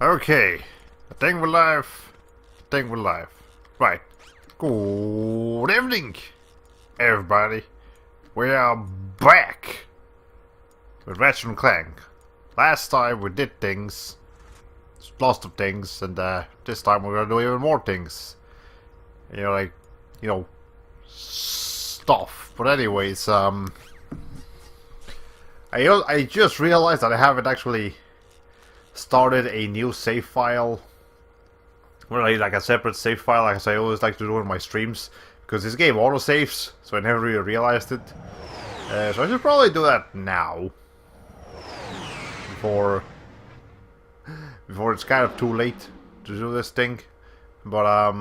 Okay, I think we're live. Right. Good evening, everybody. We are back with Ratchet Clank. Last time we did things, lots of things, and this time we're gonna do even more things. Stuff. But anyways, I just realized that I haven't actually started a new save file, like a separate save file, like I always like to do in my streams, because this game autosaves, so I never really realized it. So I should probably do that now, before it's kind of too late to do this thing. But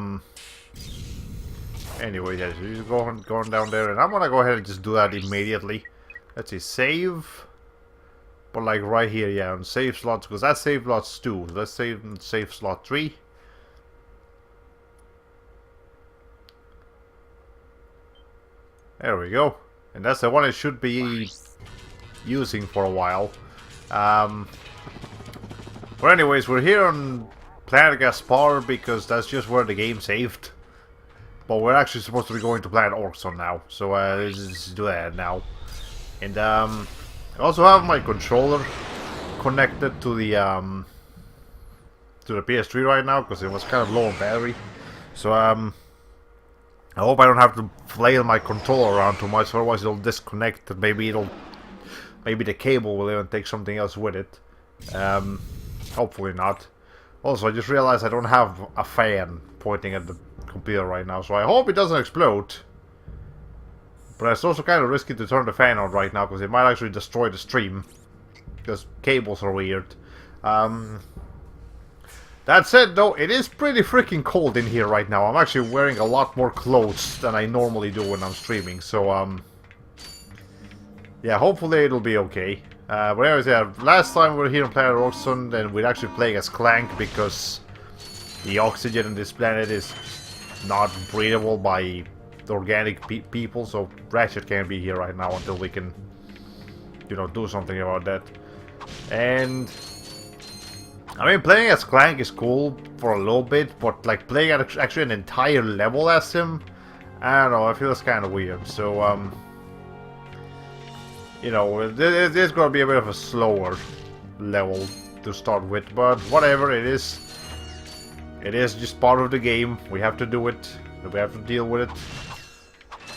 anyway, yeah, so you're going down there, and I'm gonna go ahead and just do that immediately. Let's see, save. But like right here, yeah, on save slots, because that's save slots 2. Let's save slot 3. There we go. And that's the one I should be using for a while. But anyways, we're here on Planet Gaspar because that's just where the game saved. But we're actually supposed to be going to Planet Orkson now. So let's just do that now. And I also have my controller connected to the PS3 right now because it was kind of low on battery. So I hope I don't have to flail my controller around too much, otherwise it'll disconnect and maybe the cable will even take something else with it. Hopefully not. Also, I just realized I don't have a fan pointing at the computer right now, so I hope it doesn't explode. But it's also kind of risky to turn the fan on right now, because it might actually destroy the stream. Because cables are weird. That said, though, it is pretty freaking cold in here right now. I'm actually wearing a lot more clothes than I normally do when I'm streaming. So, yeah, hopefully it'll be okay. But anyways, yeah, last time we were here on Planet Orkson, and we're actually playing as Clank, because the oxygen on this planet is not breathable by organic people, so Ratchet can't be here right now until we can, do something about that. And I mean, playing as Clank is cool for a little bit, but like playing actually an entire level as him, I don't know, it feels kind of weird. So there's gonna be a bit of a slower level to start with, but whatever, it is just part of the game. We have to do it. We have to deal with it.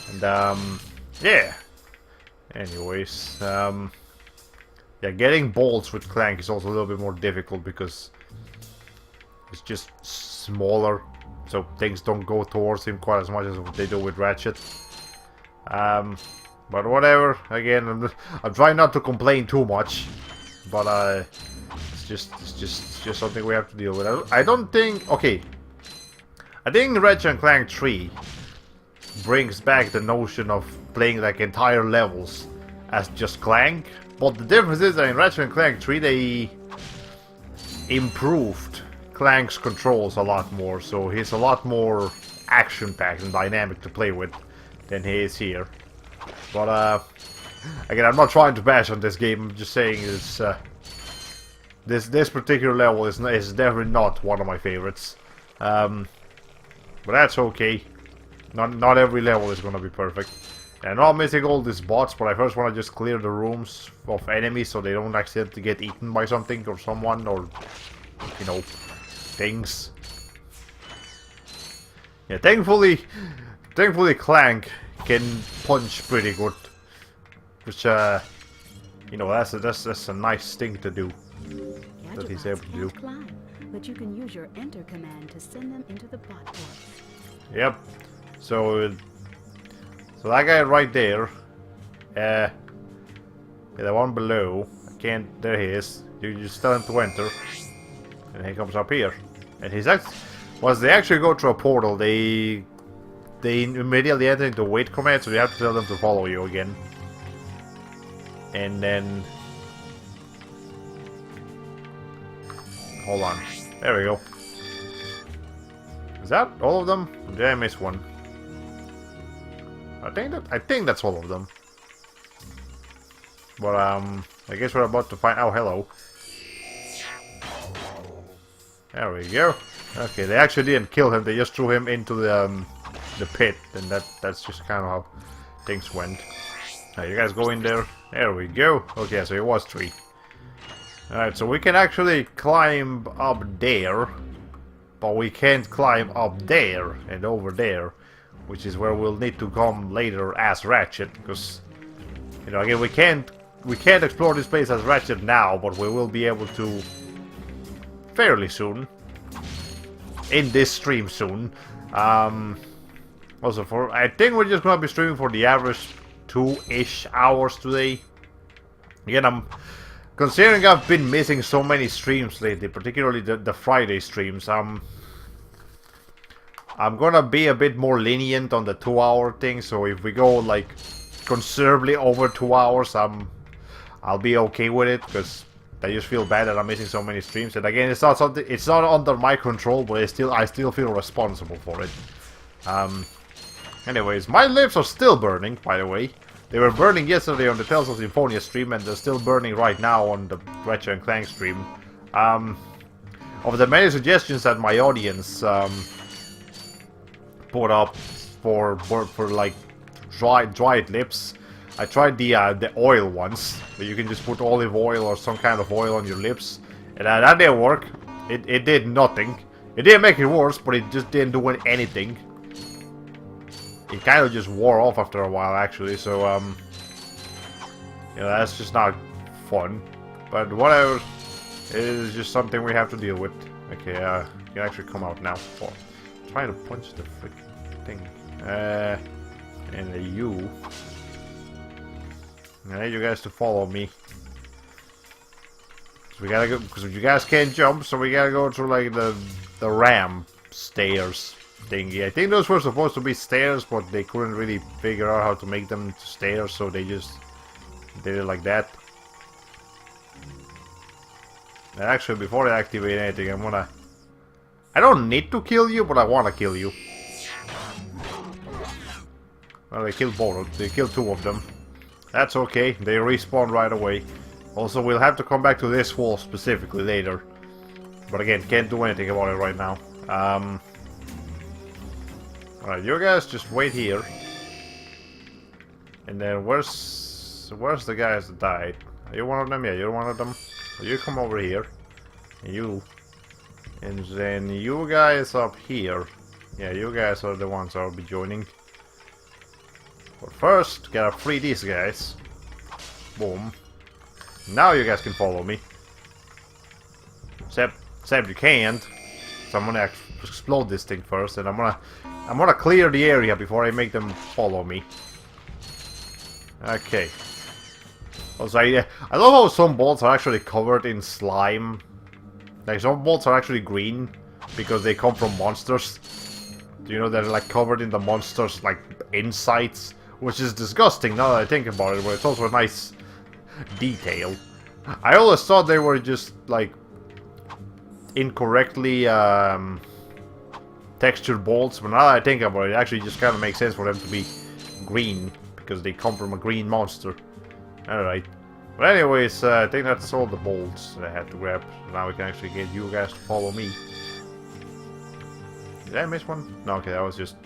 And yeah. Anyways, yeah, getting bolts with Clank is also a little bit more difficult because it's just smaller, so things don't go towards him quite as much as they do with Ratchet. But whatever. Again, I'm trying not to complain too much, but it's just something we have to deal with. I don't think. Okay, I think Ratchet Clank 3 brings back the notion of playing like entire levels as just Clank, but the difference is that in Ratchet Clank 3 they improved Clank's controls a lot more, so he's a lot more action-packed and dynamic to play with than he is here. But again, I'm not trying to bash on this game. I'm just saying it's this particular level is definitely not one of my favorites. But that's okay. Not every level is gonna be perfect. And I know I'm missing all these bots, but I first want to just clear the rooms of enemies so they don't accidentally get eaten by something or someone or, things. Yeah, thankfully Clank can punch pretty good, which that's a nice thing to do. That he's able to do. Climb, but you can use your enter command to send them into the bot port. Yep. So that guy right there, the one below, I can't, there he is. You just tell him to enter, and he comes up here. And he's once they actually go through a portal, they immediately enter into wait command, so you have to tell them to follow you again. And then, hold on, there we go. Is that all of them? Or did I miss one? I think that's all of them. But I guess we're about to find. Oh, hello. There we go. Okay, they actually didn't kill him, they just threw him into the pit, and that's just kind of how things went. You guys go in there. There we go. Okay, so it was 3. Alright, so we can actually climb up there, but we can't climb up there and over there, which is where we'll need to come later as Ratchet, because, you know, again, we can't explore this place as Ratchet now, but we will be able to fairly soon. In this stream soon. Also, I think we're just gonna be streaming for the average 2-ish hours today. Again, I'm considering I've been missing so many streams lately, particularly the Friday streams. I'm gonna be a bit more lenient on the 2-hour thing. So if we go like considerably over 2 hours, I'll be okay with it, because I just feel bad that I'm missing so many streams. And again, it's not under my control, but I still feel responsible for it. Anyways, my lips are still burning, by the way. They were burning yesterday on the Tales of Symphonia stream, and they're still burning right now on the Ratchet Clank stream. Of the many suggestions that my audience put up for like dried lips, I tried the oil ones, where you can just put olive oil or some kind of oil on your lips, and that didn't work. It did nothing. It didn't make it worse, but it just didn't do anything. It kind of just wore off after a while, actually, so, you know, that's just not fun. But whatever, it is just something we have to deal with. Okay, you can actually come out now. Oh, I'm trying to punch the freaking thing. And the U. I need you guys to follow me. So we gotta go, because you guys can't jump, so we gotta go through, like, the ramp stairs thingy. I think those were supposed to be stairs, but they couldn't really figure out how to make them stairs, so they just did it like that. And actually, before I activate anything, I don't need to kill you, but I wanna kill you. Well, they killed both. They killed 2 of them. That's okay. They respawn right away. Also, we'll have to come back to this wall specifically later. But again, can't do anything about it right now. Alright, you guys just wait here. And then where's the guys that died? Are you one of them? Yeah, you're one of them. Well, you come over here. You. And then you guys up here. Yeah, you guys are the ones I'll be joining. But first, gotta free these guys. Boom. Now you guys can follow me. Except you can't. So I'm gonna explode this thing first, and I'm gonna clear the area before I make them follow me. Okay. Also, I love how some bolts are actually covered in slime. Like, some bolts are actually green because they come from monsters. You know, they're like covered in the monsters' like insides, which is disgusting now that I think about it, but it's also a nice detail. I always thought they were just like incorrectly textured bolts, but now that I think about it, it actually just kind of makes sense for them to be green, because they come from a green monster. Alright. But anyways, I think that's all the bolts that I had to grab. So now we can actually get you guys to follow me. Did I miss one? No, okay, that was just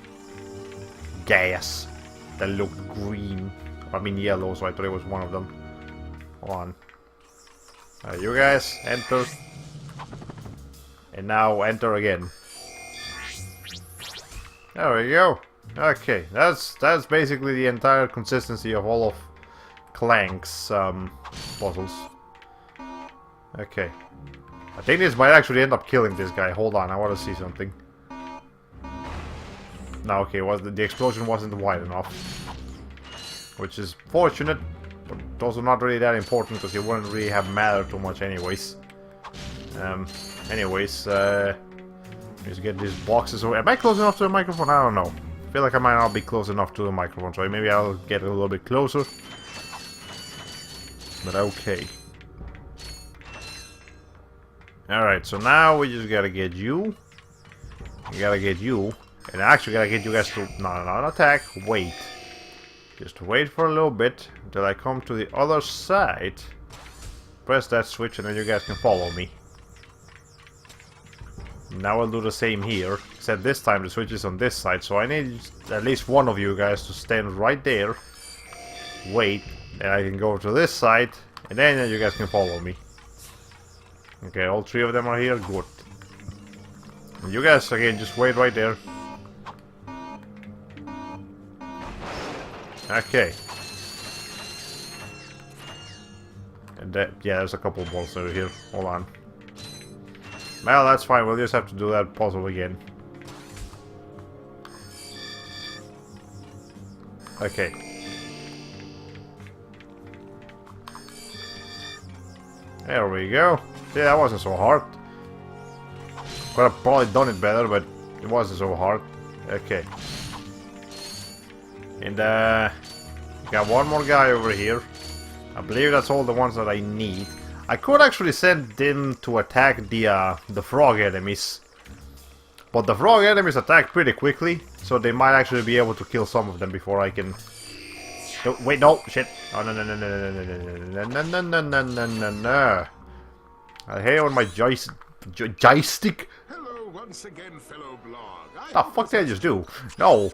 gas that looked green. I mean yellow, so I thought it was one of them. Hold on. You guys, enter. And now enter again. There we go. Okay, that's basically the entire consistency of all of Clank's puzzles. Okay. I think this might actually end up killing this guy. Hold on, I want to see something. No, okay, the explosion wasn't wide enough. Which is fortunate, but also not really that important, because it wouldn't really have mattered too much anyways. Anyways, let's get these boxes away. Am I close enough to the microphone? I don't know. I feel like I might not be close enough to the microphone, so maybe I'll get a little bit closer. But okay. Alright, so now we just gotta get you. We gotta get you. And I actually gotta get you guys to... No, not attack. Wait. Just wait for a little bit until I come to the other side. Press that switch and then you guys can follow me. Now I'll do the same here, except this time the switch is on this side, so I need at least one of you guys to stand right there. Wait, and I can go to this side, and then you guys can follow me. Okay, all three of them are here, good. And you guys, again, just wait right there. Okay. And that, yeah, there's a couple of balls over here. Hold on. Well, that's fine. We'll just have to do that puzzle again. Okay. There we go. Yeah, that wasn't so hard. Could have probably done it better, but it wasn't so hard. Okay. And got one more guy over here. I believe that's all the ones that I need. I could actually send them to attack the frog enemies. But the frog enemies attack pretty quickly, so they might actually be able to kill some of them before I can... Oh, wait, no! Shit! Oh, no, no, no, no, no, no, no, no, no, no, no, no, no, no. I hate on my joystick. Hello once again, fellow blog. The fuck did I just do? No!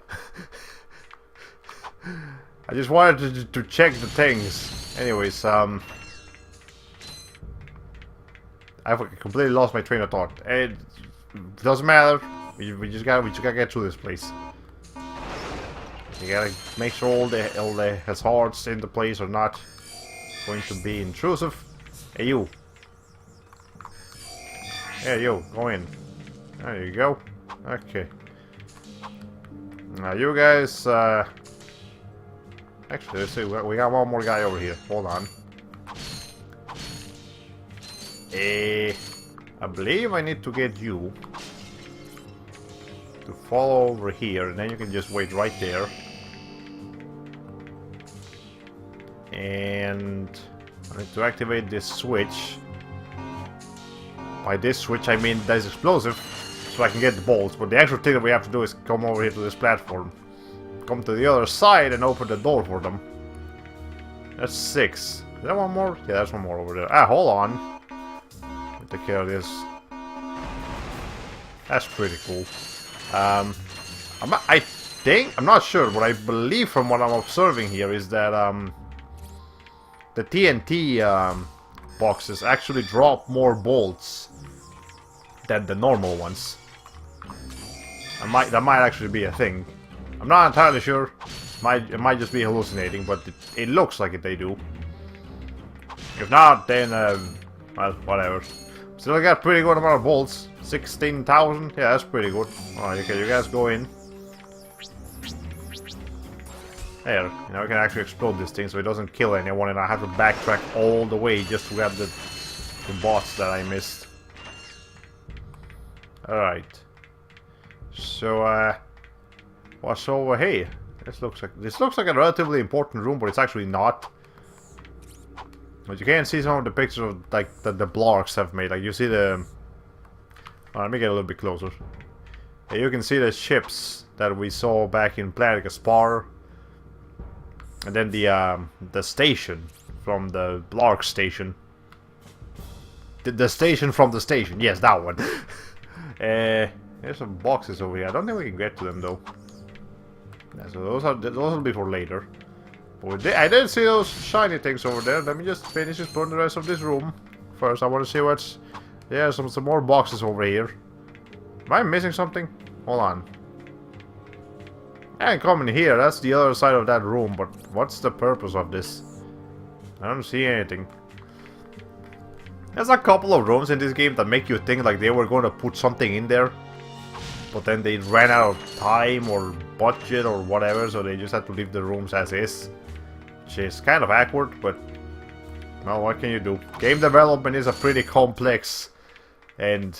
I just wanted to check the things. Anyways, I completely lost my train of thought. It doesn't matter. We just gotta get through this place. You gotta make sure all the hazards in the place are not going to be intrusive. Hey, you. Hey, you. Go in. There you go. Okay. Now, you guys, actually, let's see. We got one more guy over here. Hold on. I believe I need to get you to follow over here, and then you can just wait right there. And I need to activate this switch. By this switch, I mean that is explosive, so I can get the bolts. But the actual thing that we have to do is come over here to this platform, come to the other side, and open the door for them. That's 6. Is there one more? Yeah, there's one more over there. Ah, hold on. Let me take care of this. That's pretty cool. I'm not sure, but I believe from what I'm observing here is that the TNT boxes actually drop more bolts than the normal ones. That might actually be a thing. I'm not entirely sure. It might just be hallucinating, but it looks like they do. If not, then well, whatever. Still got pretty good amount of bolts. 16,000. Yeah, that's pretty good. Alright, okay, you guys go in. There, now we can actually explode this thing so it doesn't kill anyone, and I have to backtrack all the way just to grab the bots that I missed. Alright. So, what's over here? This looks like a relatively important room, but it's actually not. But you can see some of the pictures of like that the blocks have made. Like you see the. Let me get a little bit closer. Yeah, you can see the ships that we saw back in Planet Gaspar. And then the station from the Blark station. The station from the station. Yes, that one. There's some boxes over here. I don't think we can get to them though. Yeah, so those will be for later. But I did see those shiny things over there. Let me just finish exploring the rest of this room. First, I want to see what's... Yeah, some more boxes over here. Am I missing something? Hold on. I ain't coming here. That's the other side of that room. But what's the purpose of this? I don't see anything. There's a couple of rooms in this game that make you think like they were going to put something in there. But then they ran out of time or budget or whatever. So they just had to leave the rooms as is. Which is kind of awkward, but... Well, what can you do? Game development is a pretty complex and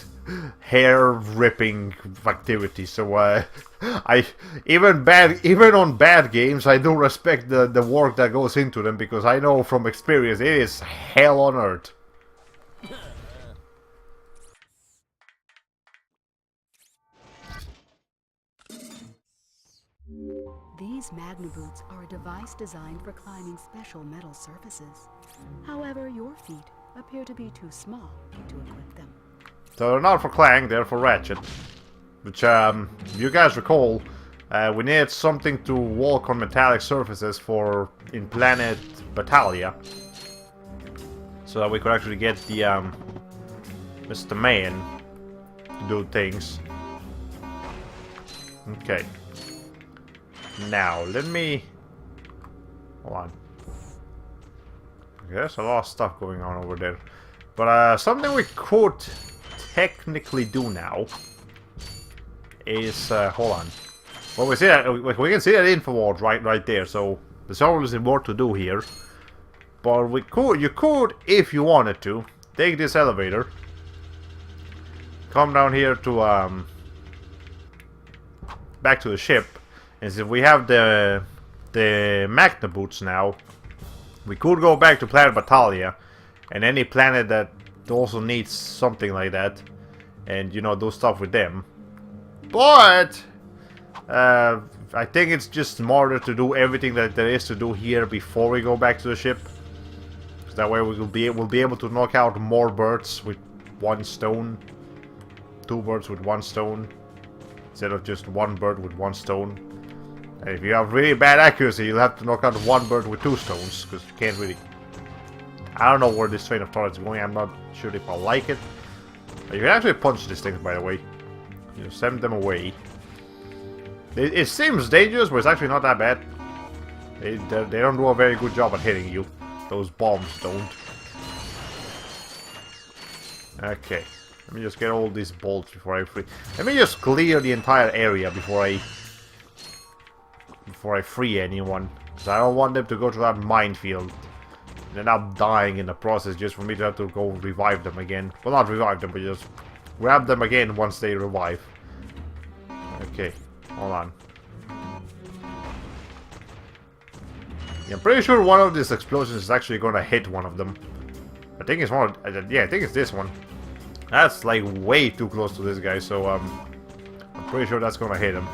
hair-ripping activity. So, even on bad games, I do respect the work that goes into them, because I know from experience it is hell on earth. These Magna Boots are a device designed for climbing special metal surfaces. However, your feet appear to be too small to equip them. So they're not for Clank, they're for Ratchet. Which, if you guys recall, we needed something to walk on metallic surfaces for in planet Battalia. So that we could actually get the, Mr. Man to do things. Okay. Now, let me... Hold on. Okay, there's a lot of stuff going on over there. But, something we could technically do now is, hold on. Well, we see that, we can see that info ward right there, so there's obviously more to do here. But you could, if you wanted to, take this elevator, come down here to, back to the ship, and if we have the Magna boots now, we could go back to planet Battalia, and any planet that also needs something like that, and, you know, do stuff with them. But I think it's just smarter to do everything that there is to do here before we go back to the ship. So that way we'll be able to knock out more birds with one stone. 2 birds with 1 stone. Instead of just 1 bird with 1 stone. And if you have really bad accuracy, you'll have to knock out 1 bird with 2 stones. Because you can't really... I don't know where this train of thought is going. I'm not sure if I like it. But you can actually punch these things, by the way. You send them away. It seems dangerous, but it's actually not that bad. They don't do a very good job at hitting you. Those bombs don't. Okay. Let me just get all these bolts before I free. Let me just clear the entire area before I free anyone. Because I don't want them to go to that minefield. And end up dying in the process just for me to have to go revive them again. Well, not revive them, but just grab them again once they revive. Okay. Hold on. Yeah, I'm pretty sure one of these explosions is actually gonna hit one of them. I think it's one of, yeah, I think it's this one. That's like way too close to this guy, so I'm pretty sure that's gonna hit him.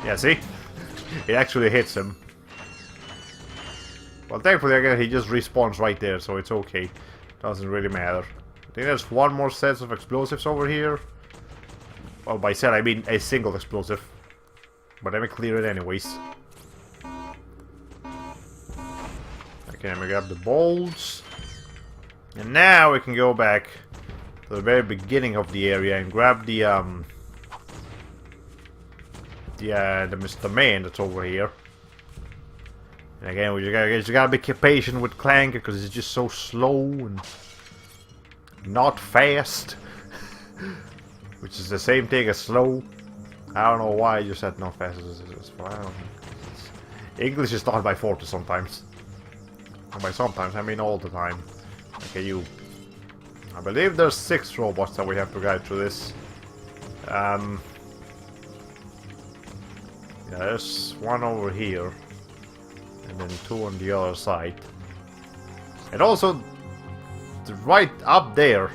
Yeah, see? It actually hits him. Well, thankfully again he just respawns right there, so it's okay. Doesn't really matter. I think there's one more set of explosives over here. Well, by set I mean a single explosive. But let me clear it anyways. Okay, let me grab the bolts. And now we can go back to the very beginning of the area and grab the Mr. Man that's over here. And again, we just gotta be patient with Clank because it's just so slow and not fast. Which is the same thing as slow. I don't know why I just said not fast. English is not my forte sometimes. And by sometimes, I mean all the time. Okay, you. I believe there's 6 robots that we have to guide through this. Yeah, there's 1 over here. And then 2 on the other side. And also, right up there.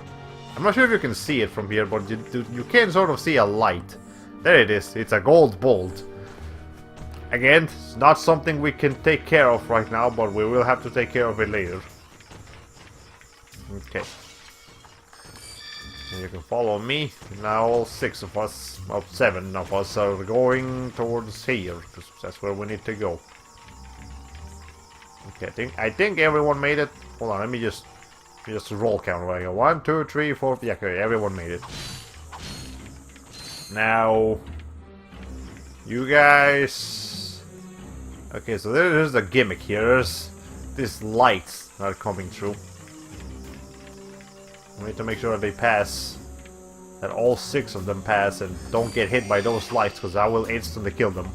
I'm not sure if you can see it from here, but you can sort of see a light. There it is. It's a gold bolt. Again, it's not something we can take care of right now, but we will have to take care of it later. Okay. And you can follow me. Now all 6 of us, well 7 of us are going towards here. That's where we need to go. Okay, I think everyone made it. Hold on, let me just roll count right here. 1, 2, 3, 4. Yeah, okay, everyone made it. Now, you guys. Okay, so there's the gimmick here. There's these lights that are coming through. We need to make sure that they pass. That all 6 of them pass and don't get hit by those lights, because I will instantly kill them.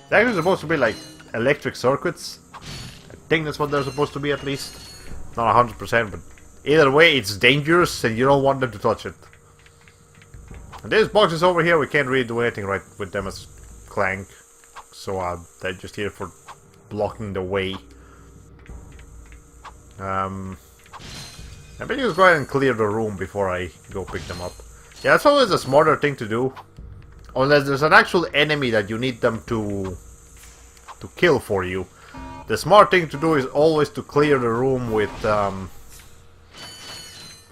They're actually supposed to be like electric circuits. I think that's what they're supposed to be at least. Not 100%, but either way, it's dangerous and you don't want them to touch it. And these boxes over here, we can't really do anything right with them as Clank. So they're just here for blocking the way. I bet you just go ahead and clear the room before I go pick them up. Yeah, that's always a smarter thing to do. Unless there's an actual enemy that you need them to kill for you. The smart thing to do is always to clear the room with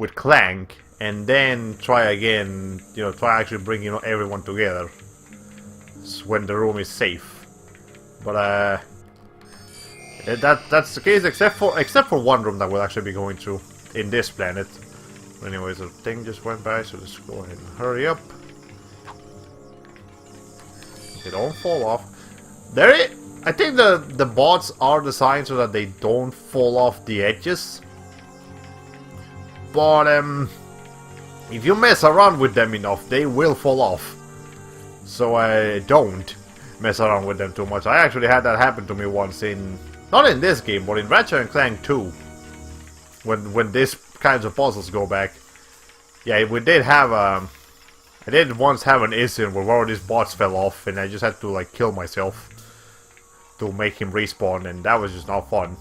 with Clank, and then try again, you know, try actually bring, you know, everyone together when the room is safe. But that's the case except for one room that we'll actually be going through in this planet. Anyways, the thing just went by, so let's go ahead and hurry up. They don't fall off. I think the bots are designed so that they don't fall off the edges. But if you mess around with them enough, they will fall off. So don't mess around with them too much. I actually had that happen to me once not in this game, but in Ratchet Clank 2. When these kinds of puzzles go back. Yeah, we did have I did once have an incident where one of these bots fell off, and I just had to like kill myself to make him respawn, and that was just not fun.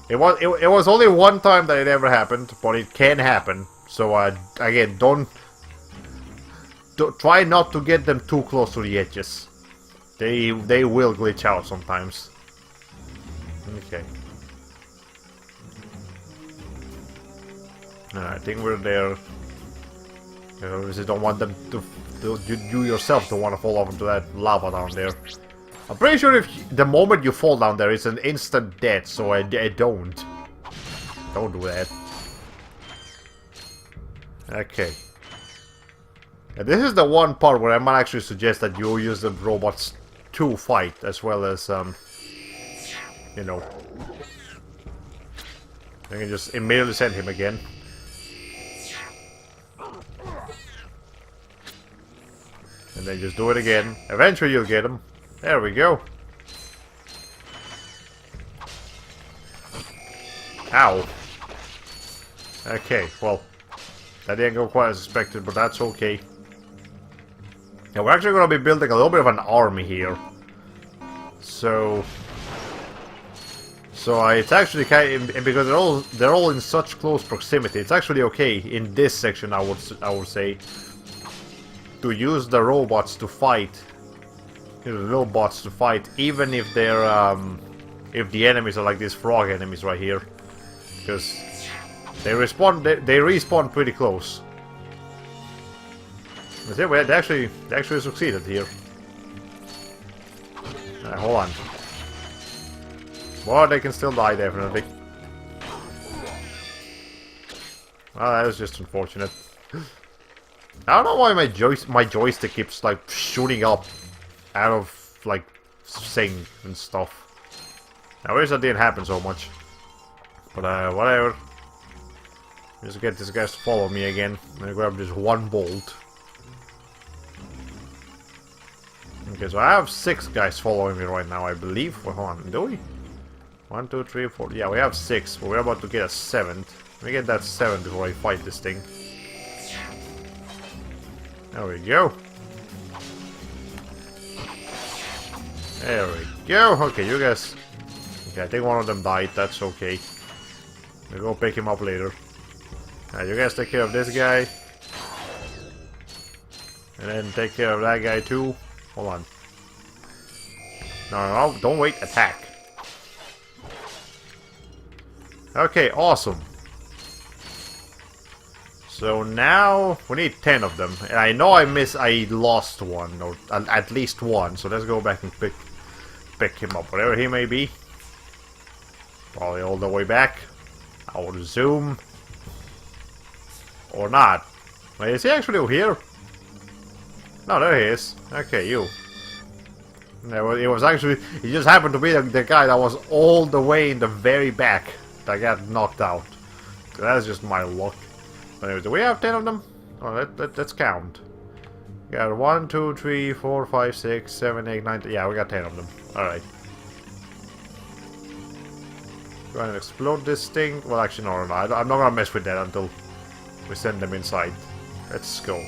It was only one time that it ever happened, but it can happen. So again, don't try not to get them too close to the edges. They will glitch out sometimes. Okay. I think we're there. You just don't want them to you yourself don't want to fall off into that lava down there. I'm pretty sure if the moment you fall down there, it's an instant death, so I don't do that. Okay. And this is the one part where I might actually suggest that you use the robots to fight, as well as, you know. I can just immediately send him again. And then just do it again. Eventually you'll get him. There we go. Ow. Okay, well. That didn't go quite as expected, but that's okay. Yeah, we're actually going to be building a little bit of an army here. So it's actually kind of, because they're all in such close proximity. It's actually okay in this section, I would say, to use the robots to fight, the little bots to fight, even if they're if the enemies are like these frog enemies right here, because they respawn pretty close. They actually succeeded here. Hold on. Well, they can still die, definitely. Well, that was just unfortunate. I don't know why my joystick keeps like shooting up out of like sync and stuff. I wish that didn't happen so much. But whatever. Just get these guys to follow me again. I'm gonna grab this one bolt. Okay, so I have 6 guys following me right now, I believe. Well, hold on, do we? 1, 2, 3, 4. Yeah, we have 6, but we're about to get a 7th. Let me get that 7th before I fight this thing. There we go. There we go. Okay, you guys. Okay, I think one of them died. That's okay. We'll go pick him up later. You guys take care of this guy. And then take care of that guy too. Hold on. No, don't wait. Attack. Okay, awesome. So now we need 10 of them. And I know I lost one, or at least one. So let's go back and pick him up, whatever he may be. Probably all the way back. I will zoom. Or not. Wait, is he actually over here? No, there he is. Okay, you. It was actually... He just happened to be the guy that was all the way in the very back that got knocked out. That's just my luck. But anyway, do we have 10 of them? Oh, let's count. We got 1, 2, 3, 4, 5, 6, 7, 8, 9... Yeah, we got 10 of them. Alright. Go ahead and explode this thing. Well, actually, no. I'm not gonna mess with that until we send them inside. Let's go.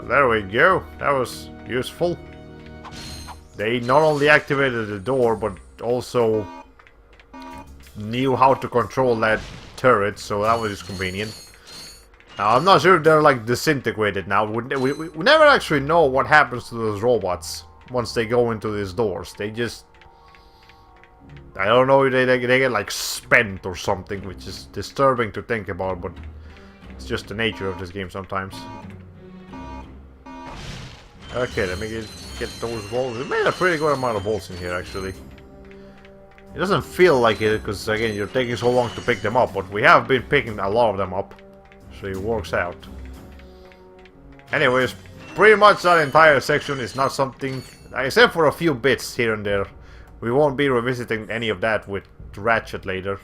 There we go. That was useful. They not only activated the door, but also knew how to control that turret, so that was just convenient. I'm not sure if they're like disintegrated now. We never actually know what happens to those robots once they go into these doors. They just... I don't know if they get like spent or something, which is disturbing to think about, but it's just the nature of this game sometimes. Okay, let me get those balls. We made a pretty good amount of balls in here, actually. It doesn't feel like it, because again, you're taking so long to pick them up, but we have been picking a lot of them up. So it works out. Anyways, pretty much that entire section is not something, except for a few bits here and there. We won't be revisiting any of that with Ratchet later.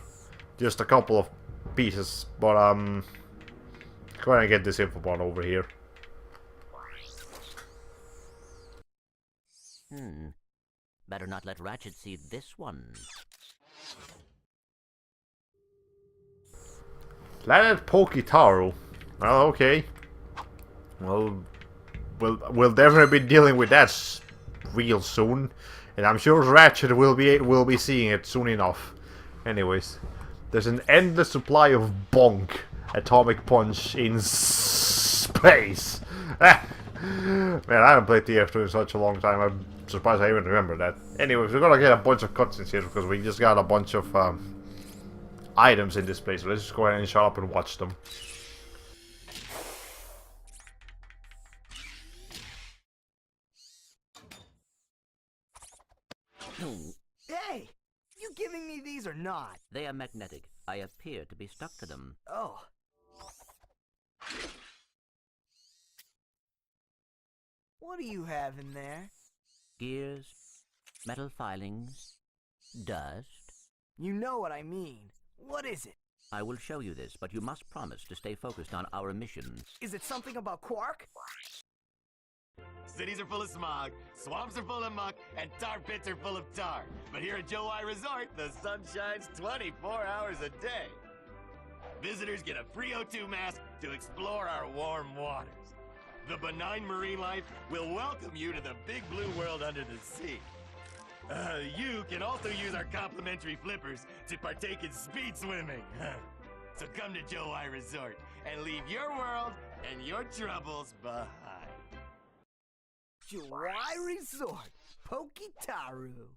Just a couple of pieces, but go ahead and get this info part over here. Better not let Ratchet see this one. Planet Pokitaru. Well, okay. Well, we'll definitely be dealing with that real soon, and I'm sure Ratchet will be seeing it soon enough. Anyways, there's an endless supply of bonk atomic punch in space. Man, I haven't played TF2 in such a long time. I'm surprised I even remember that. Anyways, we're gonna get a bunch of cutscenes here because we just got a bunch of items in this place, so let's just go ahead and shut up and watch them. Hey! You giving me these or not? They are magnetic. I appear to be stuck to them. Oh. What do you have in there? Gears, metal filings, dust. You know what I mean. What is it? I will show you this, but you must promise to stay focused on our mission. Is it something about Quark? Cities are full of smog, swamps are full of muck, and tar pits are full of tar. But here at Joe I Resort, the sun shines 24 hours a day. Visitors get a free O2 mask to explore our warm waters. The benign marine life will welcome you to the big blue world under the sea. You can also use our complimentary flippers to partake in speed swimming. So come to Joe I Resort and leave your world and your troubles behind. Joai Resort, Pokitaru.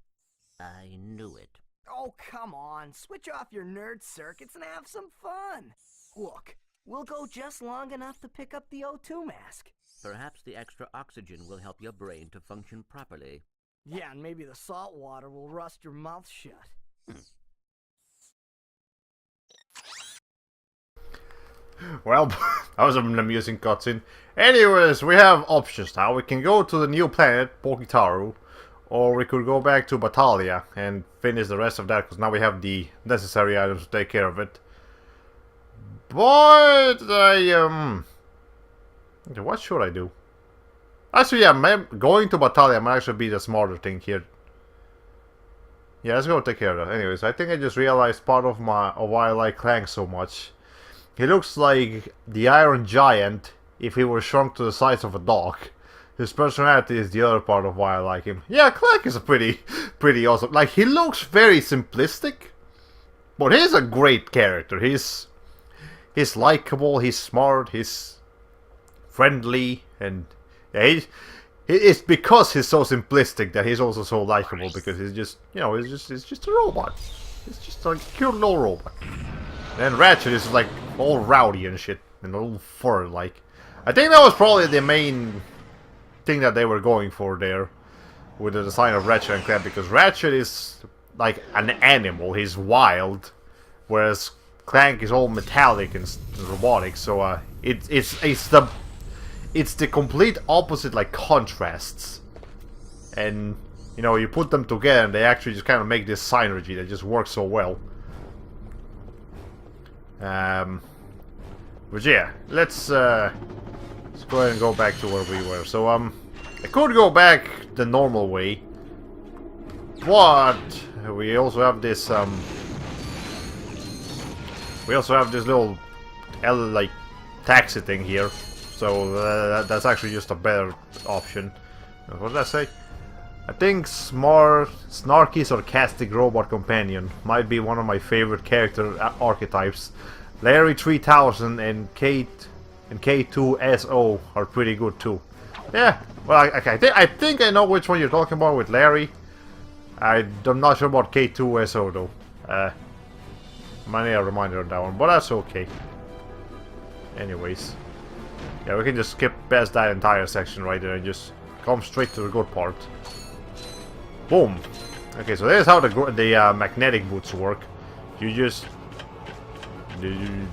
I knew it. Oh, come on. Switch off your nerd circuits and have some fun. Look, we'll go just long enough to pick up the O2 mask. Perhaps the extra oxygen will help your brain to function properly. Yeah, and maybe the salt water will rust your mouth shut. Well, that was an amusing cutscene. Anyways, we have options now. We can go to the new planet, Pokitaru, or we could go back to Batalia and finish the rest of that, because now we have the necessary items to take care of it. But what should I do? Actually, yeah, going to Batalia might actually be the smarter thing here. Yeah, let's go take care of that. Anyways, I think I just realized part of why I like Clank so much. He looks like the Iron Giant if he were shrunk to the size of a dog. His personality is the other part of why I like him. Yeah, Clank is a pretty awesome. Like, he looks very simplistic, but he's a great character. He's likable, he's smart, he's friendly, and yeah, it's because he's so simplistic that he's also so likable, because he's just, you know, he's just a robot. He's just a cute little robot. And Ratchet is like all rowdy and shit, and all fur like. I think that was probably the main thing that they were going for there with the design of Ratchet and Clank, because Ratchet is like an animal, he's wild, whereas Clank is all metallic and robotic. So it's the complete opposite, like, contrasts, and you know, you put them together and they actually just kind of make this synergy that just works so well. But yeah, let's go ahead and go back to where we were. So I could go back the normal way, but we also have this little like taxi thing here. So that's actually just a better option. What did I say? I think snarky, sarcastic robot companion might be one of my favorite character archetypes. Larry 3000 and Kate and K2SO are pretty good too. Yeah, well, I think I know which one you're talking about with Larry. I'm not sure about K2SO though. Might need a reminder on that one, but that's okay. Anyways, yeah, we can just skip past that entire section right there and just come straight to the good part. Boom. Okay, so there's how the magnetic boots work. You just in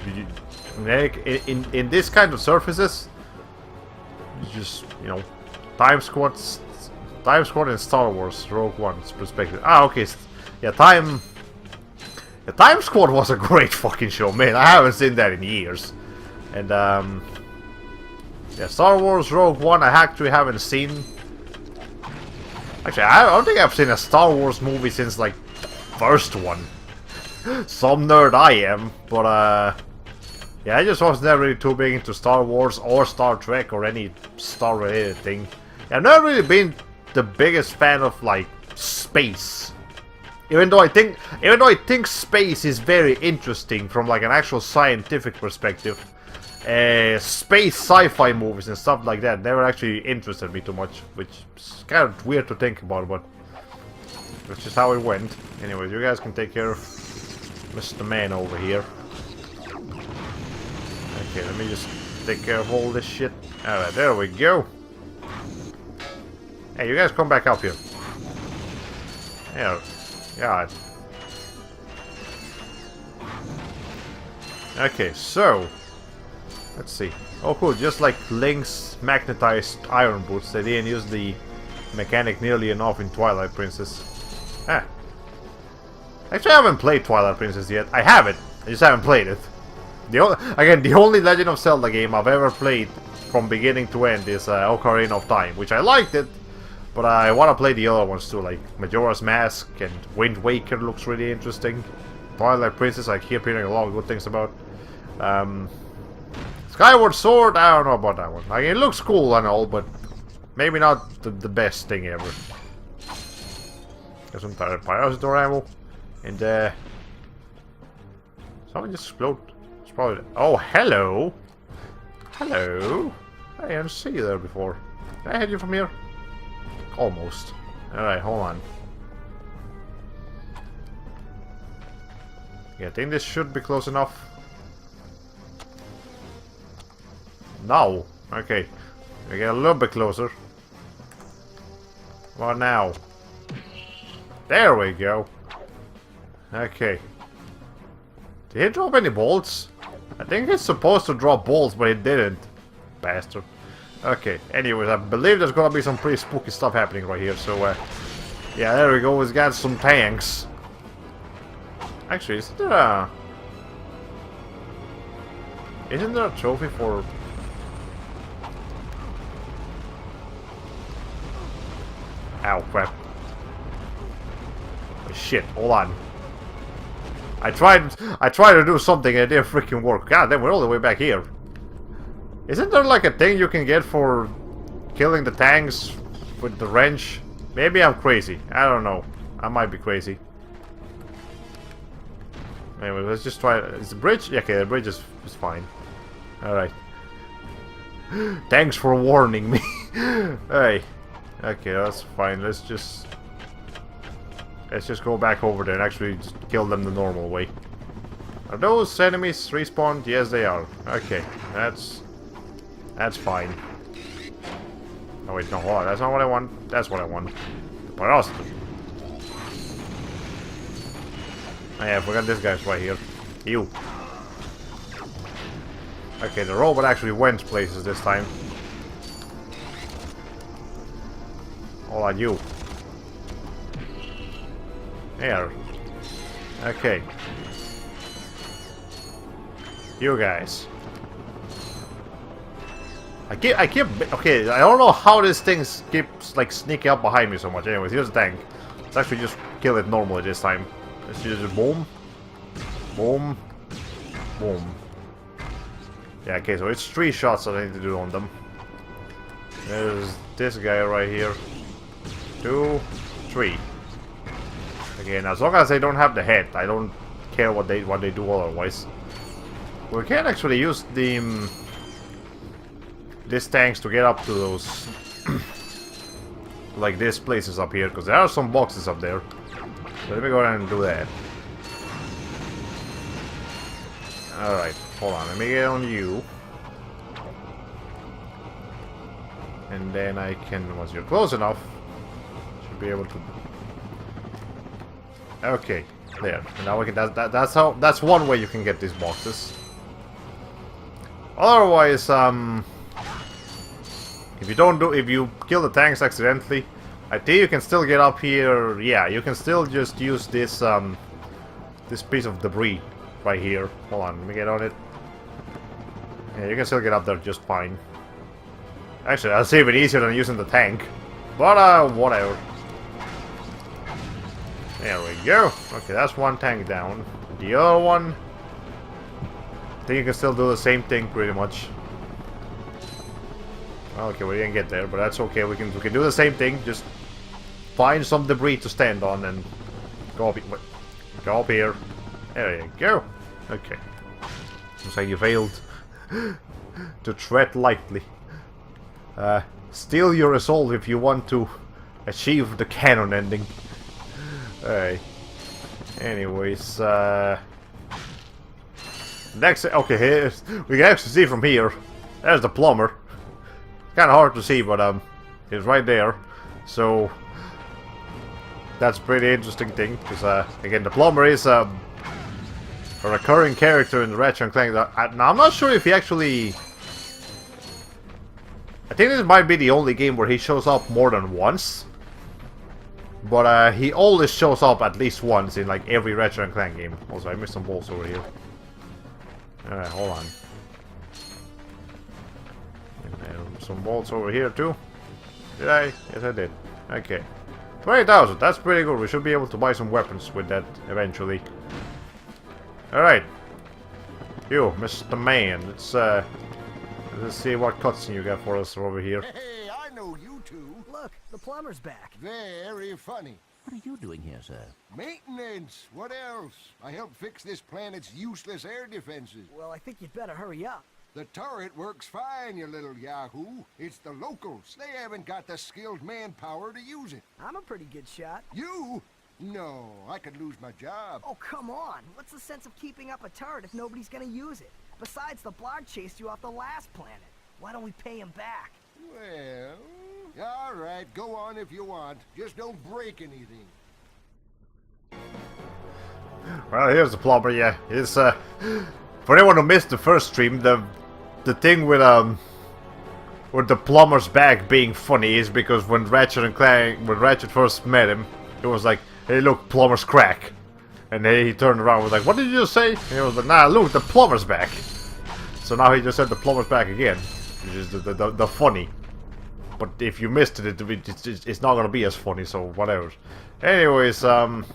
this kind of surfaces, you just, you know, time squad in Star Wars Rogue One's perspective. Ah, okay, yeah, Time Squad was a great fucking show, man. I haven't seen that in years, and yeah, Star Wars Rogue One I actually haven't seen. Actually, I don't think I've seen a Star Wars movie since like the first one. Some nerd I am, but yeah, I just was never really too big into Star Wars or Star Trek or any Star-related thing. I've never really been the biggest fan of like space. Even though I think space is very interesting from like an actual scientific perspective. Space sci-fi movies and stuff like that never actually interested me too much, which is kind of weird to think about, but that's just how it went. Anyways, you guys can take care of Mr. Man over here. Okay, let me just take care of all this shit. Alright, there we go. Hey, you guys come back up here. Yeah, God. Okay, so let's see. Oh, cool. Just like Link's magnetized iron boots, they didn't use the mechanic nearly enough in Twilight Princess. Ah. Actually, I haven't played Twilight Princess yet. I have it. I just haven't played it. The only Legend of Zelda game I've ever played from beginning to end is Ocarina of Time, which I liked it, but I want to play the other ones too, like Majora's Mask and Wind Waker looks really interesting. Twilight Princess I keep hearing a lot of good things about. Skyward Sword, I don't know about that one. Like, it looks cool and all, but maybe not the best thing ever. There's some Pyrosaur ammo, and someone just exploded. It's probably. Oh, hello, hello. I didn't see you there before. Can I hit you from here? Almost. All right, hold on. Yeah, I think this should be close enough. No. Okay. We get a little bit closer. Well, now. There we go. Okay. Did it drop any bolts? I think it's supposed to drop bolts, but it didn't. Bastard. Okay. Anyways, I believe there's gonna be some pretty spooky stuff happening right here. So, yeah, there we go. We've got some tanks. Actually, isn't there a trophy for... Ow, crap. Oh, shit, hold on. I tried to do something and it didn't freaking work. God damn, we're all the way back here. Isn't there like a thing you can get for killing the tanks with the wrench? Maybe I'm crazy. I don't know. I might be crazy. Anyway, let's just try. Is the bridge? Yeah, okay, the bridge is fine. Alright. Thanks for warning me. Hey. Okay, that's fine. Let's just go back over there and actually just kill them the normal way. Are those enemies respawned? Yes, they are. Okay, that's fine. Oh wait, no, hold on. That's not what I want. That's what I want. What else? Oh yeah, I forgot this guy's right here. You. Okay, the robot actually went places this time. All on you. There. Okay. You guys. I keep. Okay, I don't know how this thing keeps like sneaking up behind me so much. Anyways, here's the tank. Let's actually just kill it normally this time. Let's just boom, boom, boom. Yeah. Okay, so it's 3 shots that I need to do on them. There's this guy right here. 2, 3. Again, as long as they don't have the head, I don't care what they do otherwise. We can actually use the these tanks to get up to those like these places up here, because there are some boxes up there. So let me go ahead and do that. Alright, hold on, let me get on you. And then I can, once you're close enough, should be able to... Okay, there. And now we can, that's one way you can get these boxes. Otherwise, if you kill the tanks accidentally, I think you can still get up here. Yeah, you can still just use this this piece of debris right here. Hold on, let me get on it. Yeah, you can still get up there just fine. Actually, that's even easier than using the tank. But whatever. There we go. Okay, that's one tank down. The other one, I think you can still do the same thing pretty much. Okay, we didn't get there, but that's okay. We can do the same thing. Just find some debris to stand on and go up here. There you go. Okay. Looks like you failed to tread lightly. Steal your resolve if you want to achieve the canon ending. Alright. Anyways, next, okay, here we can actually see from here. There's the plumber. Kind of hard to see, but he's right there. So that's a pretty interesting thing, because again, the plumber is a recurring character in the Ratchet Clank. Now I'm not sure if he actually. I think this might be the only game where he shows up more than once. But he always shows up at least once in like every Ratchet Clank game. Also, I missed some balls over here. Alright, hold on. And some bolts over here too. Did I? Yes, I did. Okay. 20,000, that's pretty good. We should be able to buy some weapons with that eventually. Alright. You, Mr. Man. Let's see what cutscene you got for us over here. Hey, I know you two. Look, the plumber's back. Very funny. What are you doing here, sir? Maintenance. What else? I helped fix this planet's useless air defenses. Well, I think you'd better hurry up. The turret works fine, you little yahoo. It's the locals. They haven't got the skilled manpower to use it. I'm a pretty good shot. You? No, I could lose my job. Oh, come on. What's the sense of keeping up a turret if nobody's gonna use it? Besides, the blog chased you off the last planet. Why don't we pay him back? Well, all right, go on if you want. Just don't break anything. Well, here's the plumber. Yeah, it's for anyone who missed the first stream, the thing with the plumber's bag being funny is because when Ratchet first met him, it was like, "Hey, look, plumber's crack," and then he turned around and was like, "What did you just say?" And he was like, "Nah, look, the plumber's back." So now he just said the plumber's back again, which is the funny. But if you missed it, it's not gonna be as funny. So whatever. Anyways, let's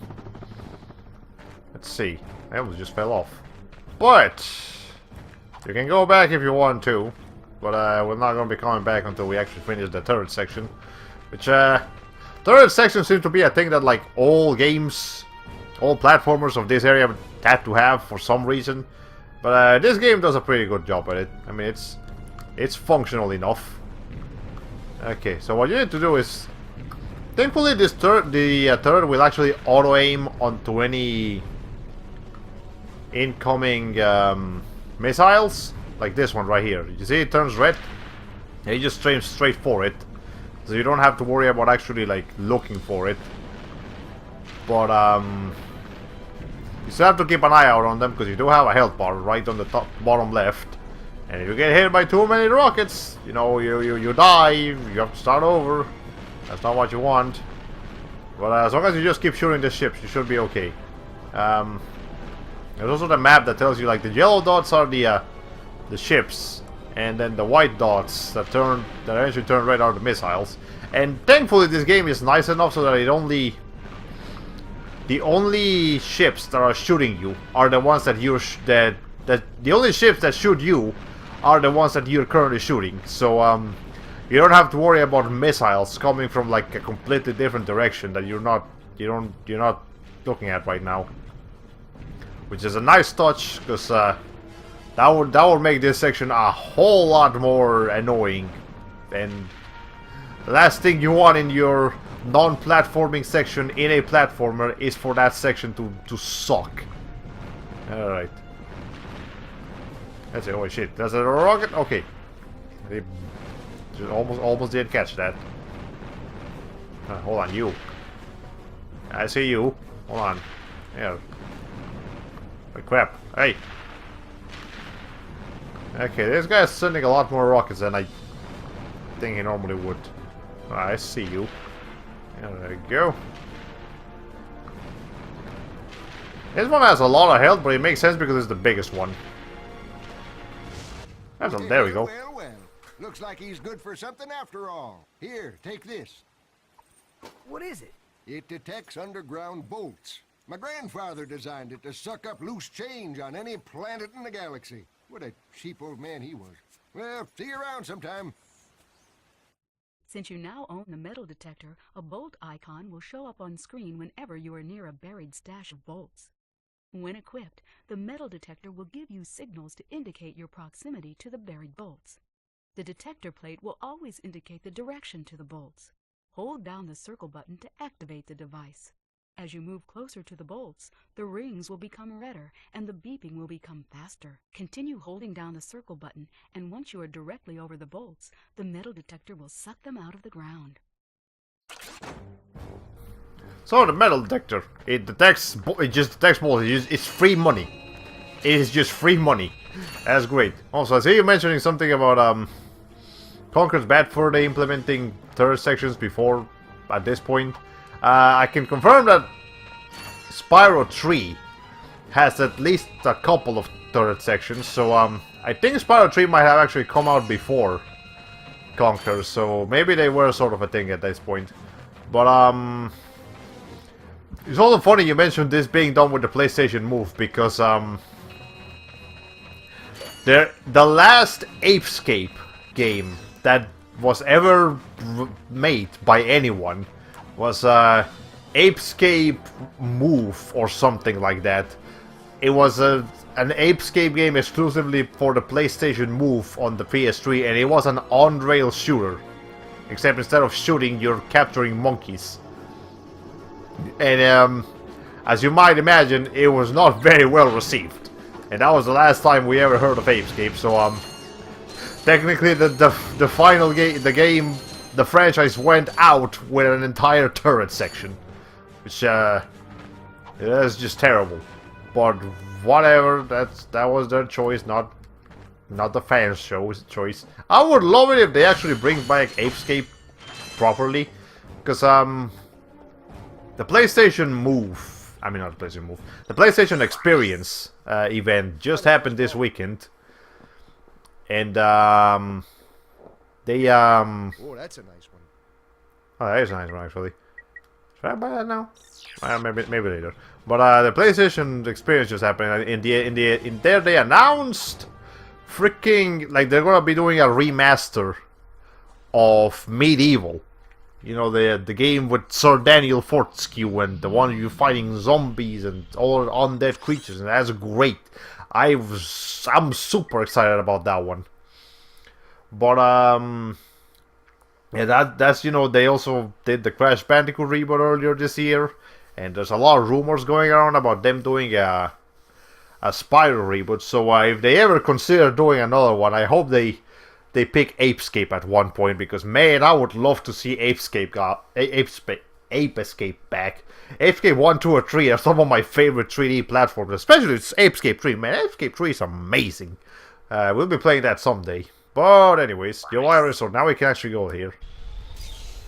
see. I almost just fell off. But you can go back if you want to. But we're not gonna be coming back until we actually finish the turret section. Which turret section seems to be a thing that like all games, all platformers of this area had to have for some reason. But this game does a pretty good job at it. I mean, it's functional enough. Okay, so what you need to do is, thankfully this turret will actually auto-aim onto any incoming missiles, like this one right here. You see it turns red, and you just aim straight for it, so you don't have to worry about actually like looking for it. But you still have to keep an eye out on them, because you do have a health bar right on the top bottom left. And if you get hit by too many rockets, you know, you die, you have to start over. That's not what you want. But as long as you just keep shooting the ships, you should be okay. There's also the map that tells you, like, the yellow dots are the ships, and then the white dots that eventually turn red are the missiles. And thankfully this game is nice enough so that the only ships that are shooting you are the ones that the only ships that shoot you are the ones that you're currently shooting. So you don't have to worry about missiles coming from like a completely different direction that you're not looking at right now. Which is a nice touch, because That would make this section a whole lot more annoying. And the last thing you want in your non-platforming section in a platformer is for that section to suck. Alright. That's it. Oh shit. That's a rocket? Okay. They just almost didn't catch that. Hold on, you. I see you. Hold on. Yeah. Oh, crap. Hey. Okay, this guy's sending a lot more rockets than I think he normally would. I see you. Yeah, there you go. This one has a lot of health, but it makes sense because it's the biggest one. There we go. Well. Looks like he's good for something after all. Here, take this. What is it? It detects underground bolts. My grandfather designed it to suck up loose change on any planet in the galaxy. What a cheap old man he was. Well, see you around sometime. Since you now own the metal detector, a bolt icon will show up on screen whenever you are near a buried stash of bolts. When equipped, the metal detector will give you signals to indicate your proximity to the buried bolts. The detector plate will always indicate the direction to the bolts. Hold down the circle button to activate the device. As you move closer to the bolts, the rings will become redder and the beeping will become faster. Continue holding down the circle button, and once you are directly over the bolts, the metal detector will suck them out of the ground. So the metal detector, it just detects bolts. It's free money. It is just free money. That's great. Also, I see you mentioning something about Conker's bad for the implementing turret sections before at this point. I can confirm that Spyro 3 has at least a couple of turret sections, so I think Spyro 3 might have actually come out before Conker, so maybe they were sort of a thing at this point. But it's also funny you mentioned this being done with the PlayStation Move, because the last Apescape game that was ever made by anyone was Apescape Move or something like that. It was an Apescape game exclusively for the PlayStation Move on the PS3, and it was an on-rail shooter. Except instead of shooting, you're capturing monkeys. And as you might imagine, it was not very well received. And that was the last time we ever heard of Apescape, so technically the final game, the franchise went out with an entire turret section, which is just terrible. But whatever, that was their choice, not the fans' choice. I would love it if they actually bring back Apescape properly, because the PlayStation Move, I mean not the PlayStation Move, the PlayStation Experience event just happened this weekend, and they Oh, that's a nice one. Oh, that is a nice one, actually. Should I buy that now? Maybe later. But the PlayStation Experience just happened. In there, they announced freaking, like, they're gonna be doing a remaster of Medieval. You know, the game with Sir Daniel Fortescue and the one you fighting zombies and all undead creatures, and that's great. I'm super excited about that one. But yeah, that's, you know, they also did the Crash Bandicoot reboot earlier this year, and there's a lot of rumors going around about them doing a Spyro reboot. So if they ever consider doing another one, I hope they pick Apescape at one point, because man, I would love to see Ape Escape back. Apescape 1, 2, or 3 are some of my favorite 3D platforms, especially Apescape 3. Man, Apescape 3 is amazing. We'll be playing that someday. But anyways, the wire resort. Now we can actually go here.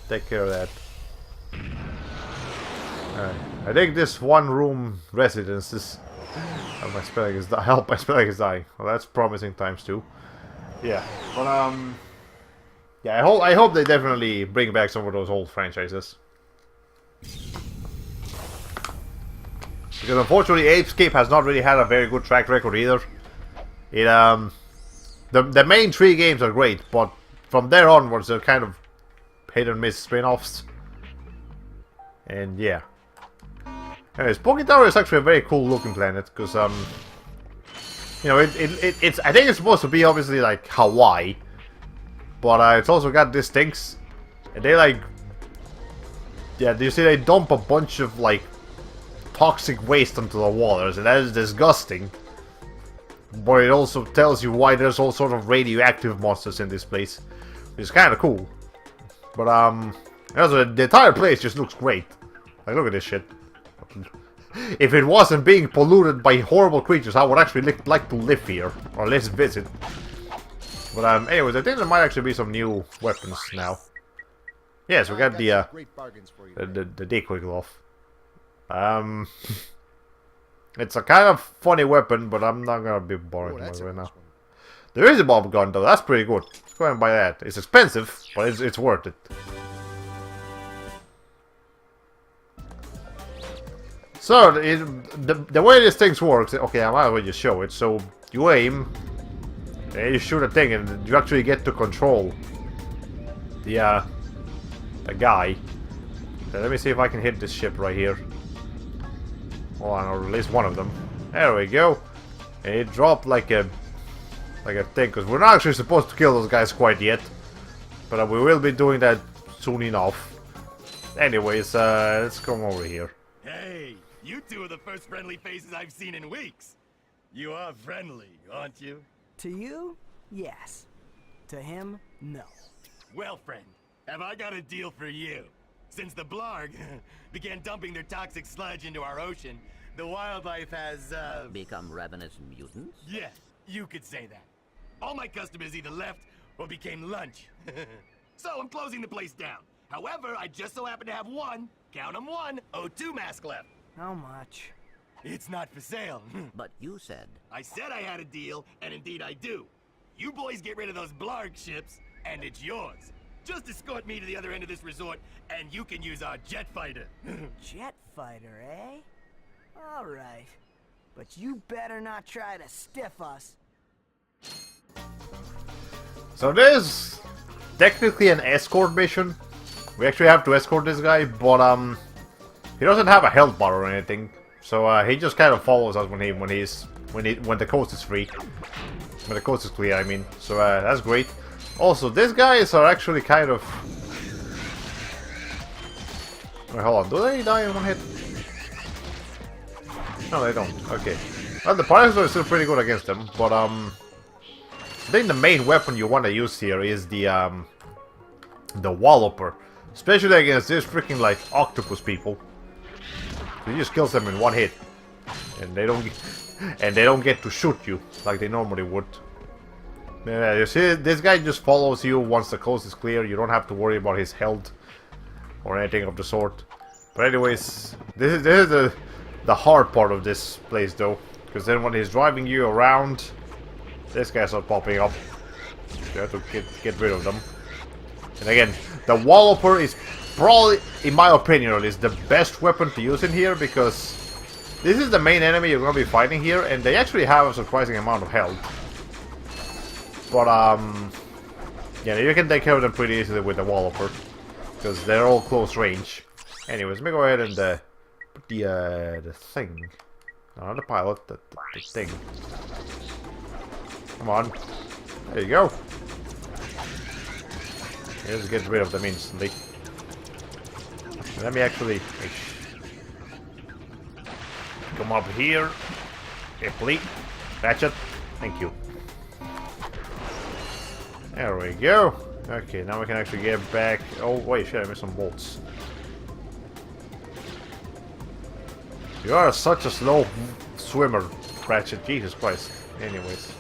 Take care of that. I think this one-room residence is... my spelling is help. My spelling is dying. Well, that's promising times 2. Yeah, but yeah. I hope they definitely bring back some of those old franchises. Because unfortunately, Apescape has not really had a very good track record either. It The main 3 games are great, but from there onwards they're kind of hit and miss spin-offs. And yeah. Anyways, Poké Tower is actually a very cool looking planet, because You know, it's I think it's supposed to be obviously like Hawaii, but it's also got these things, and they like, yeah, you see they dump a bunch of like toxic waste onto the waters, and that is disgusting. But it also tells you why there's all sort of radioactive monsters in this place, which is kind of cool. But also the entire place just looks great. Like, look at this shit. If it wasn't being polluted by horrible creatures, I would actually like to live here, or at least visit. But anyways, I think there might actually be some new weapons now. Yes, we got the decoy glove. It's a kind of funny weapon, but I'm not gonna be boring right now. There is a bomb gun though, that's pretty good. Let's go ahead and buy that. It's expensive, but it's worth it. So, the way this thing works, okay, I might as well just show it. So, you aim, and you shoot a thing, and you actually get to control the guy. So let me see if I can hit this ship right here. Hold on, or at least one of them. There we go. And it dropped like a thing, because we're not actually supposed to kill those guys quite yet. But we will be doing that soon enough. Anyways, let's come over here. Hey, you two are the first friendly faces I've seen in weeks. You are friendly, aren't you? To you, yes. To him, no. Well, friend, have I got a deal for you? Since the Blarg began dumping their toxic sludge into our ocean, the wildlife has, Become ravenous mutants? yeah, you could say that. All my customers either left or became lunch. So I'm closing the place down. However, I just so happen to have one, count 'em one, O2 mask left. How much? It's not for sale. But you said... I said I had a deal, and indeed I do. You boys get rid of those Blarg ships, and it's yours. Just escort me to the other end of this resort, and you can use our jet fighter. Jet fighter, eh? All right. But you better not try to stiff us. So there's technically an escort mission. We actually have to escort this guy, but he doesn't have a health bar or anything. So he just kind of follows us when the coast is free. When the coast is clear, I mean. So that's great. Also, these guys are actually kind of... Wait, hold on. Do they die in one hit? No, they don't. Okay. Well, the pilots are still pretty good against them, but I think the main weapon you want to use here is the Walloper. Especially against these freaking, like, octopus people. You just kill them in one hit. And they don't get to shoot you like they normally would. Yeah, you see, this guy just follows you once the coast is clear. You don't have to worry about his health or anything of the sort. But anyways, this is the hard part of this place, though, because then when he's driving you around, this guy starts popping up. You have to get rid of them. And again, the Walloper is probably, in my opinion, at least, the best weapon to use in here, because this is the main enemy you're going to be fighting here, and they actually have a surprising amount of health. But, yeah, you can take care of them pretty easily with the Walloper, because they're all close range. Anyways, let me go ahead and put the thing. No, not the pilot, the thing. Come on. There you go. Let's get rid of them instantly. Let me actually come up here. Please. Ratchet. Thank you. There we go. Okay, now we can actually get back. Oh, wait, shit, I missed some bolts. You are such a slow swimmer, Ratchet. Jesus Christ. Anyways.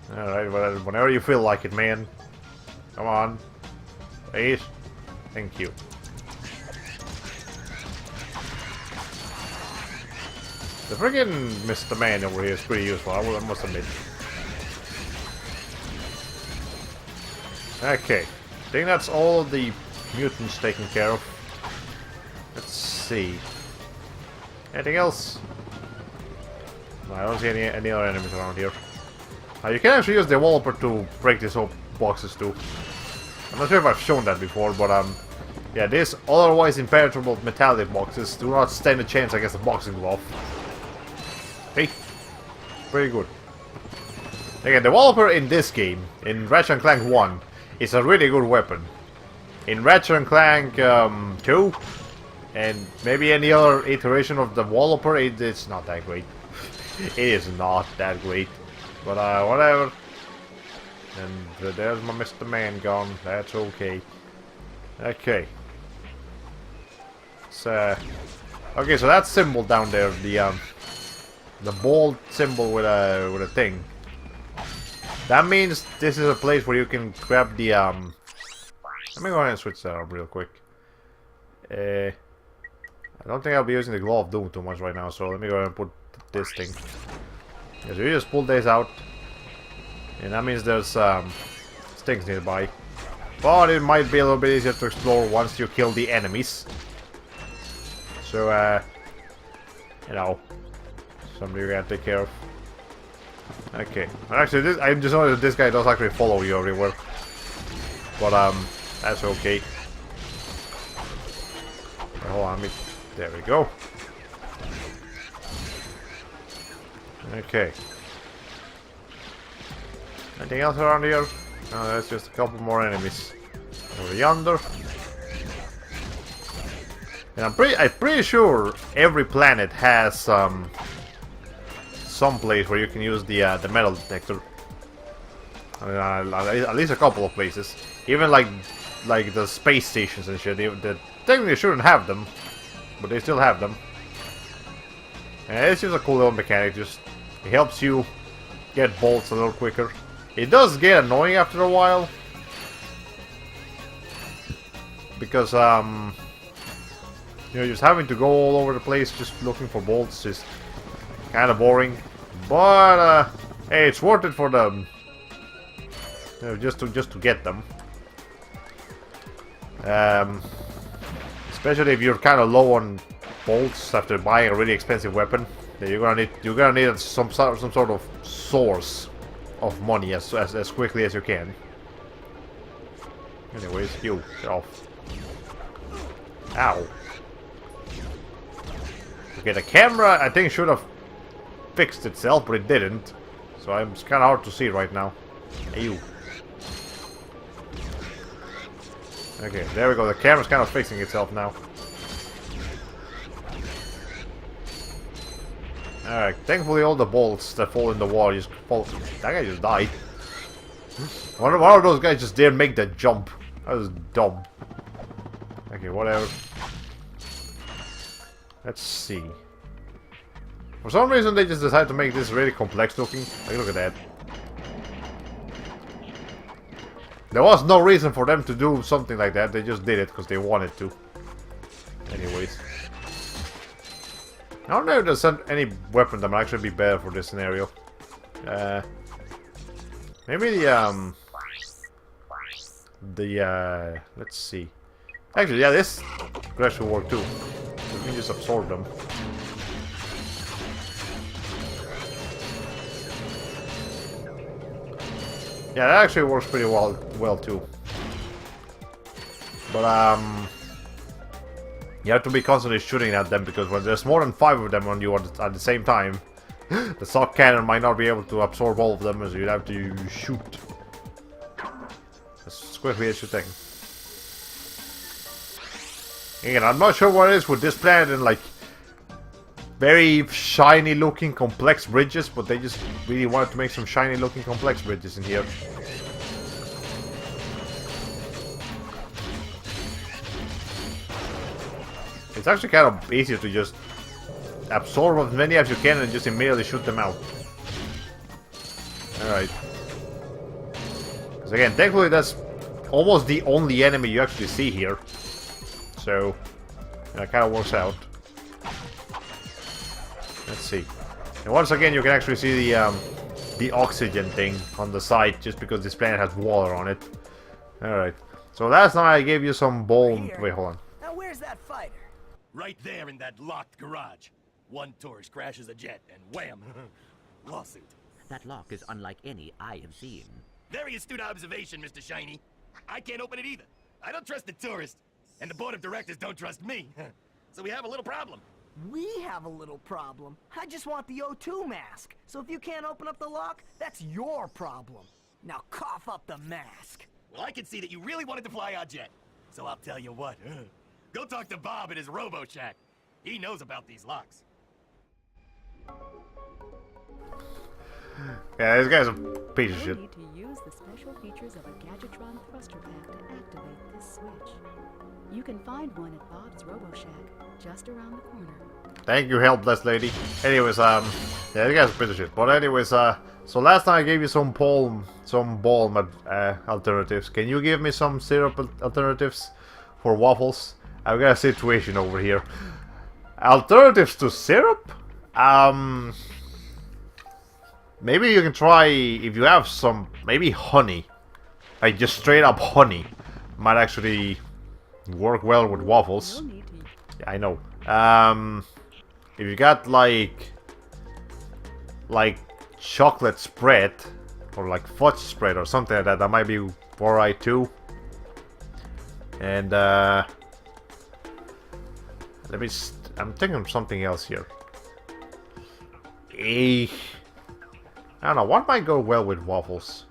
Alright, whenever you feel like it, man. Come on. Please. Thank you. The friggin' Mr. Man over here is pretty useful, I must admit. Okay. I think that's all of the mutants taken care of. Let's see. Anything else? No, I don't see any other enemies around here. You can actually use the Walloper to break these whole boxes too. I'm not sure if I've shown that before, but yeah, these otherwise impenetrable metallic boxes do not stand a chance against a boxing glove. See? Pretty good. Again, the developer in this game, in Ratchet Clank 1, is a really good weapon. In Ratchet Clank 2, and maybe any other iteration of the developer, it's not that great. It is not that great. But whatever. And there's my Mr. Man gone. That's okay. Okay. So, okay, so that symbol down there, the bold symbol with a thing. That means this is a place where you can grab the Let me go ahead and switch that up real quick. I don't think I'll be using the Glow of Doom too much right now, so let me go ahead and put this thing. Yeah, so you just pull this out, and that means there's things nearby. But it might be a little bit easier to explore once you kill the enemies. So, you know, something you gotta take care of. Okay, actually, I just noticed that this guy does actually follow you everywhere. But, that's okay. Hold on, there we go. Okay. Anything else around here? No, there's just a couple more enemies. Over yonder. And I'm pretty sure every planet has some place where you can use the metal detector. At least a couple of places. Even like the space stations and shit. They technically shouldn't have them, but they still have them. And it's just a cool little mechanic. Just it helps you get bolts a little quicker. It does get annoying after a while, because you know, just having to go all over the place just looking for bolts is kind of boring. But hey, it's worth it for them. You know, just to get them. Especially if you're kind of low on bolts after buying a really expensive weapon, then you're gonna need some sort of source of money as quickly as you can. Anyways, you get off. Ow. Okay, the camera I think should have fixed itself, but it didn't. So it's kind of hard to see right now. Hey, you. Okay, there we go. The camera's kind of fixing itself now. Alright, thankfully all the bolts that fall in the wall just fall. That guy just died. One of those guys just didn't make that jump. That was dumb. Okay, whatever. Let's see. For some reason they just decided to make this really complex looking. Like, look at that. There was no reason for them to do something like that. They just did it because they wanted to. Anyways. I don't know if there's any weapon that might actually be better for this scenario. Maybe let's see. Actually, yeah, this could actually work too. We can just absorb them. Yeah, that actually works pretty well too. But you have to be constantly shooting at them, because when there's more than 5 of them on you at the same time, the sock cannon might not be able to absorb all of them, so you'd have to shoot as quickly as you can. Again, I'm not sure what it is with this planet and like very shiny looking complex bridges, but they just really wanted to make some shiny looking complex bridges in here. It's actually kind of easier to just absorb as many as you can and just immediately shoot them out. Alright. Because again, thankfully that's almost the only enemy you actually see here. So, that kind of works out. Let's see. And once again, you can actually see the oxygen thing on the side, just because this planet has water on it. Alright. So last night I gave you some bone... Wait, hold on. Now where's that fighter? Right there in that locked garage. One tourist crashes a jet and wham! Lawsuit. That lock is unlike any I have seen. Very astute observation, Mr. Shiny. I can't open it either. I don't trust the tourist. And the board of directors don't trust me. So we have a little problem. We have a little problem. I just want the O2 mask. So if you can't open up the lock, that's your problem. Now cough up the mask. Well, I can see that you really wanted to fly on jet. So I'll tell you what. Go talk to Bob at his Robo Shack. He knows about these locks. Yeah, this guy's a piece of You'll shit. need to use the special features of a Gadgetron thruster pack to activate this switch. You can find one at Bob's Robo Shack, just around the corner. Thank you, helpless lady. Anyways, yeah, this guy's a piece of shit. But anyways, so last time I gave you some balm alternatives. Can you give me some syrup alternatives for waffles? I've got a situation over here. Alternatives to syrup? Maybe you can try, if you have some, maybe honey. Like just straight up honey. Might actually work well with waffles. You'll need to Yeah, I know. If you got like chocolate spread or like fudge spread or something like that, that might be alright too. And I'm thinking of something else here. I don't know, what might go well with waffles?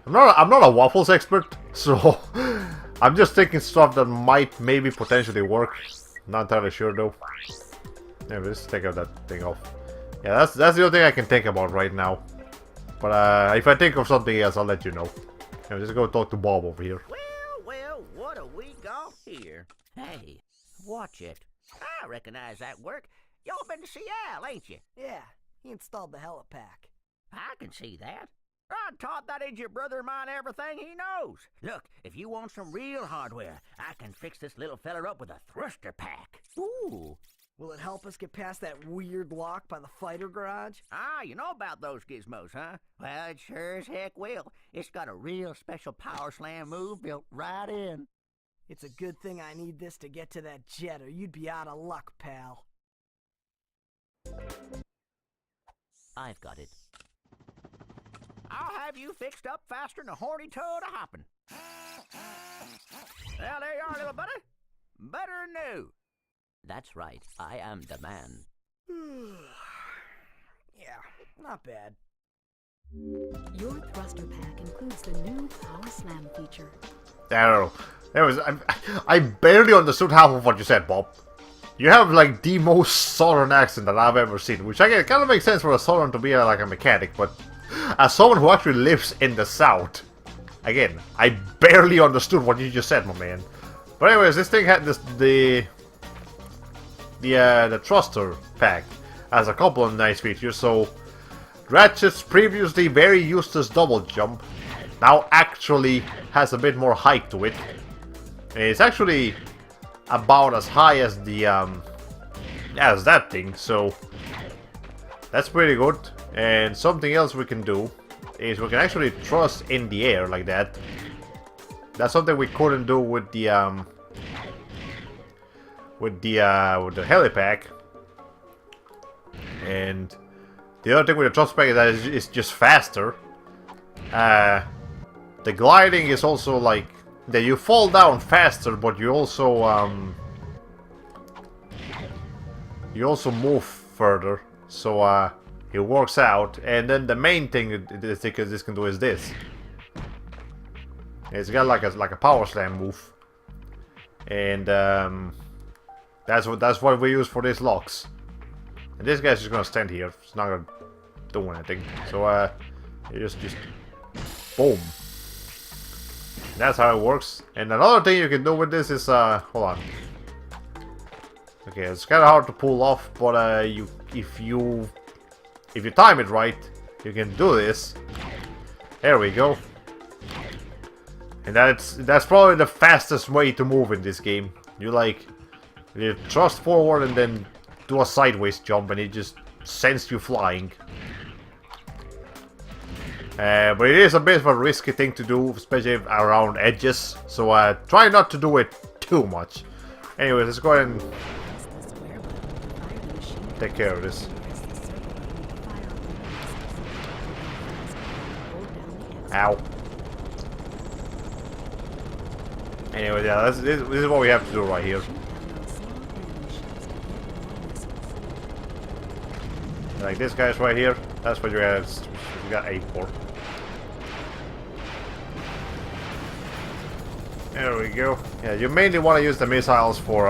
I'm not a waffles expert, so I'm just thinking stuff that might maybe potentially work. Not entirely sure though. Yeah, let's take out that thing off. Yeah, that's the only thing I can think about right now. But if I think of something else, I'll let you know. Yeah, just go talk to Bob over here. Well, what a week off here. Hey, watch it. I recognize that work. Y'all been to Seattle, ain't you? Yeah, he installed the helipack. I can see that. I taught that idiot brother of mine everything he knows. Look, if you want some real hardware, I can fix this little feller up with a thruster pack. Ooh. Will it help us get past that weird lock by the fighter garage? Ah, you know about those gizmos, huh? Well, it sure as heck will. It's got a real special power slam move built right in. It's a good thing I need this to get to that jet, or you'd be out of luck, pal. I've got it. I'll have you fixed up faster than a horny toad a hopping. Well, there you are, little buddy. Better than new. That's right. I am the man. Yeah, not bad. Your thruster pack includes the new Power Slam feature. I don't know. I barely understood half of what you said, Bob. You have like the most southern accent that I've ever seen, which I guess kind of makes sense for a southern to be like a mechanic, but as someone who actually lives in the south, again, I barely understood what you just said, my man. But anyways, this thing had the thruster pack has a couple of nice features. So Ratchet's previously very useless double jump now actually has a bit more height to it. It's actually about as high as the as that thing, so that's pretty good. And something else we can do is we can actually thrust in the air like that. That's something we couldn't do with the helipack. And the other thing with the thrust pack is that it's just faster. The gliding is also like that you fall down faster, but you also move further. So it works out. And then the main thing this can do is this. It's got like a power slam move, and that's what we use for these locks. And this guy's just gonna stand here. It's not gonna do anything. So you just boom. That's how it works. And another thing you can do with this is hold on. Okay, it's kind of hard to pull off, but if you time it right, you can do this. There we go. And that's probably the fastest way to move in this game. You thrust forward and then do a sideways jump, and it just sends you flying. But it is a bit of a risky thing to do, especially around edges. So try not to do it too much. Anyway, let's go ahead and Press the square button to fire the machine. take care of this. Press the circle button to fire up the Hold down the X. Ow. Anyway, yeah, this is what we have to do right here. Shoot down those small enemy ships to Like this guy's right here. That's what you got 8 for. There we go. Yeah, you mainly want to use the missiles for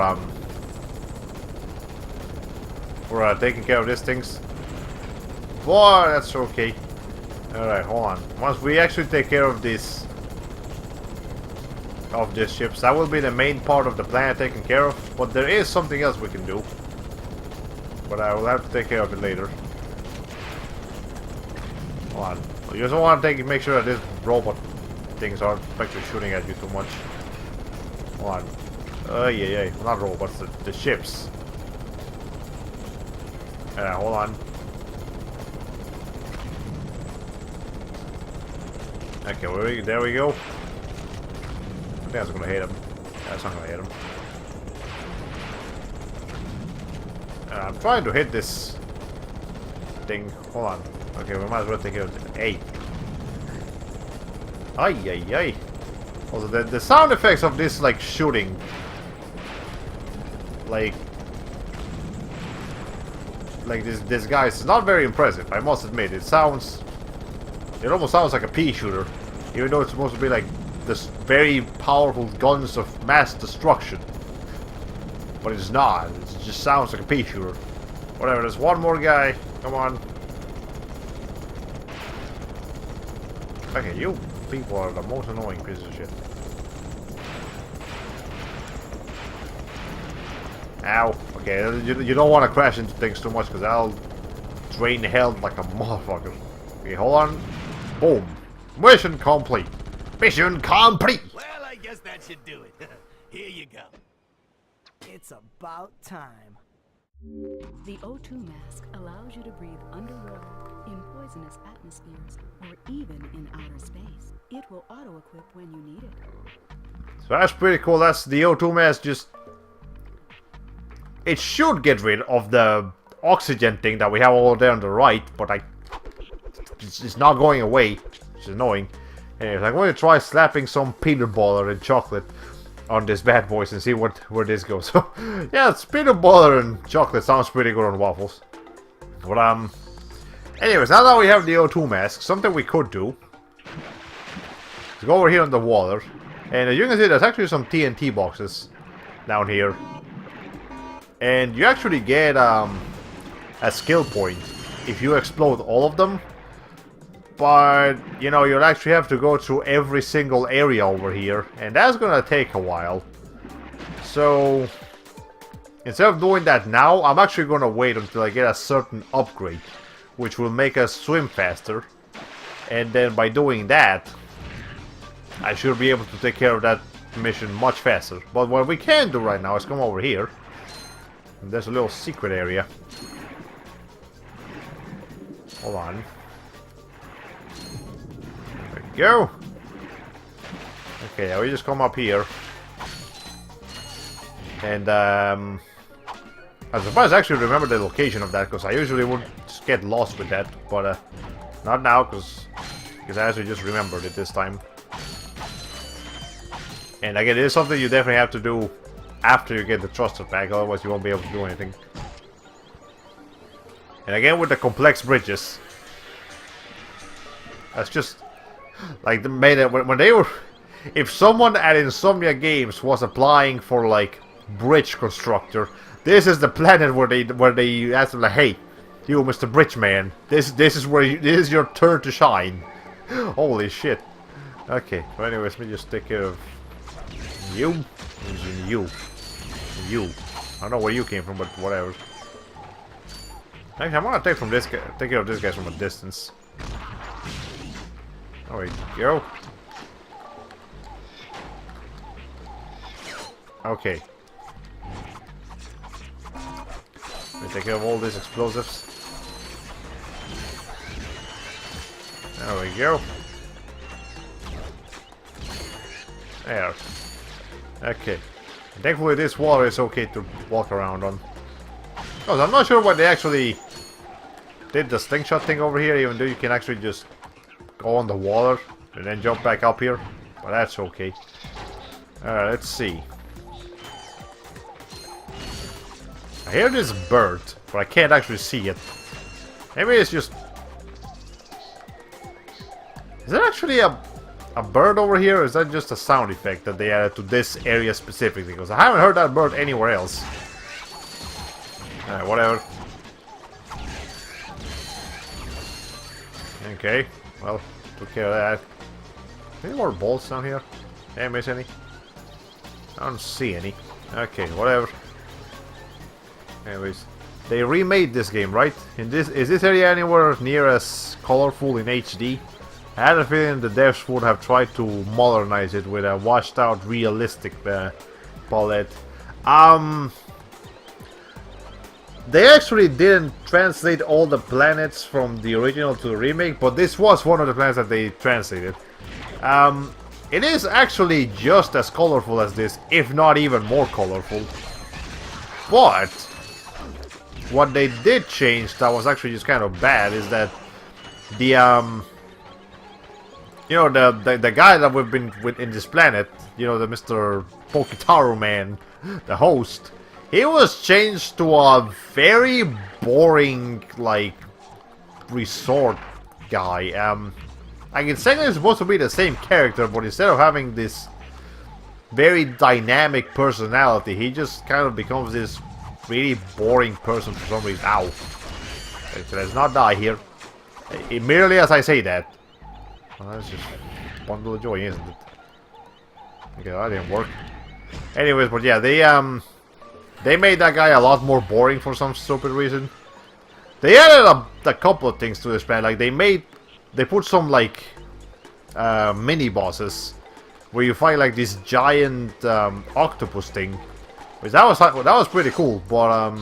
taking care of these things. Boy, that's okay. Alright, hold on. Once we actually take care of these ships, that will be the main part of the planet taken care of. But there is something else we can do. But I will have to take care of it later. Hold on. You just want to make sure that these robot things aren't actually shooting at you too much. Hold on. Yeah. Not robots, the ships. Hold on. Okay, there we go. I think that's gonna hit him. That's not gonna hit him. I'm trying to hit this thing. Hold on. Okay, we might as well take care of it. 8. Ay. Also, the sound effects of this, like, shooting. Like this guy is not very impressive, I must admit. It almost sounds like a pea shooter, even though it's supposed to be like this very powerful guns of mass destruction. But it's not. It just sounds like a pea shooter. Whatever. There's one more guy. Come on. Okay, you people are the most annoying piece of shit. Ow. Okay, you don't want to crash into things too much because I'll drain health like a motherfucker. Okay, hold on. Boom. Mission complete. Mission complete. Well, I guess that should do it. Here you go. It's about time. The O2 mask allows you to breathe underwater, in poisonous atmospheres, or even in outer space. It will auto-equip when you need it. So that's pretty cool. That's the O2 mask. Just it should get rid of the oxygen thing that we have over there on the right, but it's not going away, which is annoying. Anyways, I'm going to try slapping some peanut butter and chocolate on this bad boys and see where this goes. So yeah, it's peanut butter and chocolate sounds pretty good on waffles. But anyways, now that we have the O2 mask, something we could do is go over here on the water, and as you can see, there's actually some TNT boxes down here, and you actually get a skill point if you explode all of them. But, you know, you'll actually have to go through every single area over here, and that's gonna take a while. So, instead of doing that now, I'm actually gonna wait until I get a certain upgrade, which will make us swim faster. And then by doing that, I should be able to take care of that mission much faster. But what we can do right now is come over here. And there's a little secret area. Hold on. Go! Okay, now we just come up here. And, I'm surprised I actually remember the location of that, because I usually would just get lost with that. But, not now, because I actually just remembered it this time. And again, it is something you definitely have to do after you get the thruster pack, otherwise you won't be able to do anything. And again, with the complex bridges. That's just... like, when they were... if someone at Insomnia Games was applying for, like, bridge constructor, this is the planet where they asked them, like, hey, you, Mr. Bridge Man, this is your turn to shine. Holy shit. Okay, well, anyways, let me just take care of you, and you. I don't know where you came from, but whatever. Actually, I'm gonna take care of this guy from a distance. There we go. Okay. Let me take care of all these explosives. There we go. There. Okay. Thankfully this water is okay to walk around on. Because I'm not sure why they actually did the slingshot thing over here, even though you can actually just go on the water and then jump back up here. But that's okay. Alright, let's see. I hear this bird, but I can't actually see it. Maybe it's just... Is there actually a bird over here, or is that just a sound effect that they added to this area specifically? Because I haven't heard that bird anywhere else. Alright, whatever. Okay, well, took care of that. Any more bolts down here? Did I miss any? I don't see any. Okay, whatever. Anyways, they remade this game, right? Is this area anywhere near as colorful in HD? I had a feeling the devs would have tried to modernize it with a washed out realistic palette. They actually didn't translate all the planets from the original to the remake, but this was one of the planets that they translated. It is actually just as colorful as this, if not even more colorful. But what they did change that was actually just kind of bad is that the you know, the guy that we've been with in this planet, you know, the Mr. Pokitaru man, the host, he was changed to a very boring, like, resort guy. Like, it's technically supposed to be the same character, but instead of having this very dynamic personality, he just kind of becomes this really boring person for some reason. Ow. Let's not die here. Merely as I say that. Well, that's just a bundle of joy, isn't it? Okay, that didn't work. Anyways, but yeah, they made that guy a lot more boring for some stupid reason. They added a couple of things to this plan. Like they put some like mini bosses where you fight like this giant octopus thing. Which that was pretty cool, but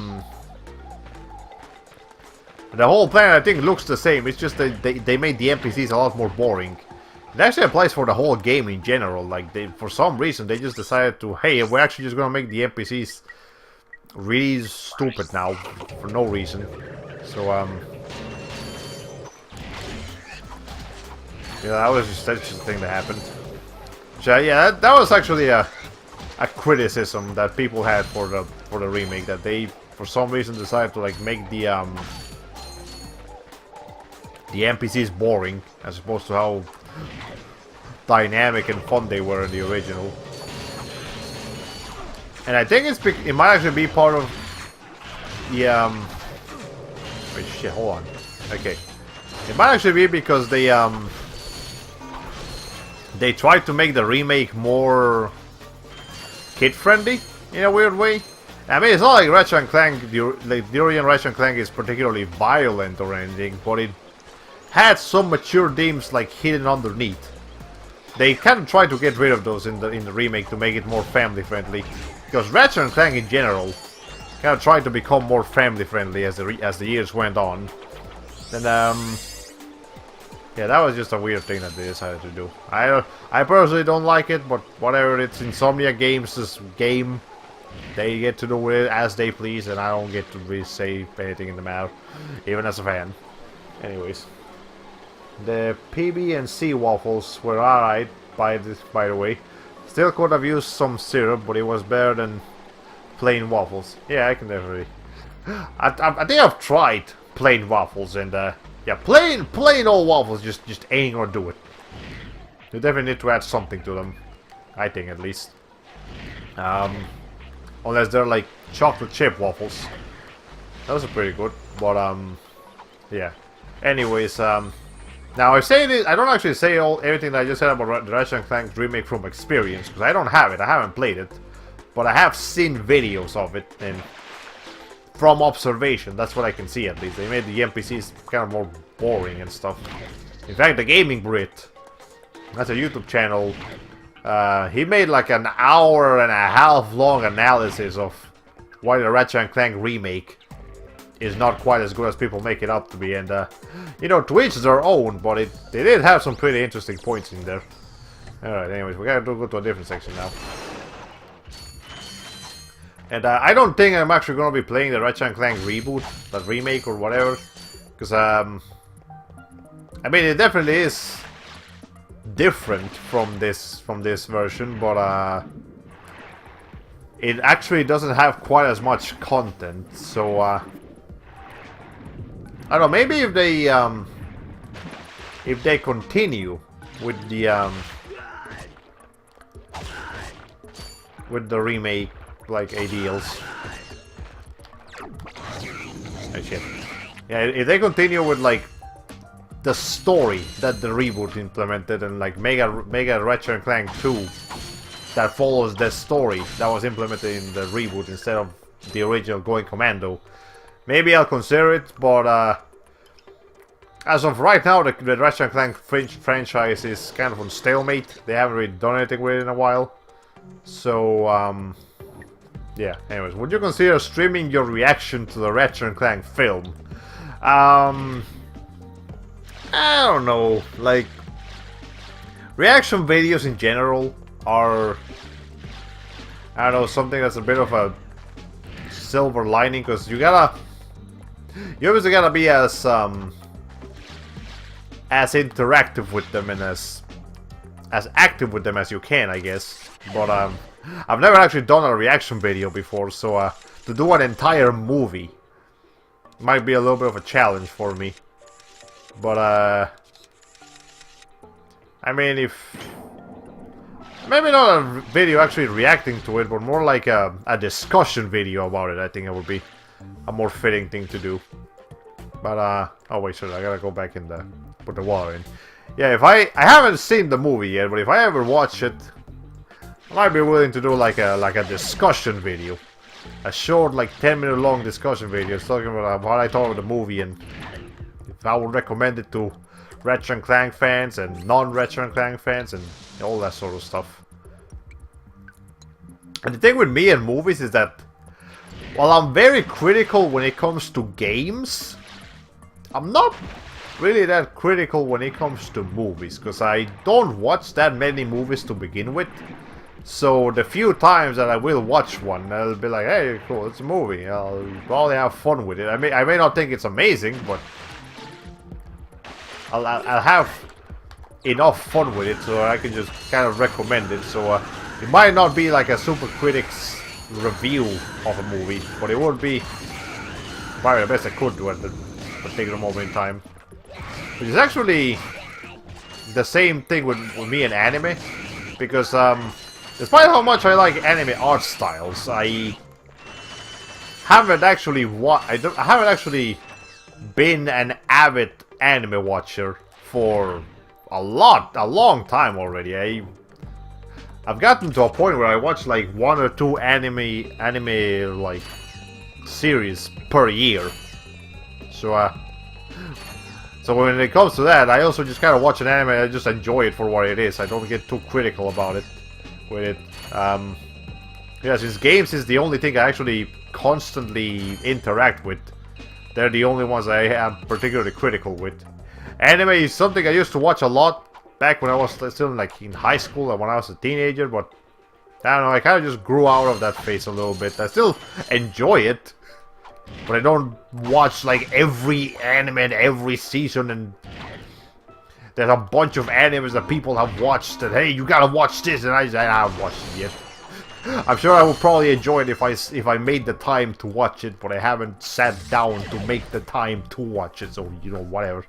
the whole planet, I think, looks the same. It's just that they made the NPCs a lot more boring. It actually applies for the whole game in general. Like, for some reason, they just decided to, hey, we're actually just gonna make the NPCs really stupid now, for no reason. So, yeah, that's just the thing that happened. So, yeah, that was actually a criticism that people had for the remake, that they, for some reason, decided to, like, make the NPCs boring, as opposed to how dynamic and fun they were in the original. And I think it might actually be part of the wait, shit, hold on. Okay, it might actually be because they tried to make the remake more kid-friendly in a weird way. I mean, it's not like Ratchet Clank, the original Ratchet Clank is particularly violent or anything, but it had some mature themes like hidden underneath. They kind of tried to get rid of those in the remake to make it more family friendly, because Ratchet and Clank in general kind of tried to become more family friendly as the years went on. And yeah, that was just a weird thing that they decided to do. I personally don't like it, but whatever. It's Insomnia Games' game. They get to do it as they please, and I don't get to really say anything in the matter, even as a fan. Anyways. The PB and C waffles were alright, by the way. Still could have used some syrup, but it was better than plain waffles. Yeah, I can definitely. I think I've tried plain waffles, and yeah, plain old waffles just ain't gonna do it. You definitely need to add something to them, I think, at least. Unless they're like chocolate chip waffles. Those are pretty good, but yeah. Anyways, now I say this, I don't actually say everything that I just said about the Ratchet Clank remake from experience, because I don't have it, I haven't played it, but I have seen videos of it, and from observation, that's what I can see at least. They made the NPCs kind of more boring and stuff. In fact, the Gaming Brit, that's a YouTube channel, he made like an hour-and-a-half long analysis of why the Ratchet Clank remake is not quite as good as people make it up to be, and you know, to each their own, but they did have some pretty interesting points in there. Alright, anyways, we gotta go to a different section now. And I don't think I'm actually gonna be playing the Ratchet Clank reboot, that remake or whatever, because I mean, it definitely is different from this version, but it actually doesn't have quite as much content, so I don't know, maybe if they continue with the remake, like, ideals. Oh shit. Yeah, if they continue with, like, the story that the reboot implemented, and like Mega Ratchet Clank 2 that follows the story that was implemented in the reboot instead of the original going commando, maybe I'll consider it, but as of right now, the Ratchet Clank franchise is kind of on stalemate. They haven't really done anything with it in a while. So, yeah, anyways, would you consider streaming your reaction to the Ratchet Clank film? I don't know, like, reaction videos in general are, I don't know, something that's a bit of a silver lining, because you obviously gotta be as interactive with them and as active with them as you can, I guess. But I've never actually done a reaction video before, so to do an entire movie might be a little bit of a challenge for me. But I mean, if maybe not a video actually reacting to it, but more like a discussion video about it, I think it would be a more fitting thing to do. But oh wait, sorry, I gotta go back in put the water in. Yeah, if I haven't seen the movie yet, but if I ever watch it, I might be willing to do like a discussion video, a short, like 10-minute long discussion video talking about what I thought of the movie and if I would recommend it to Ratchet Clank fans and non-Ratchet Clank fans and all that sort of stuff. And the thing with me and movies is that while I'm very critical when it comes to games, I'm not really that critical when it comes to movies, because I don't watch that many movies to begin with. So the few times that I will watch one, I'll be like, hey, cool, it's a movie. I'll probably have fun with it. I may not think it's amazing, but I'll have enough fun with it so I can just kind of recommend it. So it might not be like a super critic's review of a movie, but it would be probably the best I could do at the particular moment in time. Which is actually the same thing with me and anime, because despite how much I like anime art styles, I haven't actually been an avid anime watcher for a long time already. I've gotten to a point where I watch like 1 or 2 anime like series per year. So when it comes to that, I also just kind of watch an anime and I just enjoy it for what it is. I don't get too critical about it with it. Yeah, since games is the only thing I actually constantly interact with, they're the only ones I am particularly critical with. Anime is something I used to watch a lot back when I was still like in high school and when I was a teenager, but I don't know, I kind of just grew out of that phase a little bit. I still enjoy it, but I don't watch like every anime and every season, and there's a bunch of animes that people have watched and hey, you gotta watch this, and I haven't watched it yet. I'm sure I would probably enjoy it if I made the time to watch it, but I haven't sat down to make the time to watch it, so you know, whatever.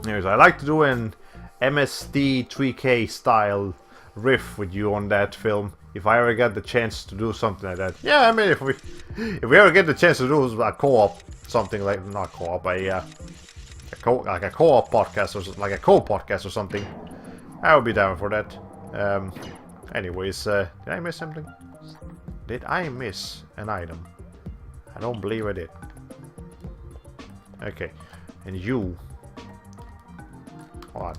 Anyways, I like to do an MST3K style riff with you on that film if I ever get the chance to do something like that. Yeah, I mean, if we ever get the chance to do a co-op, something like, not co-op, like a co-op podcast or like a co-podcast or something, I would be down for that. Anyways, did I miss something? Did I miss an item? I don't believe I did. Okay, and you. Hold on.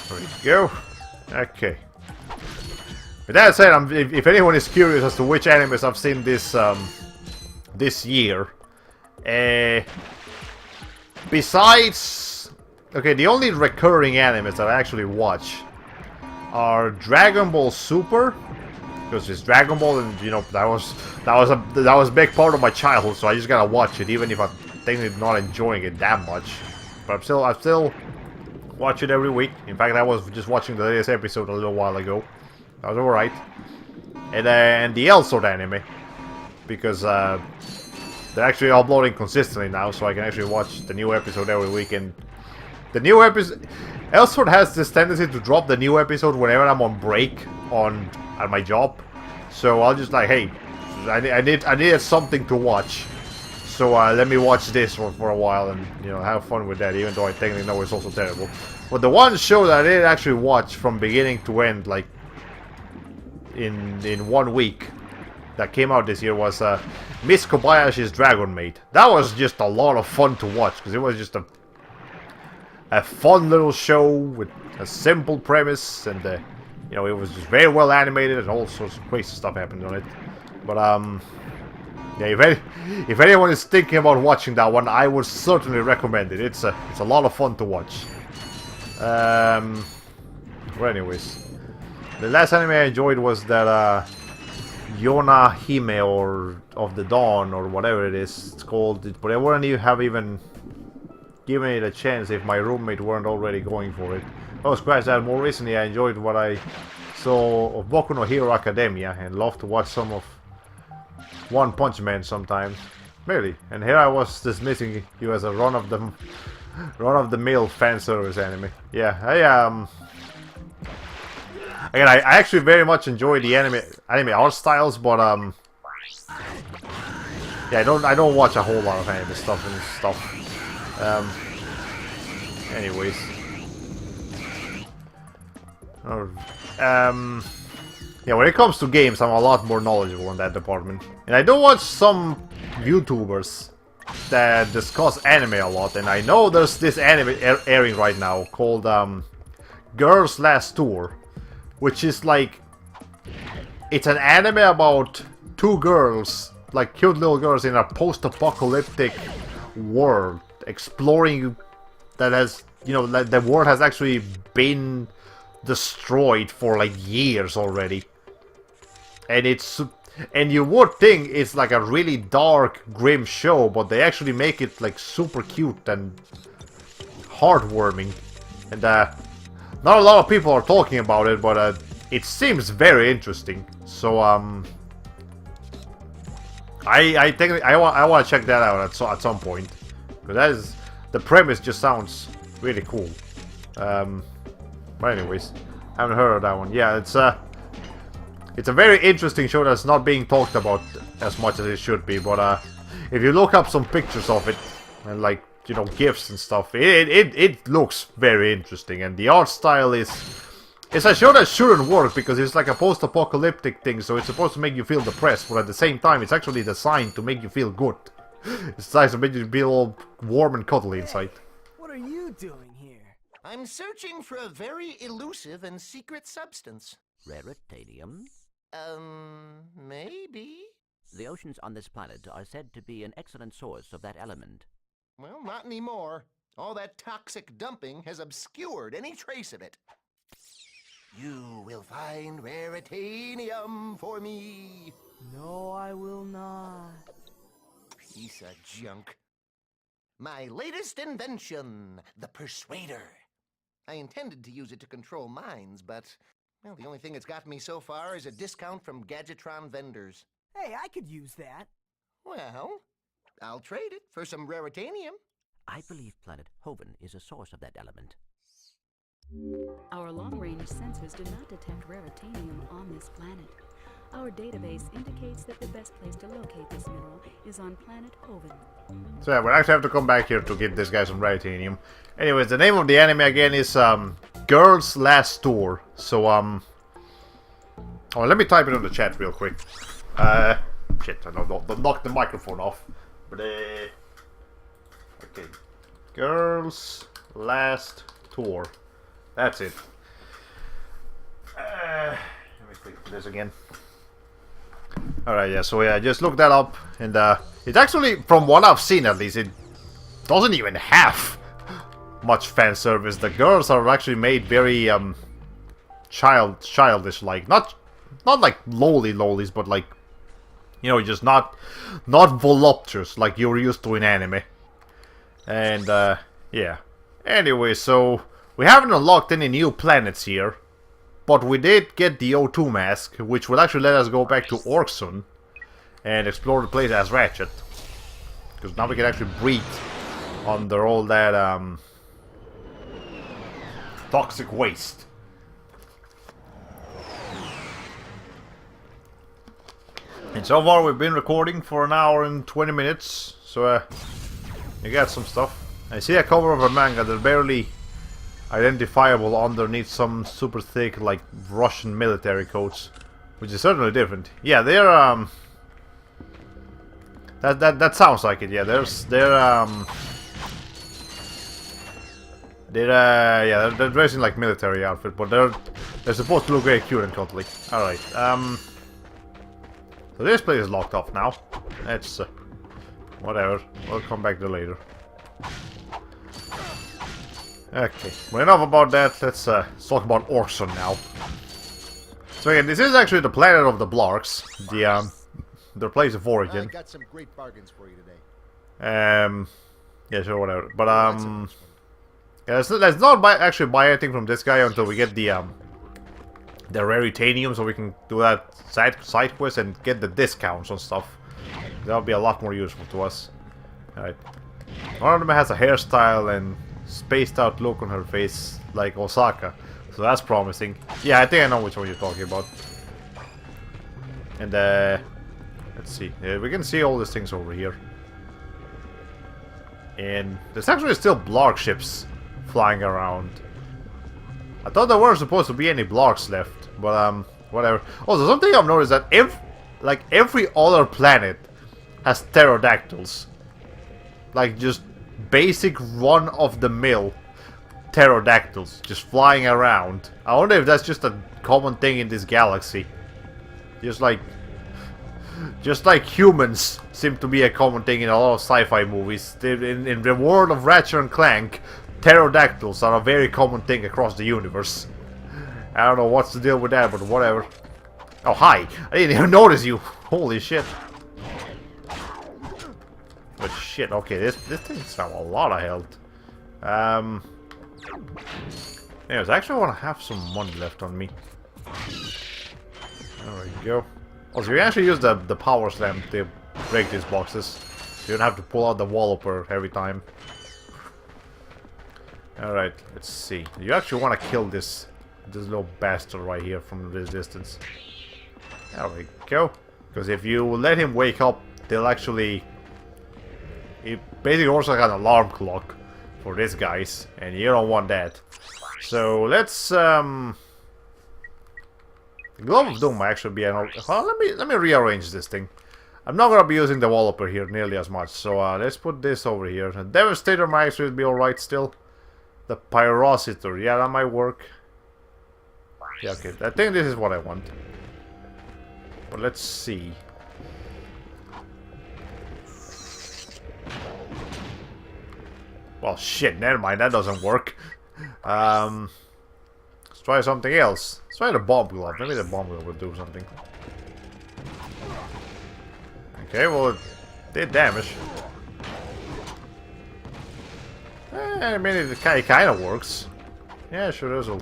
There we go. Okay. With that said, if anyone is curious as to which animes I've seen this year, besides, okay, the only recurring animes that I actually watch are Dragon Ball Super, because it's Dragon Ball, and you know that was a big part of my childhood, so I just gotta watch it, even if I'm technically not enjoying it that much. But I still watch it every week. In fact, I was just watching the latest episode a little while ago. That was alright. And the L-Sword anime, because they're actually uploading consistently now, so I can actually watch the new episode every week. And the new episode, Ellsworth has this tendency to drop the new episode whenever I'm on break at my job. So I'll just like, hey, I needed something to watch. So let me watch this for a while and, you know, have fun with that, even though I technically know it's also terrible. But the one show that I did actually watch from beginning to end, like in 1 week, that came out this year was Miss Kobayashi's Dragon Maid. That was just a lot of fun to watch because it was just a fun little show with a simple premise, and you know, it was just very well animated and all sorts of crazy stuff happened on it. But yeah, if anyone is thinking about watching that one, I would certainly recommend it. It's a lot of fun to watch. Well, anyways, the last anime I enjoyed was that Yona Hime, or of the Dawn, or whatever it is it's called. But I wouldn't even given it a chance if my roommate weren't already going for it. Oh, scratch that. More recently, I enjoyed what I saw of Boku no Hero Academia, and love to watch some of One Punch Man sometimes. Really. And here I was dismissing you as a run-of-the-mill fan service anime. Yeah, again, I actually very much enjoy the anime art styles, but yeah, I don't watch a whole lot of anime stuff and stuff. Anyways. Yeah, when it comes to games, I'm a lot more knowledgeable in that department. And I do watch some YouTubers that discuss anime a lot, and I know there's this anime airing right now called Girls Last Tour, which is like, it's an anime about two girls, like cute little girls in a post-apocalyptic world, exploring that has, you know, that the world has actually been destroyed for like years already. And you would think it's like a really dark, grim show, but they actually make it like super cute and heartwarming. And not a lot of people are talking about it, but it seems very interesting. So I think I want to check that out at some point, because the premise just sounds really cool. But anyways, haven't heard of that one. Yeah, it's a very interesting show that's not being talked about as much as it should be. But if you look up some pictures of it and, like, you know, GIFs and stuff, it looks very interesting. And the art style it's a show that shouldn't work because it's like a post-apocalyptic thing, so it's supposed to make you feel depressed, but at the same time it's actually designed to make you feel good. It's nice to make you feel all warm and cuddly inside. What are you doing here? I'm searching for a very elusive and secret substance. Raritanium? Maybe? The oceans on this planet are said to be an excellent source of that element. Well, not anymore. All that toxic dumping has obscured any trace of it. You will find Raritanium for me. No, I will not. Piece of junk. My latest invention, the Persuader. I intended to use it to control minds, but, well, the only thing it's got me so far is a discount from Gadgetron vendors. Hey, I could use that. Well, I'll trade it for some Raritanium. I believe planet Hoven is a source of that element. Our long-range sensors do not detect raritanium on this planet. Our database indicates that the best place to locate this mineral is on planet Hoven. So yeah, we'll actually have to come back here to get this guy some Raritanium. Anyways, the name of the anime again is Girls Last Tour. So oh, let me type it on the chat real quick. Shit, I knocked the microphone off. But okay, Girls Last Tour. That's it. Let me click this again. Alright, yeah, so yeah, I just looked that up, and it's actually, from what I've seen at least, it doesn't even have much fan service. The girls are actually made very childish, like not like lollies, but like, you know, just not voluptuous like you're used to in anime. And yeah. Anyway, so we haven't unlocked any new planets here, but we did get the O2 mask, which will actually let us go back to Orksun and explore the place as Ratchet. Because now we can actually breathe under all that toxic waste. And so far we've been recording for an hour and 20 minutes, so you got some stuff. I see a cover of a manga that's barely identifiable underneath some super thick, like, Russian military coats, which is certainly different. Yeah, they're that sounds like it. Yeah, they're dressing like military outfit, but they're supposed to look very cute and cuddly. All right. So this place is locked off now. That's whatever. We'll come back to later. Okay, well, enough about that. Let's talk about Orson now. So again, this is actually the planet of the Blarks, their place of origin. I got some great bargains for you today. Yeah, sure, whatever. But yeah, let's not actually buy anything from this guy until we get the Raritanium, so we can do that side quest and get the discounts on stuff. That'll be a lot more useful to us. All right, one of them has a hairstyle and spaced out look on her face like Osaka, so that's promising. Yeah, I think I know which one you're talking about. And let's see, we can see all these things over here, and there's actually still Blark ships flying around. I thought there weren't supposed to be any Blarks left, but whatever. Also, something I've noticed that every other planet has pterodactyls, like just basic run-of-the-mill pterodactyls just flying around. I wonder if that's just a common thing in this galaxy. Just like humans seem to be a common thing in a lot of sci-fi movies. In the world of Ratchet and Clank, pterodactyls are a very common thing across the universe. I don't know what's the deal with that, but whatever. Oh, hi! I didn't even notice you! Holy shit. But shit, okay, this thing's got a lot of health. Anyways, I actually want to have some money left on me. There we go. Also, you can actually use the power slam to break these boxes. You don't have to pull out the walloper every time. Alright, let's see. You actually want to kill this little bastard right here from this distance. There we go. Because if you let him wake up, they'll actually... It basically also got an alarm clock for these guys, and you don't want that. So let's the Glove of Doom might actually be an... Well, let me rearrange this thing. I'm not gonna be using the walloper here nearly as much, so let's put this over here. The Devastator might actually be alright still. The Pyrocitor, yeah, that might work. Yeah, okay, I think this is what I want. But let's see. Well, shit, never mind, that doesn't work. Let's try something else. Let's try the Bomb Glove. Maybe the Bomb Glove will do something. Okay, well, it did damage. I mean, it kind of works. Yeah, sure does. I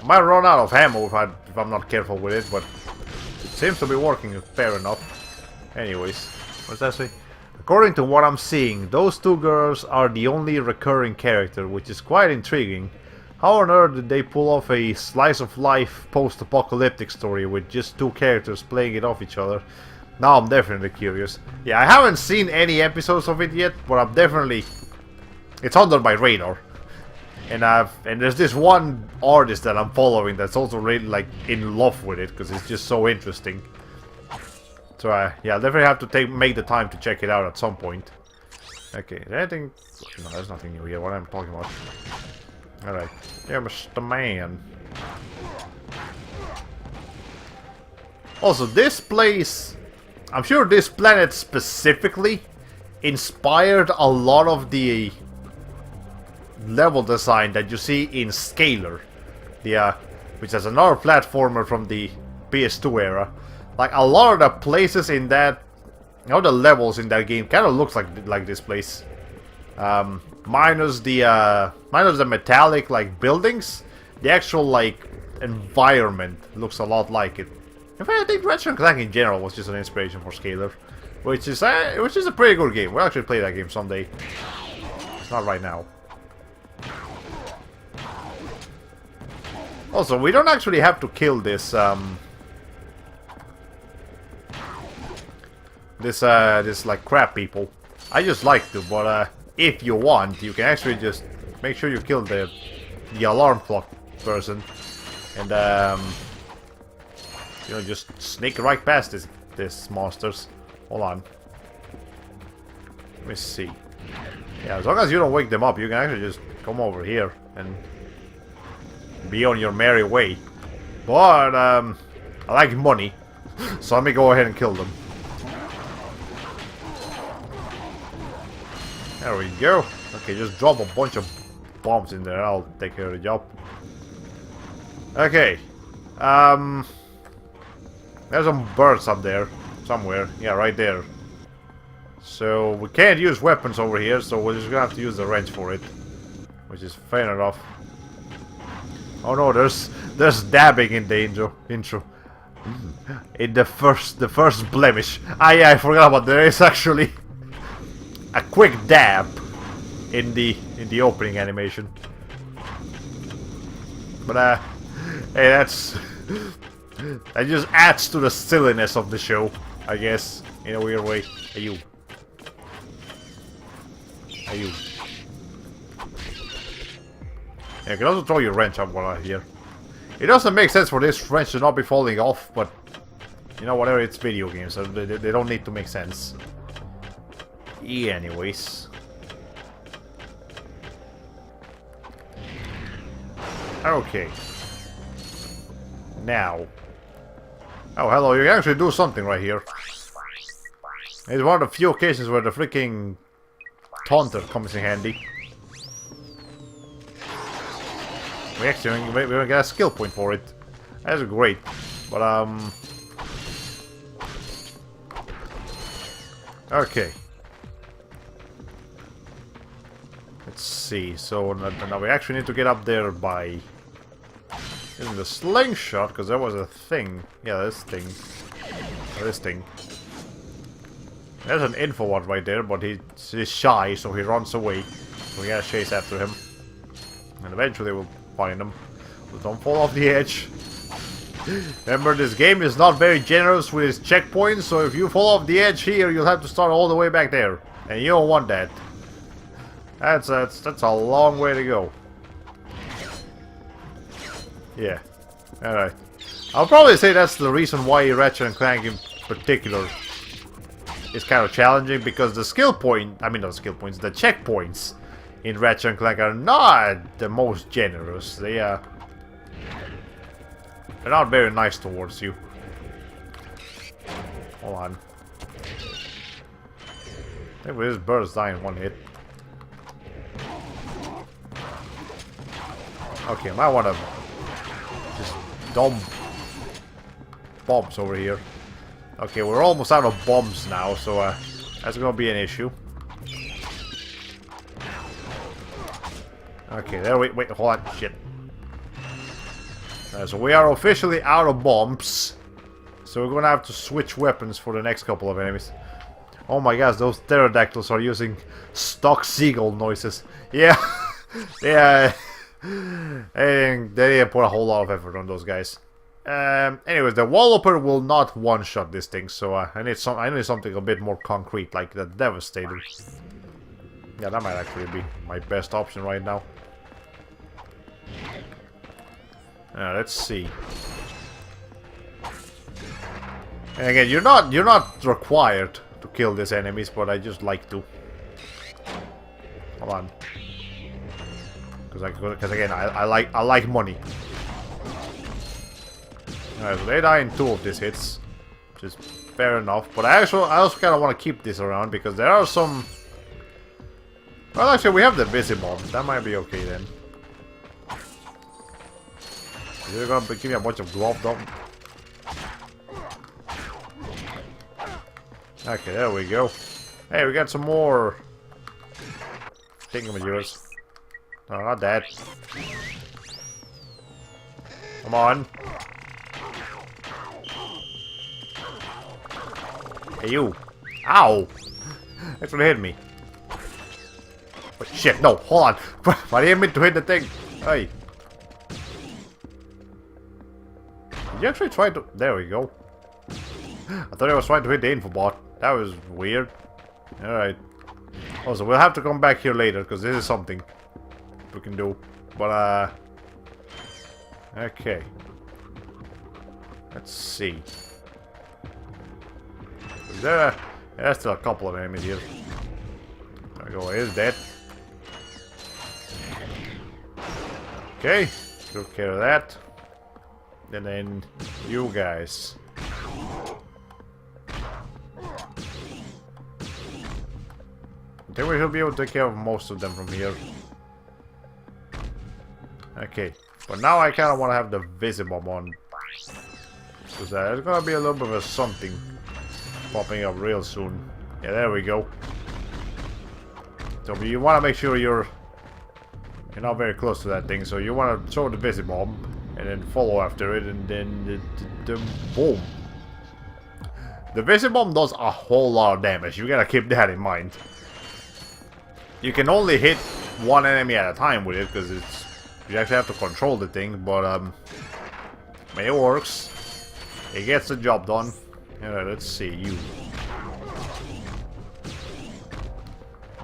might run out of ammo if I'm not careful with it, but it seems to be working fair enough. Anyways, what's that say? According to what I'm seeing, those two girls are the only recurring character, which is quite intriguing. How on earth did they pull off a slice-of-life post-apocalyptic story with just two characters playing it off each other? Now I'm definitely curious. Yeah, I haven't seen any episodes of it yet, but I'm definitely... It's under my radar. And there's this one artist that I'm following that's also really, like, in love with it, because it's just so interesting. So, yeah, I'll definitely have to make the time to check it out at some point. Okay, is there anything... No, there's nothing new here. What am I talking about? Alright. Yeah, Mr. Man. Also, this place... I'm sure this planet specifically inspired a lot of the level design that you see in Scalar. Which is another platformer from the PS2 era. Like, a lot of the places in that... You know, the levels in that game kind of looks like this place. Minus the metallic, like, buildings. The actual, like, environment looks a lot like it. In fact, I think Ratchet Clank in general was just an inspiration for Scalar. which is a pretty good game. We'll actually play that game someday. It's not right now. Also, we don't actually have to kill this this like crab people. I just like to, but if you want, you can actually just make sure you kill the alarm clock person, and you know, just sneak right past this monsters. Hold on. Let me see. Yeah, as long as you don't wake them up, you can actually just come over here and be on your merry way. But I like money, so let me go ahead and kill them. There we go. Okay, just drop a bunch of bombs in there. I'll take care of the job. Okay. There's some birds up there somewhere. Yeah, right there. So we can't use weapons over here, so we're just gonna have to use the wrench for it, which is fair enough. Oh no, there's dabbing in the intro. In the first blemish. Yeah, I forgot about there is actually a quick dab in the opening animation. But hey, that just adds to the silliness of the show, I guess, in a weird way. Hey you. Hey you. Yeah, you can also throw your wrench up while I'm here. It doesn't make sense for this wrench to not be falling off, but you know, whatever, it's video games, so they don't need to make sense. Yeah, anyways. Okay. Now. Oh, hello, you can actually do something right here. It's one of the few occasions where the freaking taunter comes in handy. We actually we're gonna get a skill point for it. That's great. But okay. Let's see. So now we actually need to get up there by using the slingshot, because that was a thing. Yeah, this thing. This thing. There's an info one right there, but he's shy, so he runs away. So we gotta chase after him. And eventually we'll find him. But don't fall off the edge. Remember, this game is not very generous with its checkpoints, so if you fall off the edge here, you'll have to start all the way back there. And you don't want that. That's a long way to go. Yeah. Alright. I'll probably say that's the reason why Ratchet Clank in particular is kind of challenging, because the skill point, I mean not skill points, the checkpoints in Ratchet Clank are not the most generous. They're not very nice towards you. Hold on. I think this bird's dying in one hit. Okay, I might want to just dump bombs over here. Okay, we're almost out of bombs now, so that's gonna be an issue. Okay, there we wait, hold on, shit. So we are officially out of bombs. So we're gonna have to switch weapons for the next couple of enemies. Oh my gosh, those pterodactyls are using stock seagull noises. Yeah, yeah. They didn't put a whole lot of effort on those guys. Anyways, the Walloper will not one-shot this thing, so I need something a bit more concrete, like the Devastator. Yeah, that might actually be my best option right now. Let's see. And again, you're not required to kill these enemies, but I just like to. Hold on. Because again, I like money. Alright, so they die in 2 of these hits, which is fair enough. But I also kind of want to keep this around, because there are some. Well, actually, we have the busy bomb. That might be okay then. You're gonna give me a bunch of glove dump. Okay, there we go. Hey, we got some more thingamajigers. No, not that. Come on. Hey, you. Ow! Actually hit me. Oh, shit, no, hold on. I didn't mean to hit the thing. Hey. Did you actually try to... There we go. I thought I was trying to hit the infobot. That was weird. Alright. Also, we'll have to come back here later, because this is something we can do. But, okay. Let's see. Is there a... There's still a couple of enemies here. There we go, he's dead. Okay, took care of that. And then you guys. I think we should be able to take care of most of them from here. Okay, but now I kind of want to have the Visibomb on. Because there's going to be a little bit of a something popping up real soon. Yeah, there we go. So you want to make sure you're not very close to that thing. So you want to throw the Visibomb and then follow after it, and then boom. The Visibomb does a whole lot of damage. You gotta keep that in mind. You can only hit one enemy at a time with it, because it's you actually have to control the thing. But it works. It gets the job done. Alright, let's see you.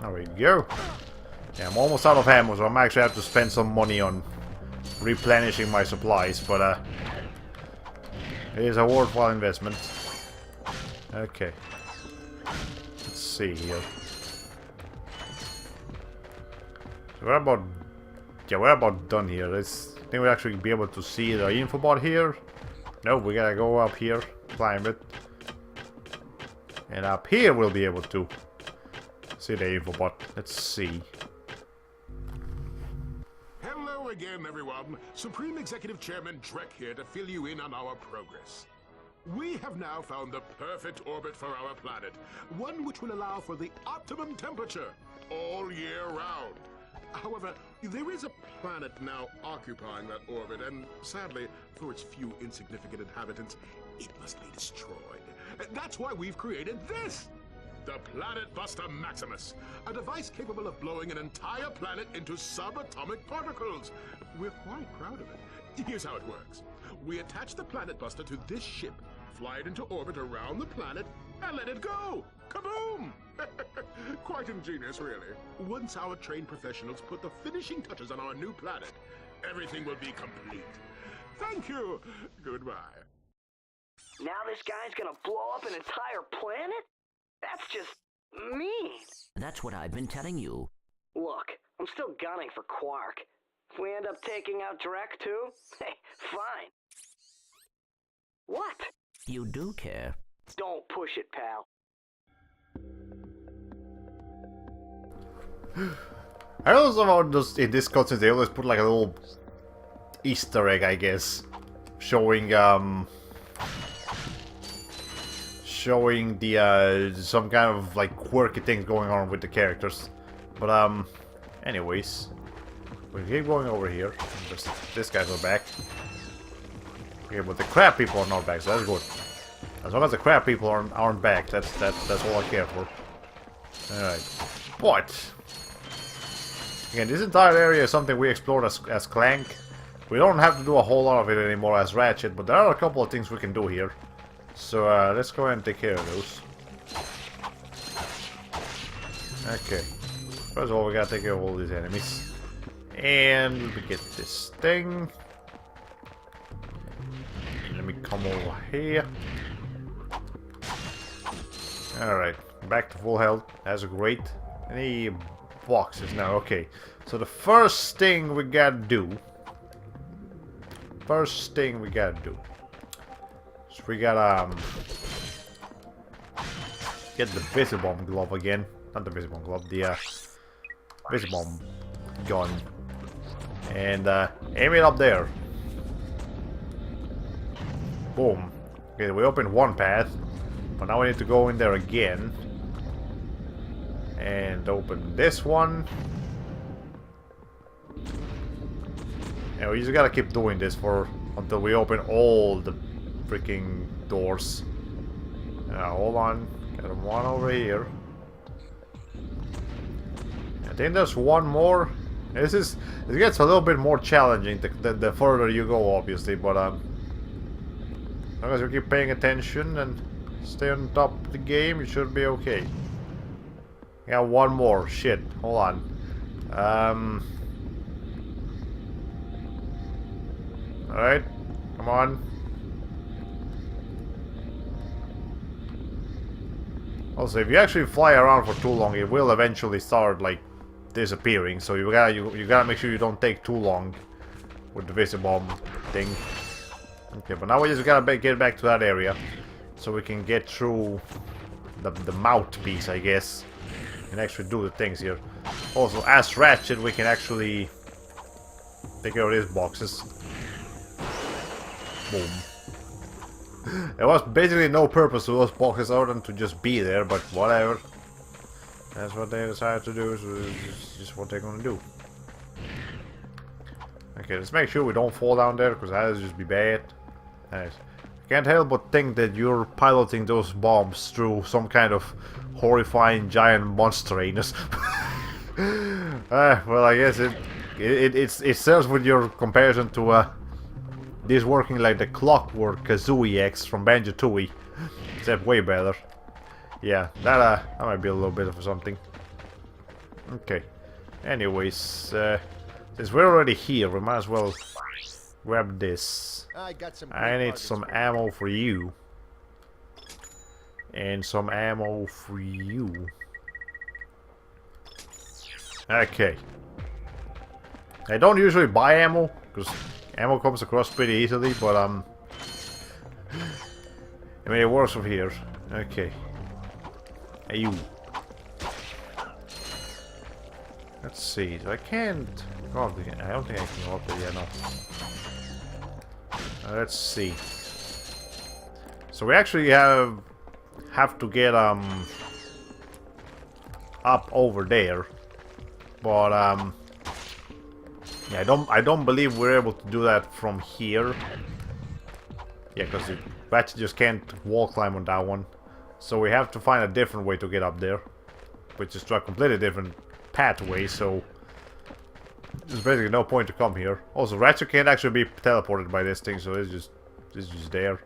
There we go. Yeah, I'm almost out of ammo, so I'm actually have to spend some money on replenishing my supplies, but it is a worthwhile investment. Okay. Let's see here. So we're about... Yeah, we're about done here. I think we'll actually be able to see the infobot here. No, we gotta go up here, climb it. And up here we'll be able to see the infobot. Let's see. Hello again, everyone. Supreme Executive Chairman Drek here to fill you in on our progress. We have now found the perfect orbit for our planet, one which will allow for the optimum temperature all year round. However, there is a planet now occupying that orbit, and sadly, for its few insignificant inhabitants, it must be destroyed. That's why we've created this! The Planet Buster Maximus, a device capable of blowing an entire planet into subatomic particles. We're quite proud of it. Here's how it works. We attach the Planet Buster to this ship, fly it into orbit around the planet, and let it go! Kaboom! Quite ingenious, really. Once our trained professionals put the finishing touches on our new planet, everything will be complete. Thank you. Goodbye. Now this guy's gonna blow up an entire planet? That's just mean. That's what I've been telling you. Look, I'm still gunning for Quark. If we end up taking out Drek too, hey, fine. What? You do care. Don't push it, pal. I don't know about those in this content. They always put like a little Easter egg, I guess, showing the some kind of like quirky things going on with the characters. But anyways, we keep going over here. This guy's not back. Okay, but the crab people are not back, so that's good. As long as the crab people aren't back, that's all I care for. All right, but again, this entire area is something we explored as Clank. We don't have to do a whole lot of it anymore as Ratchet, but there are a couple of things we can do here. So let's go ahead and take care of those. Okay. First of all, we gotta take care of all these enemies. And we get this thing. Let me come over here. Alright, back to full health. That's great. Any boxes now? Okay. So the first thing we gotta do. So we gotta get the Visibomb glove again. Not the Visibomb glove, the Visibomb gun. And aim it up there. Boom. Okay, we opened one path, but now we need to go in there again. And open this one. And we just gotta keep doing this until we open all the freaking doors. Hold on. Got one over here. I think there's one more. It gets a little bit more challenging the further you go, obviously, but as long as you keep paying attention and stay on top of the game, you should be okay. Got one more. Shit. Hold on. Alright. Come on. Also, if you actually fly around for too long, it will eventually start, like, disappearing. So you gotta make sure you don't take too long with the Visibomb thing. Okay, but now we just gotta get back to that area. So we can get through the mouthpiece, I guess. And actually do the things here. Also, as Ratchet, we can actually take care of these boxes. Boom. There was basically no purpose to those boxes other than to just be there, but whatever. That's what they decided to do, so it's just what they're gonna do. Okay, let's make sure we don't fall down there, because that would just be bad. Nice. Can't help but think that you're piloting those bombs through some kind of horrifying giant monster anus. Well, I guess it serves with your comparison to this working like the clockwork Kazooie X from Banjo-Tooie, except way better. Yeah, that might be a little bit of something. Okay. Anyways, since we're already here, we might as well grab this. I need some ammo for you. And some ammo for you. Okay. I don't usually buy ammo, because ammo comes across pretty easily, but I mean, it works from here. Okay. Hey, you. Let's see. So I can't go up there. I don't think I can go up there yet, no. Let's see. So we actually have to get up over there, but yeah, I don't believe we're able to do that from here. Yeah, because Ratchet just can't wall climb on that one. So we have to find a different way to get up there, which is to a completely different pathway, so there's basically no point to come here. Also, Ratchet can't actually be teleported by this thing, so it's just there.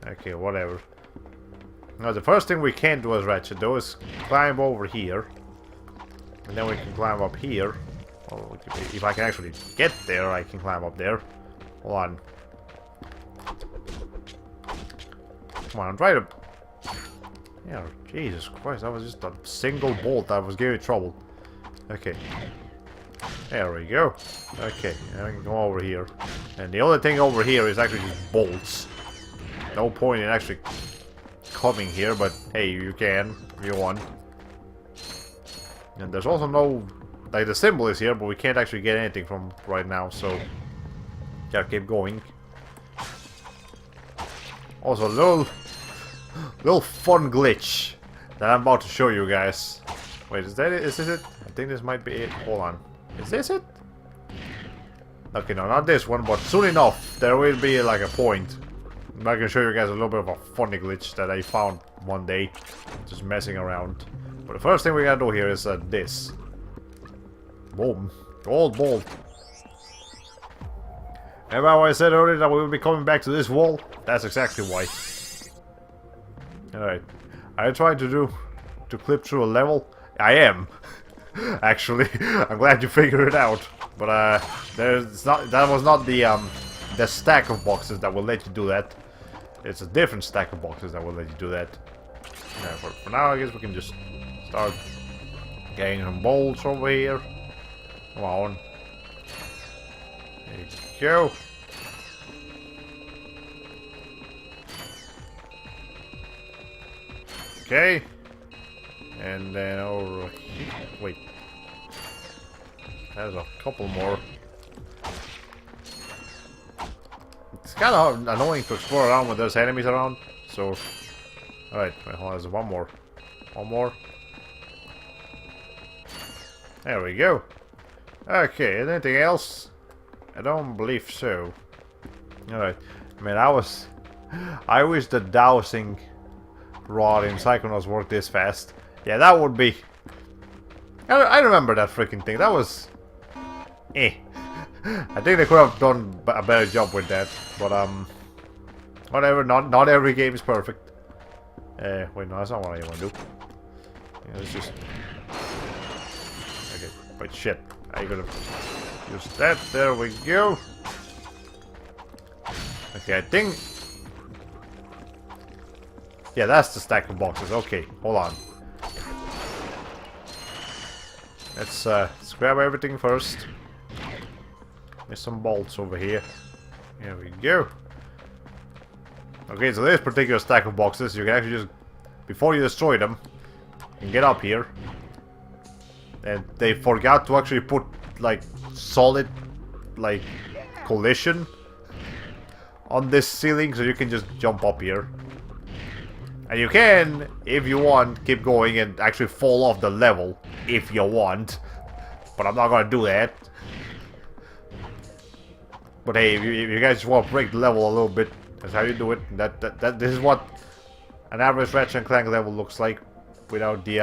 Okay, whatever. Now, the first thing we can do as Ratchet, though, is climb over here. And then we can climb up here. Oh, if I can actually get there, I can climb up there. Hold on. Come on, I'm trying to... Yeah, Jesus Christ, that was just a single bolt that was giving me trouble. Okay. There we go. Okay, and I can go over here. And the only thing over here is actually just bolts. No point in actually coming here, but hey, you can if you want. And there's also no... Like, the symbol is here, but we can't actually get anything from right now, so... Yeah, keep going. Also, a little fun glitch that I'm about to show you guys. Wait, is that it? Is this it? I think this might be it. Hold on. Is this it? Okay, no, not this one, but soon enough, there will be like a point. I'm not gonna show you guys a little bit of a funny glitch that I found one day, just messing around. But the first thing we gotta do here is this. Boom. Gold bolt. Remember how I said earlier that we will be coming back to this wall? That's exactly why. Alright. Are you trying to clip through a level? I am. Actually. I'm glad you figured it out. But that was not the stack of boxes that will let you do that. It's a different stack of boxes that will let you do that. Yeah, for now I guess we can just start getting some bolts over here. Come on. There you go. Okay. And then over here. Wait. There's a couple more. It's kind of annoying to explore around when there's enemies around. So. Alright, wait, hold on, there's one more. One more. There we go. Okay, anything else? I don't believe so. Alright. I mean, I wish the dowsing rod in Psychonauts work this fast. Yeah, that would be... I remember that freaking thing. That was... I think they could have done a better job with that. But, whatever. Not every game is perfect. Wait, no, that's not what I want to do. Yeah, let's just... Okay, but shit. I gotta use that. There we go. Okay, I think... Yeah, that's the stack of boxes. Okay, hold on. Let's grab everything first. There's some bolts over here. Here we go. Okay, so this particular stack of boxes, you can actually just... Before you destroy them, you can get up here. And they forgot to actually put, like, solid, like, collision on this ceiling, so you can just jump up here. And you can, if you want, keep going and actually fall off the level, if you want. But I'm not gonna do that. But hey, if you guys just want to break the level a little bit, that's how you do it. This is what an average Ratchet Clank level looks like, without the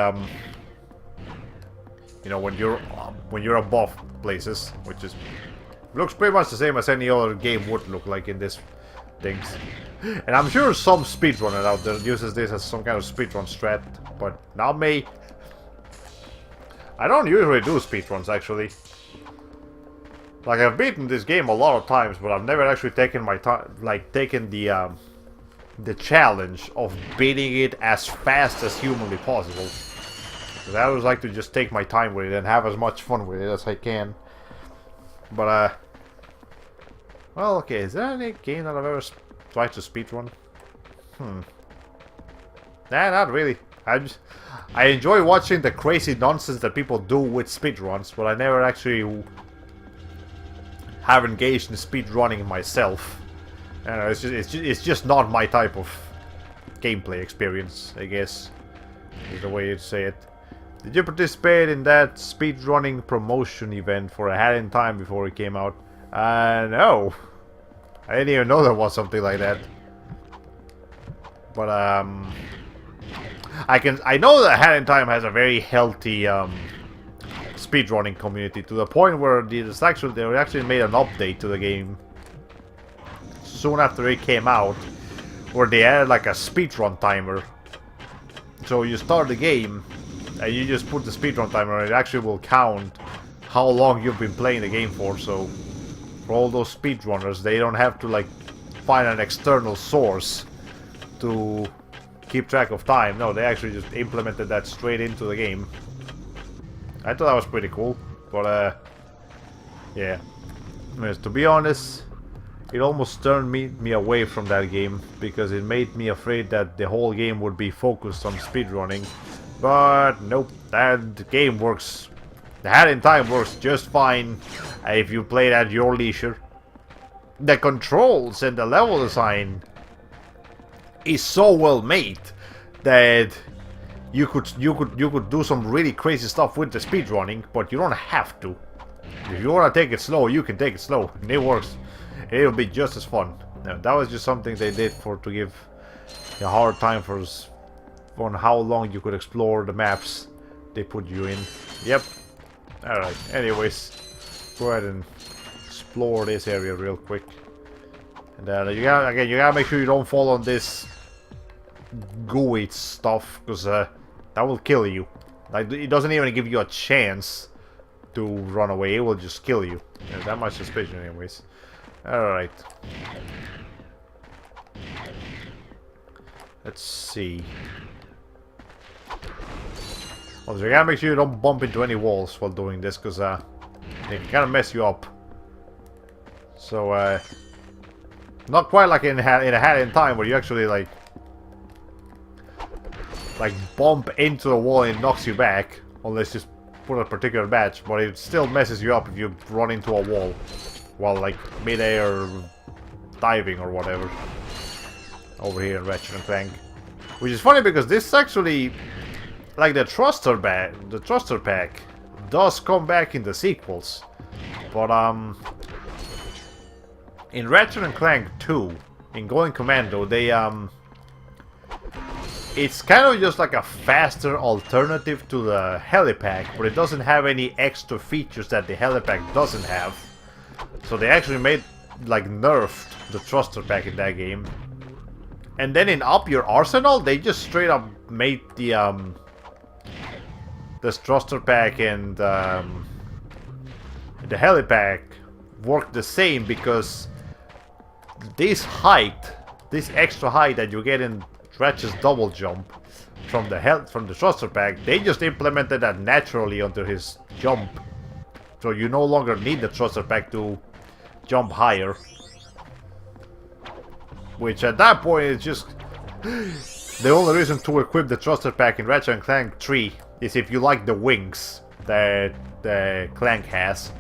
you know, when you're above places, which is looks pretty much the same as any other game would look like in this things. And I'm sure some speedrunner out there uses this as some kind of speedrun strat, but not me. I don't usually do speedruns, actually. Like, I've beaten this game a lot of times, but I've never actually taken my time, like, taken the challenge of beating it as fast as humanly possible. Because I always like to just take my time with it and have as much fun with it as I can. But, well, okay, is there any game that I've ever tried to speedrun? Nah, not really. I enjoy watching the crazy nonsense that people do with speedruns, but I never actually have engaged in speedrunning myself. I don't know, it's just not my type of gameplay experience, I guess, is the way you'd say it. Did you participate in that speedrunning promotion event for A Hat in Time before it came out? No. I didn't even know there was something like that. But, I know that A Hat in Time has a very healthy, speedrunning community, to the point where they actually made an update to the game soon after it came out, where they added like a speedrun timer. So you start the game and you just put the speedrun timer, and it actually will count how long you've been playing the game for. So for all those speedrunners, they don't have to like find an external source to keep track of time. No, they actually just implemented that straight into the game. I thought that was pretty cool, but yeah. To be honest, it almost turned me away from that game, because it made me afraid that the whole game would be focused on speedrunning. But nope, that game works. The Hat in Time works just fine if you play it at your leisure. The controls and the level design is so well made that you could do some really crazy stuff with the speedrunning, but you don't have to. If you want to take it slow, you can take it slow, and it works. It'll be just as fun. Now, that was just something they did to give a hard time on how long you could explore the maps they put you in. Yep. Alright, anyways, go ahead and explore this area real quick. And you gotta make sure you don't fall on this gooey stuff, because that will kill you. Like, it doesn't even give you a chance to run away, it will just kill you. There's that much suspicion anyways. Alright. Let's see. Well, so you gotta make sure you don't bump into any walls while doing this, because they can kind of mess you up. So, not quite like in A Hat in Time, where you actually like bump into the wall and it knocks you back, unless you put a particular badge, but it still messes you up if you run into a wall while like mid-air diving or whatever. Over here in Ratchet and Clank. Which is funny, because this actually, like, the thruster pack does come back in the sequels. But in Ratchet and Clank 2, in Going Commando, they it's kind of just like a faster alternative to the helipack, but it doesn't have any extra features that the helipack doesn't have. So they actually made, like, nerfed the thruster pack in that game. And then in Up Your Arsenal, they just straight up made the thruster pack and the helipack work the same, because this extra height that you get in Ratchet's double jump from the thruster pack, they just implemented that naturally onto his jump. So you no longer need the thruster pack to jump higher. Which at that point is just the only reason to equip the thruster pack in Ratchet & Clank 3 is if you like the wings that the Clank has.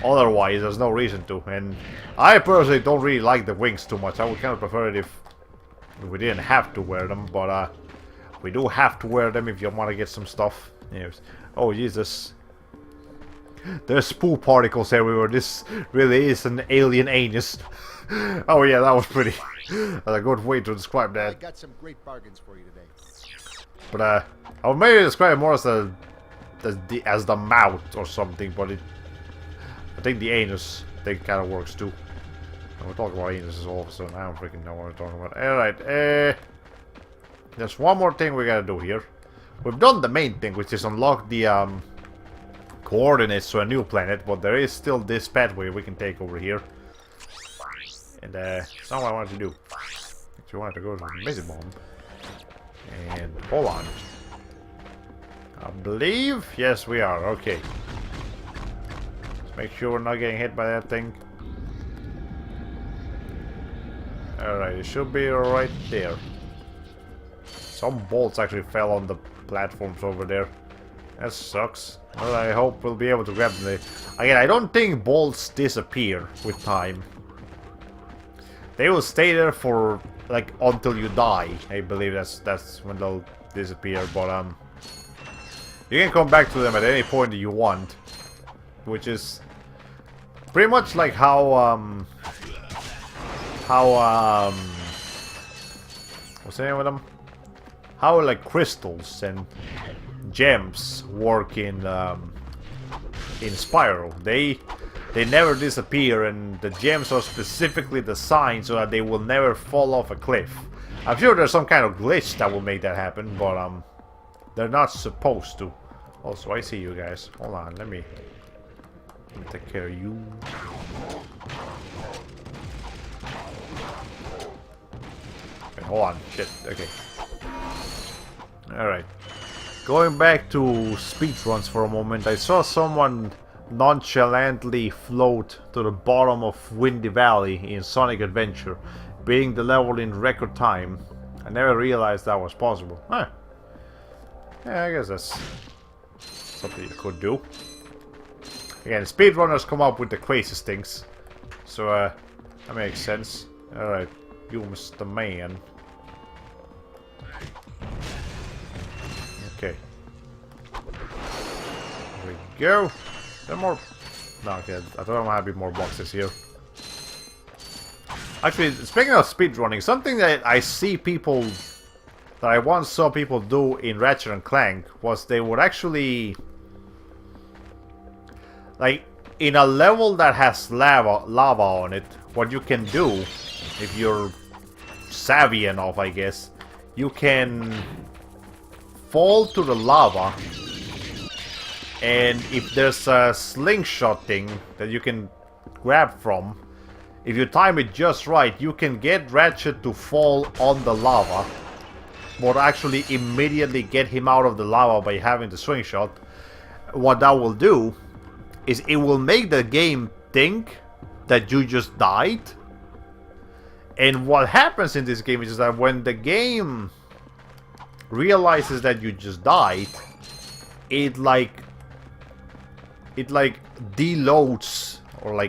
Otherwise, there's no reason to. And I personally don't really like the wings too much. I would kind of prefer it if we didn't have to wear them, but we do have to wear them if you want to get some stuff. Anyways. Oh Jesus. There's poo particles everywhere. This really is an alien anus. Oh yeah, that was pretty. That's a good way to describe that. I got some great bargains for you today. But I would maybe describe it more as the mouth or something, but I think the anus thing kind of works too. We're talking about anuses all of a sudden. I don't freaking know what we're talking about. Alright, there's one more thing we gotta do here. We've done the main thing, which is unlock the coordinates to a new planet, but there is still this pathway we can take over here. And that's not what I wanted to do. Actually, I wanted to go to the missile bomb. And hold on. I believe, yes, we are. Okay. Let's make sure we're not getting hit by that thing. Alright, it should be right there. Some bolts actually fell on the platforms over there. That sucks. Well, I hope we'll be able to grab them. Again, I don't think bolts disappear with time. They will stay there for, like, until you die. I believe that's when they'll disappear. But, you can come back to them at any point that you want. Which is pretty much like how, what's the name of them? How, like, crystals and gems work in Spyro. They never disappear, and the gems are specifically designed so that they will never fall off a cliff. I'm sure there's some kind of glitch that will make that happen, but they're not supposed to. Also, I see you guys. Hold on, let me take care of you. Okay, hold on, shit. Okay. Alright. Going back to speedruns for a moment, I saw someone nonchalantly float to the bottom of Windy Valley in Sonic Adventure, beating the level in record time. I never realized that was possible. Huh. Yeah, I guess that's something you could do. Again, speedrunners come up with the craziest things. So, that makes sense. Alright, you Mr. Man. Okay. There we go. There are more... No, okay, I don't want to be more boxes here. Actually, speaking of speedrunning, something that I see people... that I once saw people do in Ratchet and Clank was they would actually... like, in a level that has lava on it, what you can do, if you're savvy enough, I guess, you can fall to the lava, and if there's a slingshot thing that you can grab from, if you time it just right, you can get Ratchet to fall on the lava, but actually immediately get him out of the lava by having the swing shot. What that will do is it will make the game think that you just died. And what happens in this game is that when the game realizes that you just died, it deloads or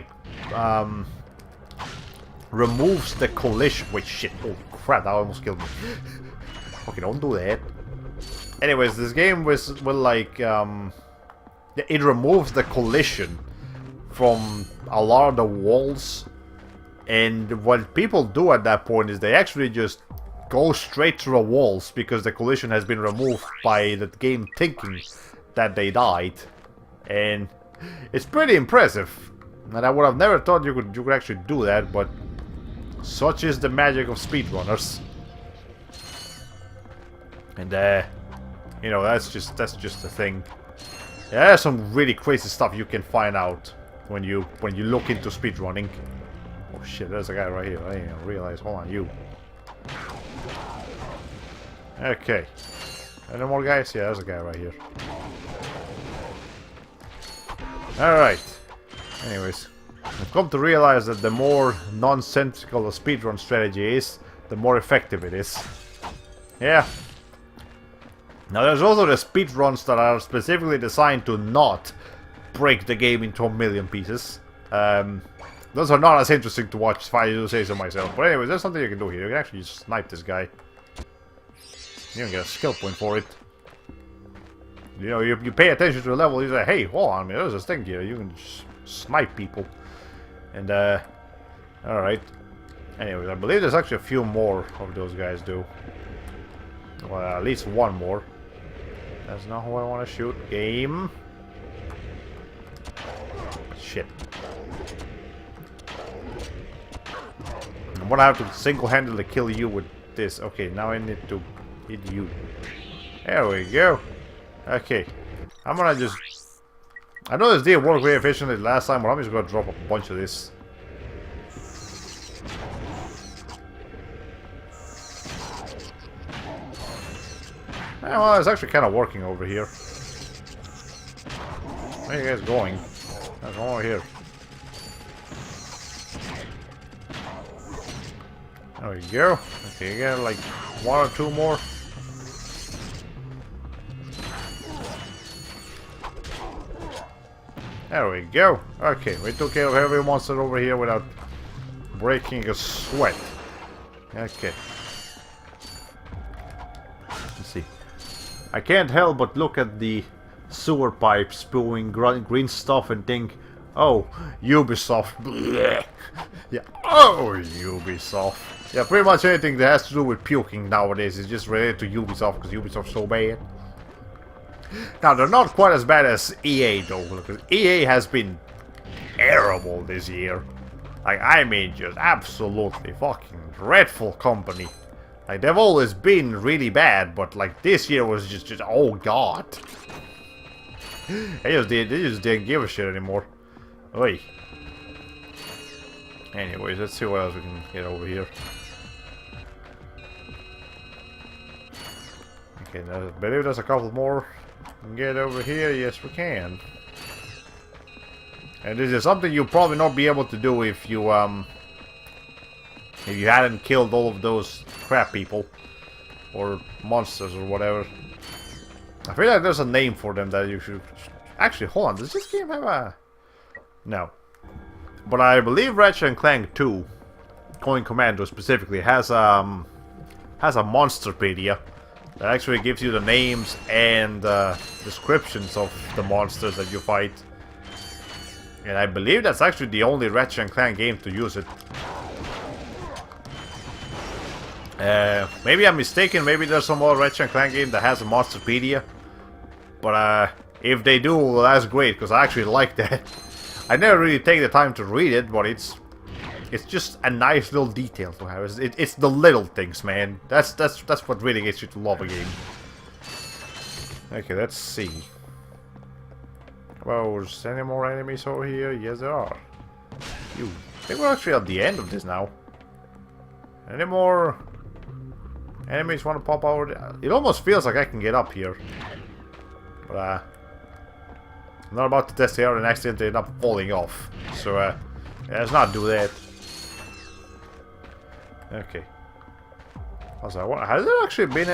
removes the collision. Wait, shit! Holy crap! That almost killed me. Okay, don't do that. Anyways, this game will it removes the collision from a lot of the walls, and what people do at that point is they actually just go straight through walls because the collision has been removed by the game thinking that they died. And it's pretty impressive. And I would have never thought you could actually do that, but such is the magic of speedrunners. And you know, that's just the thing. Yeah, there's some really crazy stuff you can find out when you look into speedrunning. Oh shit, there's a guy right here. I didn't even realize. Hold on, you. Okay. Any more guys? Yeah, there's a guy right here. Alright. Anyways, I've come to realize that the more nonsensical a speedrun strategy is, the more effective it is. Yeah. Now there's also the speedruns that are specifically designed to not break the game into a million pieces. Those are not as interesting to watch, if I do say so myself. But anyways, there's something you can do here. You can actually just snipe this guy. You can get a skill point for it. You know, you pay attention to the level, you say, hey, hold on, man, there's this thing here. You can just snipe people. And, alright. Anyways, I believe there's actually a few more of those guys do. Well, at least one more. That's not who I want to shoot. Game. Shit. I'm gonna have to single-handedly kill you with this. Okay, now I need to hit you. There we go. Okay. I'm gonna just... I know this didn't work very efficiently last time, but I'm just gonna drop a bunch of this. Yeah, well, it's actually kind of working over here. Where are you guys going? There's one over here. There we go. Okay, you got like one or two more. There we go. Okay, we took care of every monster over here without breaking a sweat. Okay. Let's see. I can't help but look at the sewer pipe spewing green stuff and think, oh, Ubisoft. Blech. Yeah, oh, Ubisoft. Yeah, pretty much anything that has to do with puking nowadays is just related to Ubisoft because Ubisoft's so bad. Now, they're not quite as bad as EA though, because EA has been terrible this year. Like, I mean, just absolutely fucking dreadful company. Like, they've always been really bad, but like this year was just oh god. They just didn't give a shit anymore. Oi. Anyways, let's see what else we can get over here. Okay, now I believe there's a couple more we can get over here. Yes, we can. And this is something you'll probably not be able to do if you hadn't killed all of those crap people or monsters or whatever. I feel like there's a name for them that you should... Actually, hold on. Does this game have a... No. But I believe Ratchet Clank 2, Going Commando specifically, has a Monsterpedia that actually gives you the names and descriptions of the monsters that you fight. And I believe that's actually the only Ratchet Clank game to use it. Maybe I'm mistaken, maybe there's some other Ratchet Clank game that has a Monsterpedia. But if they do, well, that's great, because I actually like that. I never really take the time to read it, but it's just a nice little detail to have. It's the little things, man. That's what really gets you to love a game. Okay, let's see. Well, is there any more enemies over here? Yes, there are. I think we're actually at the end of this now. Any more enemies want to pop over? It almost feels like I can get up here. But, I'm not about to test it out and accidentally end up falling off. So, yeah, let's not do that. Okay. Also, has there actually been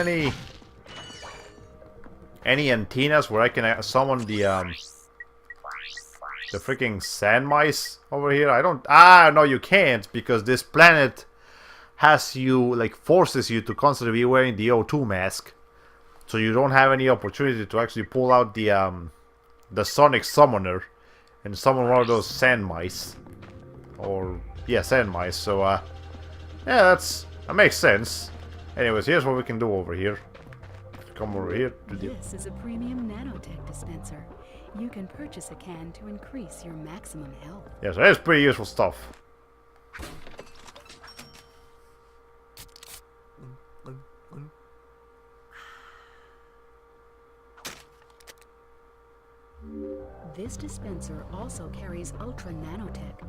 any antennas where I can summon the freaking sand mice over here? I don't... Ah, no, you can't, because this planet has you, like, forces you to constantly be wearing the O2 mask. So you don't have any opportunity to actually pull out the Sonic Summoner and summon one of those sand mice. Or, yeah, sand mice. So, yeah, that makes sense. Anyways, here's what we can do over here. Come over here. This is a premium nanotech dispenser. You can purchase a can to increase your maximum health. Yeah, so that's pretty useful stuff. This dispenser also carries Ultra Nanotech,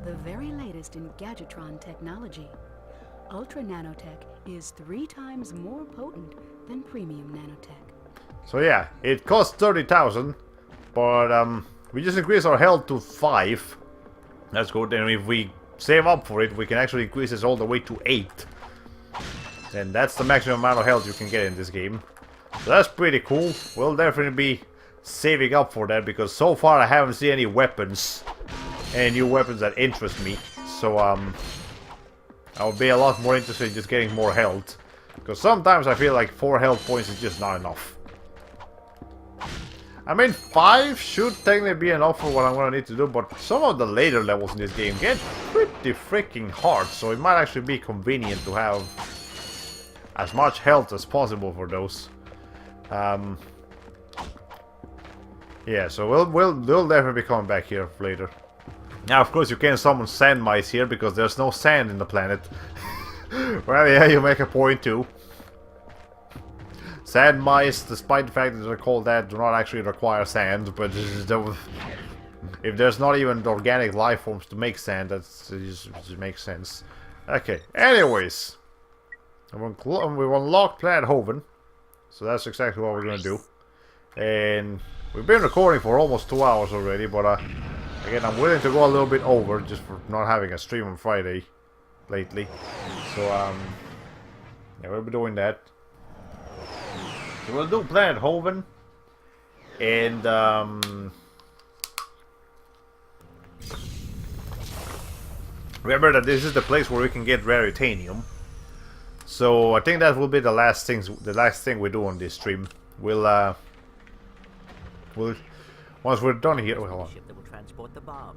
the very latest in Gadgetron technology. Ultra Nanotech is 3 times more potent than Premium Nanotech. So yeah, it costs 30,000, but we just increased our health to 5. That's good, and if we save up for it, we can actually increase this all the way to 8. And that's the maximum amount of health you can get in this game. So that's pretty cool. We'll definitely be saving up for that, because so far I haven't seen any weapons, any new weapons that interest me. So I would be a lot more interested in just getting more health, because sometimes I feel like 4 health points is just not enough. I mean, 5 should technically be enough for what I'm gonna need to do, but some of the later levels in this game get pretty freaking hard, so it might actually be convenient to have as much health as possible for those. Yeah, so we'll definitely be coming back here later. Now, of course, you can't summon sand mice here because there's no sand in the planet. Well, yeah, you make a point too. Sand mice, despite the fact that they're called that, do not actually require sand, but if there's not even organic life forms to make sand, that just makes sense. Okay, anyways. We've unlocked Planet Hoven, so that's exactly what we're gonna do. And we've been recording for almost 2 hours already, but again, I'm willing to go a little bit over just for not having a stream on Friday lately. So yeah, we'll be doing that. So we'll do Planet Hoven, and remember that this is the place where we can get raritanium. So I think that will be the last thing we do on this stream. We'll once we're done here. Hold on. Ship that will transport the bomb.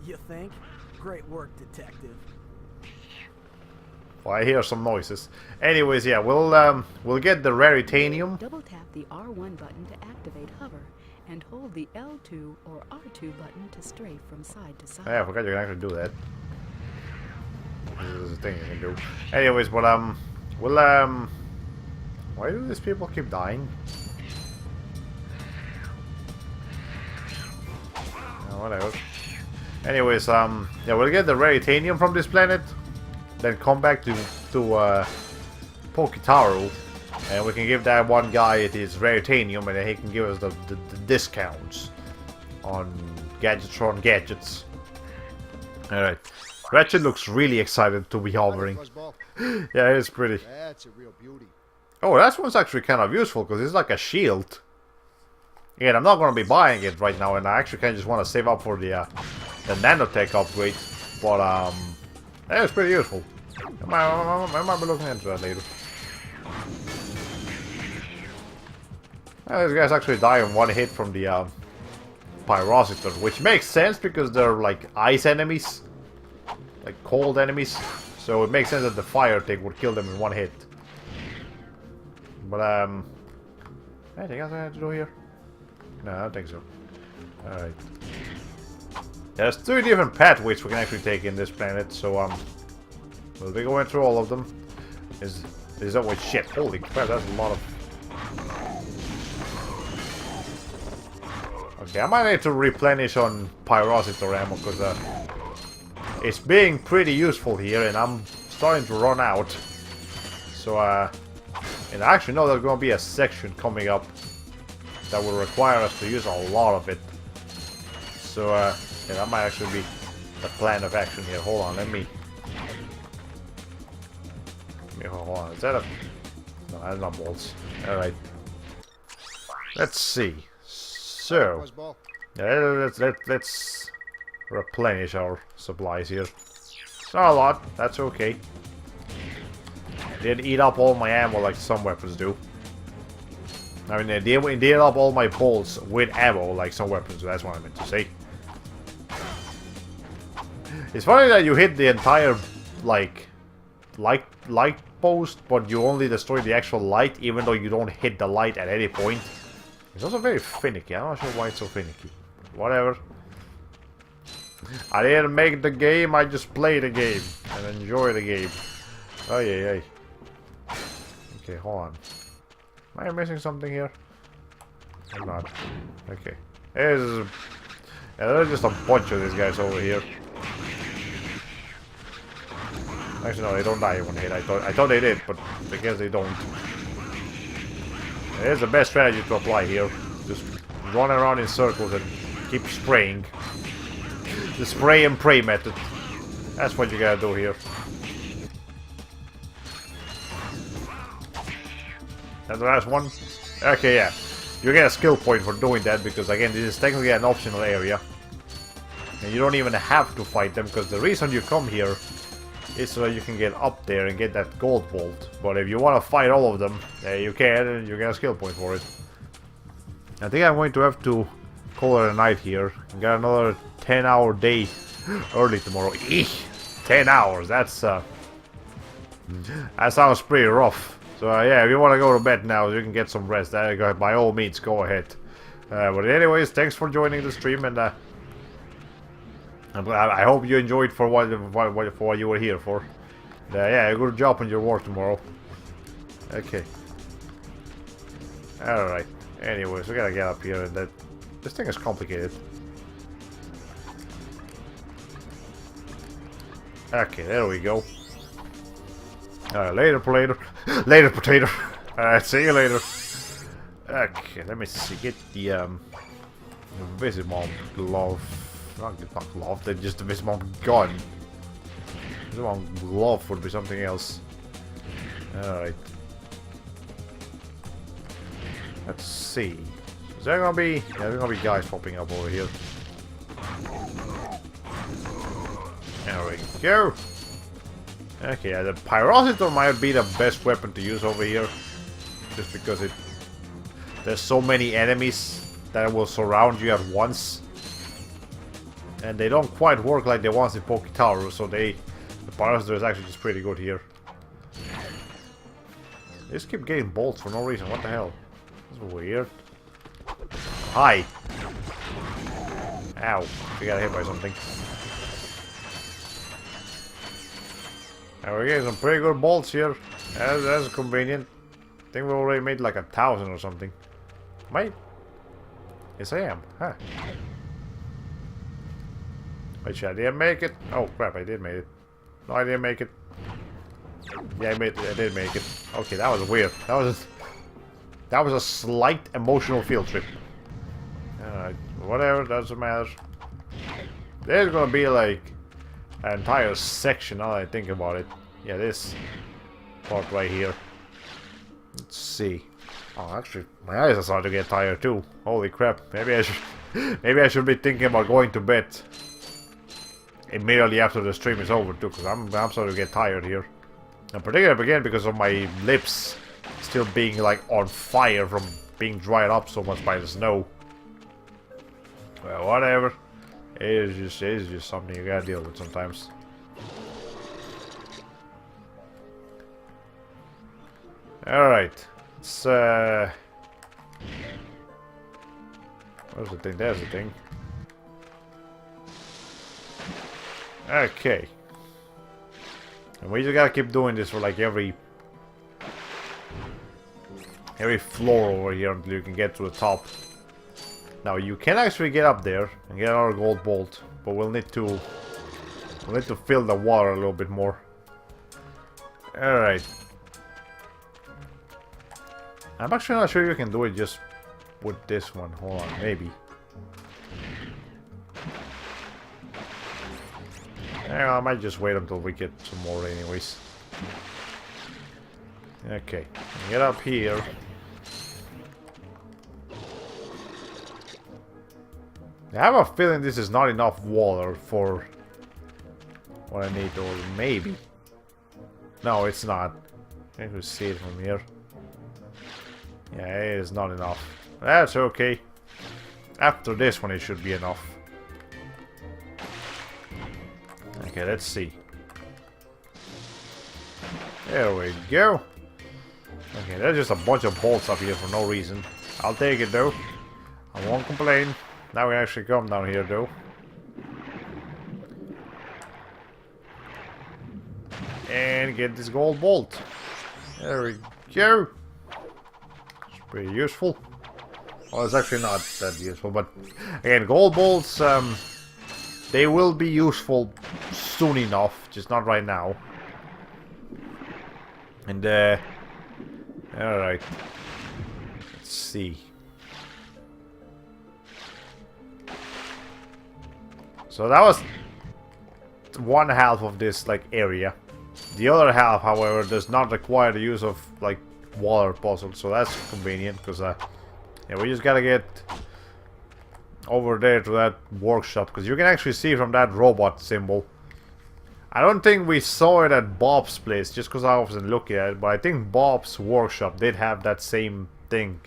You think? Great work, detective. Well, I hear some noises. Anyways, yeah, we'll get the raritanium. Double tap the R1 button to activate hover, and hold the L2 or R2 button to strafe from side to side. Yeah, I forgot you can actually do that. This is a thing you can do. Anyways, but we'll why do these people keep dying? Oh, whatever. Anyways, yeah, we'll get the raritanium from this planet, then come back to Pokitaru, and we can give that one guy his raritanium, and then he can give us the discounts on Gadgetron gadgets. Alright. Ratchet looks really excited to be hovering. Yeah, it's pretty. That's a real beauty. Oh, that one's actually kind of useful because it's like a shield. Again, I'm not going to be buying it right now, and I actually kind of just want to save up for the nanotech upgrade. But yeah, it's pretty useful. I might be looking into that later. These guys actually die in one hit from the Pyrocitor, which makes sense because they're like ice enemies. Like cold enemies, so it makes sense that the fire thing would kill them in one hit. But anything else I have to do here? No, I don't think so. Alright. There's 3 different pathways we can actually take in this planet, so we'll be going through all of them. Is always shit. Holy crap, that's a lot of. Okay, I might need to replenish on Pyrocitor ammo because it's being pretty useful here, and I'm starting to run out. So, and I actually know there's going to be a section coming up that will require us to use a lot of it. So, yeah, that might actually be the plan of action here. Hold on, let me hold on. Is that a... No, that's not bolts. Alright. Let's see. So, yeah, let's replenish our supplies here. It's not a lot, that's okay. Didn't eat up all my ammo like some weapons do. I mean, they didn't eat up all my bolts with ammo like some weapons do, that's what I meant to say. It's funny that you hit the entire, like post, but you only destroy the actual light, even though you don't hit the light at any point. It's also very finicky. I'm not sure why it's so finicky. Whatever. I didn't make the game, I just play the game and enjoy the game. Oh yeah, yeah. Okay, hold on. Am I missing something here? I'm not. Okay. There's just a bunch of these guys over here. Actually, no, they don't die in one hit. I thought they did, but I guess they don't. It is the best strategy to apply here. Just run around in circles and keep spraying. The spray and pray method. That's what you gotta do here. That's the last one? Okay, yeah. You get a skill point for doing that because, again, this is technically an optional area. And you don't even have to fight them because the reason you come here is so that you can get up there and get that gold bolt. But if you want to fight all of them, you can and you get a skill point for it. I think I'm going to have to call it a night here. Got another 10-hour day early tomorrow. Eesh! 10 hours, that's that sounds pretty rough. So yeah, if you want to go to bed now, you can get some rest. By all means, go ahead. But anyways, thanks for joining the stream, and I hope you enjoyed for what you were here for. Yeah, good job on your work tomorrow. Okay. All right. Anyways, we gotta get up here, and this thing is complicated. Okay, there we go. Later, potato. Later, potato. Alright, see you later. Okay, let me see. Get the Visimum glove. Not glove, they're just the Visimum gun. Visimum glove would be something else. Alright. Let's see. Is there gonna be... Yeah, there's gonna be guys popping up over here. There we go. Okay, yeah, the Pyrocitor might be the best weapon to use over here. Just because there's so many enemies that will surround you at once. And they don't quite work like the ones in Poketauru, so the Pyrocitor is actually just pretty good here. They just keep getting bolts for no reason, what the hell? That's weird. Hi! Ow, we got hit by something. And we're getting some pretty good bolts here. That's convenient. I think we already made like 1,000 or something. Wait. Yes, I am. Huh. Wait, I didn't make it. Oh crap, I did make it. No, I didn't make it. Yeah, I did make it. Okay, that was weird. That was a slight emotional field trip. Alright, whatever, doesn't matter. There's gonna be like an entire section now that I think about it. Yeah, this part right here. Let's see. Oh, actually, my eyes are starting to get tired too. Holy crap! Maybe I should be thinking about going to bed immediately after the stream is over too, because I'm starting to get tired here. And particularly again because of my lips still being like on fire from being dried up so much by the snow. Well, whatever. It is just something you gotta deal with sometimes. Alright. It's where's the thing? There's the thing. Okay. And we just gotta keep doing this for like every floor over here until you can get to the top. Now you can actually get up there and get another gold bolt, but we'll need to fill the water a little bit more. Alright. I'm actually not sure you can do it just with this one. Hold on, maybe. Yeah, I might just wait until we get some more anyways. Okay, get up here. I have a feeling this is not enough water for what I need, or maybe. No, it's not. I can see it from here. Yeah, it is not enough. That's okay. After this one, it should be enough. Okay, let's see. There we go. Okay, there's just a bunch of bolts up here for no reason. I'll take it though. I won't complain. Now we actually come down here though. And get this gold bolt. There we go. It's pretty useful. Well, it's actually not that useful, but again, gold bolts, they will be useful soon enough, just not right now. And, alright. Let's see. So that was one half of this, like, area. The other half, however, does not require the use of, like, water puzzles, so that's convenient, because, yeah, we just gotta get over there to that workshop, because you can actually see from that robot symbol. I don't think we saw it at Bob's place, just because I wasn't looking at it, but I think Bob's workshop did have that same thing,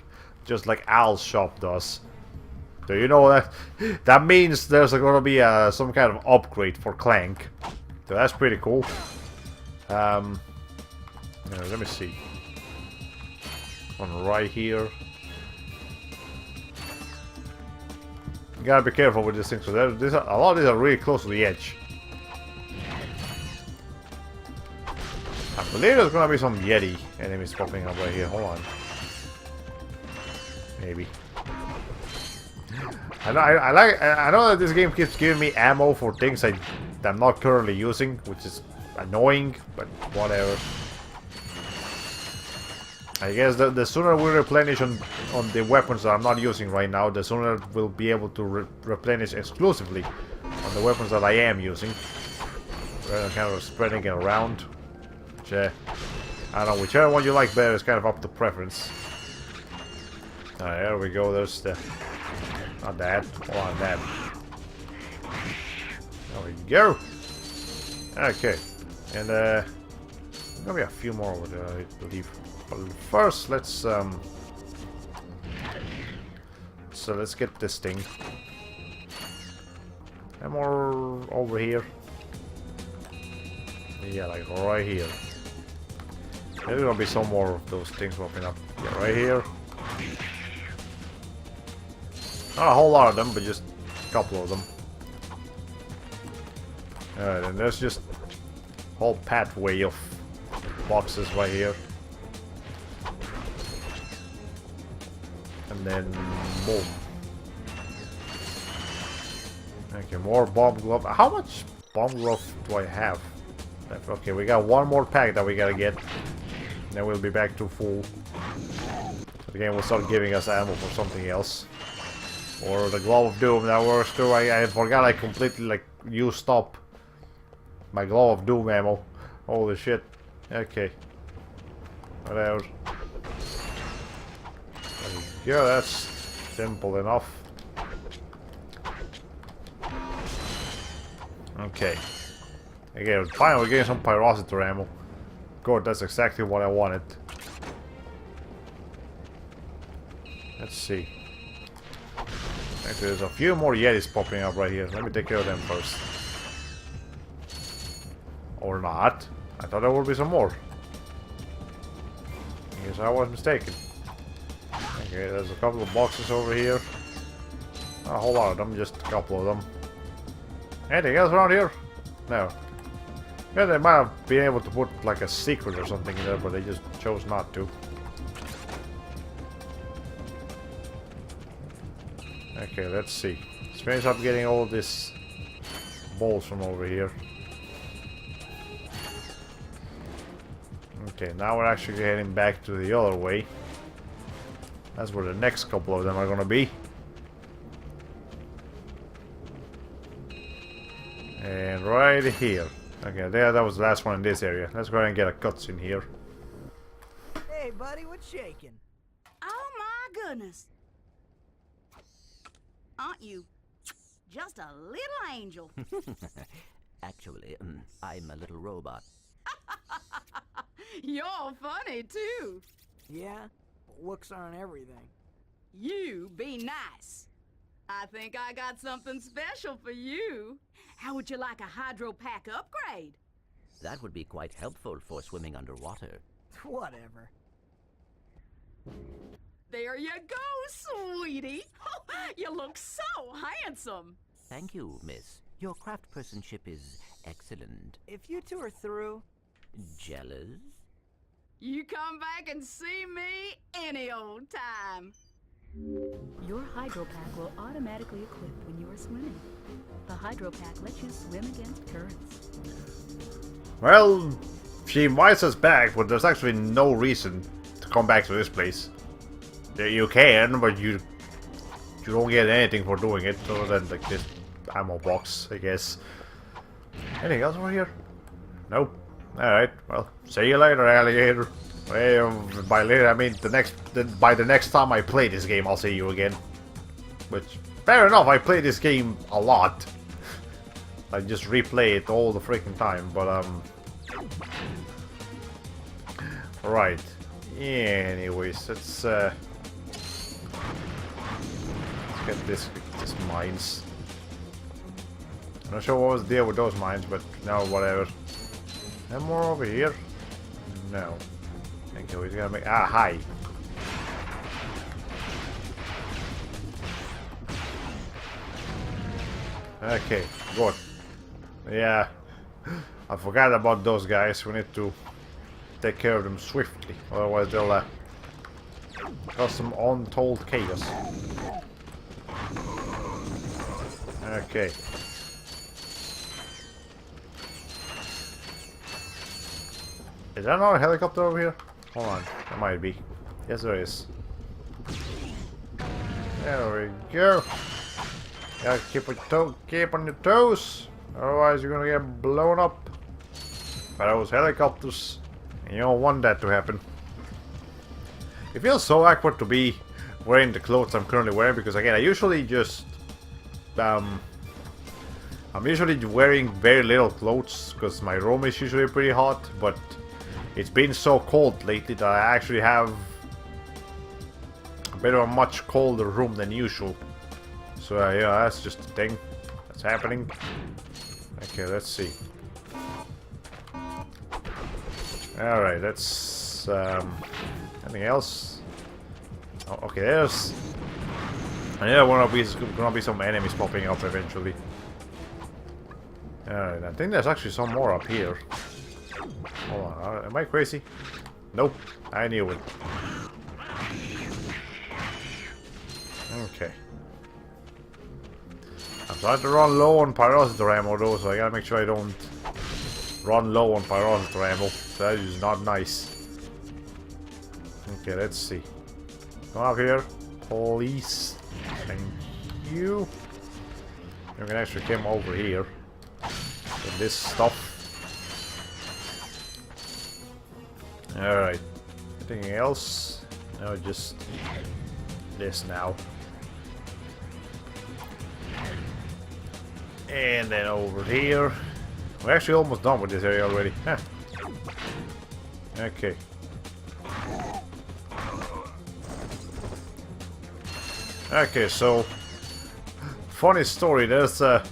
just like Al's shop does. So you know that that means there's gonna be some kind of upgrade for Clank. So that's pretty cool. Yeah, let me see. One right here. You gotta be careful with these things, because a lot of these are really close to the edge. I believe there's gonna be some Yeti enemies popping up right here. Hold on. Maybe. I know that this game keeps giving me ammo for things I'm not currently using, which is annoying, but whatever. I guess the sooner we replenish on the weapons that I'm not using right now, the sooner we'll be able to replenish exclusively on the weapons that I am using. We're kind of spreading it around. Which, I don't know, whichever one you like better is kind of up to preference. Alright, there we go, there's the... Not that, hold on, that. There we go! Okay, and there's gonna be a few more over there, I believe. But first, let's get this thing. And more over here. Yeah, like right here. There's gonna be some more of those things popping up. Yeah, right here. Not a whole lot of them, but just a couple of them. Alright, and there's just a whole pathway of boxes right here. And then boom. Okay, more bomb glove. How much bomb glove do I have? Okay, we got one more pack that we gotta get. Then we'll be back to full. So the game will start giving us ammo for something else. Or the Glove of Doom, that works too. I forgot I completely like used up my Glove of Doom ammo. Holy shit. Okay. Whatever. Yeah, that's simple enough. Okay. Again, finally we're getting some Pyrocitor ammo. Good, that's exactly what I wanted. Let's see. Actually, there's a few more Yetis popping up right here. Let me take care of them first. Or not. I thought there would be some more. I guess I was mistaken. Okay, there's a couple of boxes over here. Not a whole lot of them, just a couple of them. Anything else around here? No. Yeah, they might have been able to put like a secret or something in there, but they just chose not to. Okay, let's see. Let's finish up getting all this bolts from over here. Okay, now we're actually heading back to the other way. That's where the next couple of them are gonna be. And right here. Okay, there, that was the last one in this area. Let's go ahead and get a cutscene here. Hey, buddy, what's shaking? Oh my goodness. Aren't you just a little angel? Actually, I'm a little robot. You're funny too. Yeah? Looks aren't everything. You be nice. I think I got something special for you. How would you like a hydro pack upgrade? That would be quite helpful for swimming underwater. Whatever. There you go, sweetie. You look so handsome. Thank you, miss. Your craftspersonship is excellent. If you two are through... Jealous? You come back and see me any old time. Your hydro pack will automatically equip when you are swimming. The hydro pack lets you swim against currents. Well, she invites us back, but there's actually no reason to come back to this place. You can, but you don't get anything for doing it, other than like this ammo box, I guess. Anything else over here? Nope. Alright, well, see you later, alligator. Well, by later, I mean by the next time I play this game, I'll see you again. Which, fair enough, I play this game a lot. I just replay it all the freaking time, but right. Anyways, let's get this mines. I'm not sure what was the deal with those mines, but no, whatever. And more over here? No. Okay, we gotta make. Ah, hi. Okay, good. Yeah, I forgot about those guys. We need to take care of them swiftly, otherwise they'll cause some untold chaos. Okay. Is there not a helicopter over here? Hold on, there might be. Yes, there is. There we go. Gotta keep on your toes, otherwise you're gonna get blown up by those helicopters. And you don't want that to happen. It feels so awkward to be wearing the clothes I'm currently wearing, because again, I usually just I'm usually wearing very little clothes because my room is usually pretty hot, but it's been so cold lately that I actually have a bit of a much colder room than usual. So yeah, that's just a thing that's happening. Okay, let's see. Alright, that's anything else? Oh, okay, there's yeah, gonna be some enemies popping up eventually. Alright, I think there's actually some more up here. Hold on, am I crazy? Nope, I knew it. Okay. I'm trying to run low on pyrocytor ammo though, so I gotta make sure I don't run low on pyrocytor ammo. That is not nice. Okay, let's see. Come up here, please. Thank you. You can actually come over here. With this stuff. Alright. Anything else? No, just this now. And then over here. We're actually almost done with this area already. Huh. Okay. Okay, so funny story, there's a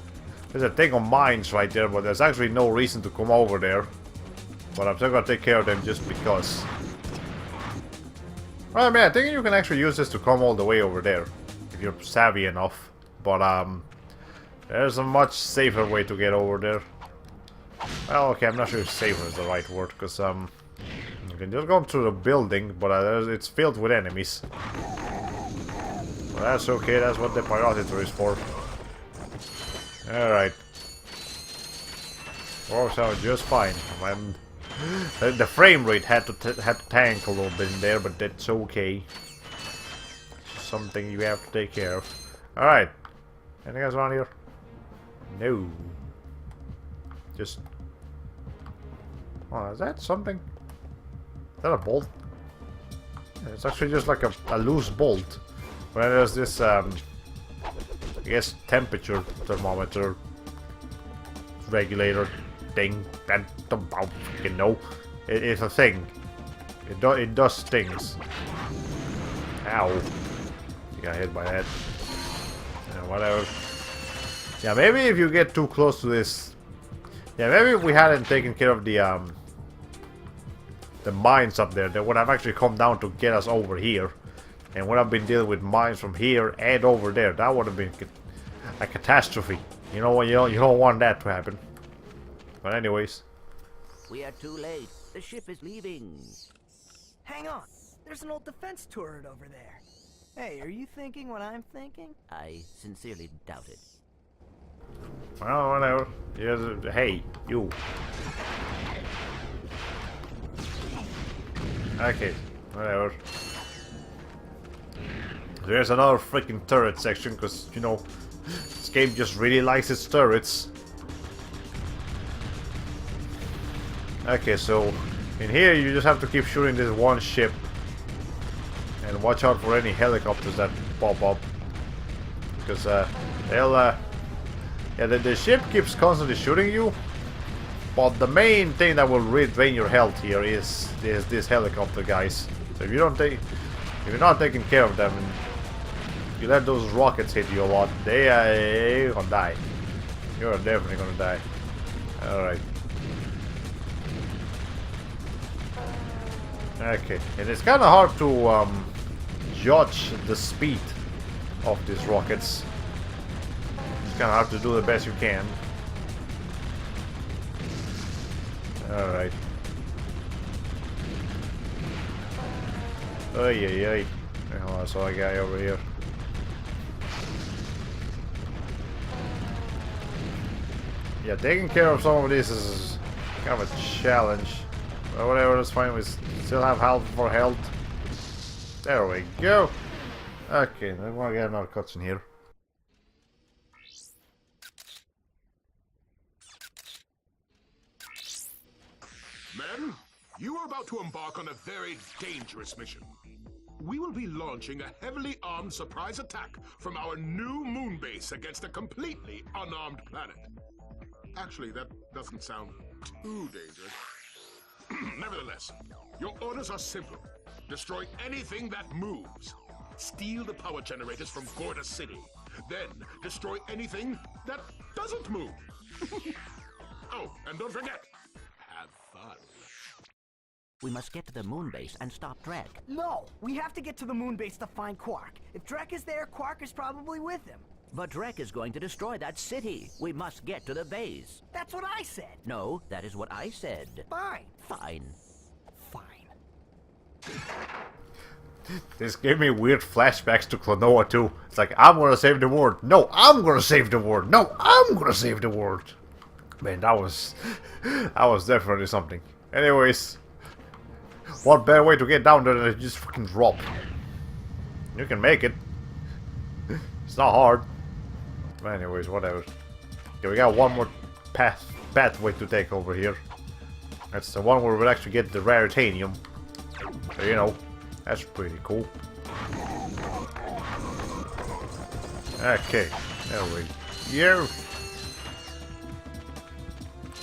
thing on mines right there, but there's actually no reason to come over there. But I'm still gonna take care of them just because. Well, I mean, I think you can actually use this to come all the way over there if you're savvy enough. But there's a much safer way to get over there. Well, okay, I'm not sure if safer is the right word, because you can just go through the building, but it's filled with enemies. Well, that's okay, that's what the pyrocytor is for. Alright. Works out just fine. The frame rate had to tank a little bit in there, but that's okay. It's something you have to take care of. Alright. Anything else around here? No. Just... Oh, is that something? Is that a bolt? Yeah, it's actually just like a loose bolt. When there's this, I guess, temperature thermometer regulator thing. That about fucking know. It's a thing. It does things. Ow. You got hit by that. Yeah, whatever. Yeah, maybe if you get too close to this. Yeah, maybe if we hadn't taken care of the mines up there, they would have actually come down to get us over here. And would have been dealing with mines from here and over there. That would have been a catastrophe. You know what? You don't want that to happen. But anyways. We are too late. The ship is leaving. Hang on. There's an old defense turret over there. Hey, are you thinking what I'm thinking? I sincerely doubt it. Well, whatever. Yes, hey, you. Okay, whatever. There's another freaking turret section, because, you know, this game just really likes its turrets. Okay, so in here you just have to keep shooting this one ship. And watch out for any helicopters that pop up. Because they'll... yeah, the ship keeps constantly shooting you. But the main thing that will really drain your health here is this helicopter, guys. So if you're not taking care of them, and you let those rockets hit you a lot, you're gonna die. You're definitely gonna die. Alright. Okay, and it's kinda hard to judge the speed of these rockets. It's kinda hard to do the best you can. Alright. Oy. Hold on, I saw a guy over here. Yeah, taking care of some of this is kind of a challenge. But whatever, that's fine. We still have health for health. There we go. Okay, I want to get another cutscene here. Men, you are about to embark on a very dangerous mission. We will be launching a heavily armed surprise attack from our new moon base against a completely unarmed planet. Actually, that doesn't sound too dangerous. Nevertheless, your orders are simple. Destroy anything that moves. Steal the power generators from Gorda City. Then, destroy anything that doesn't move. Oh, and don't forget, have fun. We must get to the moon base and stop Drek. No, we have to get to the moon base to find Quark. If Drek is there, Quark is probably with him. But Drek is going to destroy that city. We must get to the base. That's what I said. No, that is what I said. Fine. Fine. This gave me weird flashbacks to Klonoa too. It's like, I'm gonna save the world. No, I'm gonna save the world. No, I'm gonna save the world. Man, that was definitely something. Anyways, what better way to get down there than to just fucking drop? You can make it. It's not hard. But anyways, whatever. Okay, we got one more pathway to take over here. That's the one where we'll actually get the rare titanium. So, you know, that's pretty cool. Okay, there we go.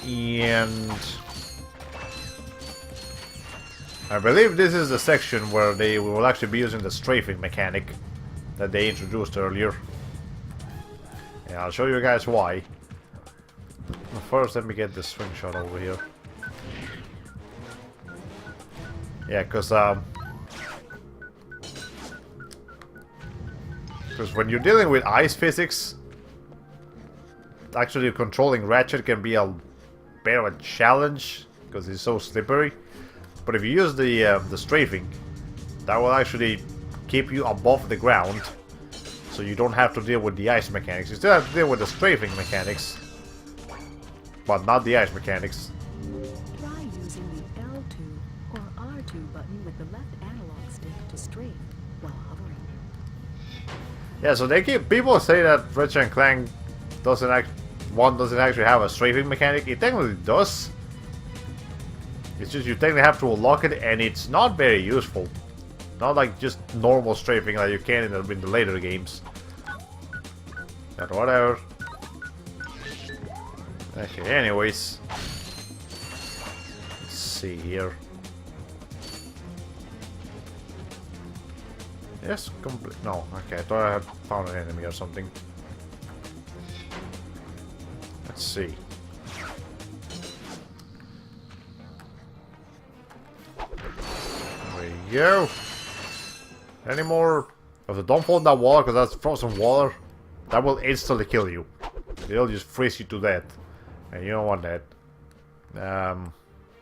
And I believe this is the section where they will actually be using the strafing mechanic that they introduced earlier. Yeah, I'll show you guys why. But first, let me get the swing shot over here. Yeah, because when you're dealing with ice physics, actually controlling Ratchet can be a bit of a challenge because it's so slippery. But if you use the strafing, that will actually keep you above the ground, so you don't have to deal with the ice mechanics. You still have to deal with the strafing mechanics, but not the ice mechanics. Try using the L2 or R2 button with the left analog stick to strafe while hovering. Yeah, so people say that Ratchet Clank doesn't actually have a strafing mechanic. It technically does. It's just you technically have to unlock it, and it's not very useful. Not like just normal strafing like you can in the later games. But whatever. Okay, anyways. Let's see here. Yes, complete. No, okay, I thought I had found an enemy or something. Let's see. go. Any more? Don't fall in that water, because that's frozen water. That will instantly kill you. It'll just freeze you to death. And you don't want that.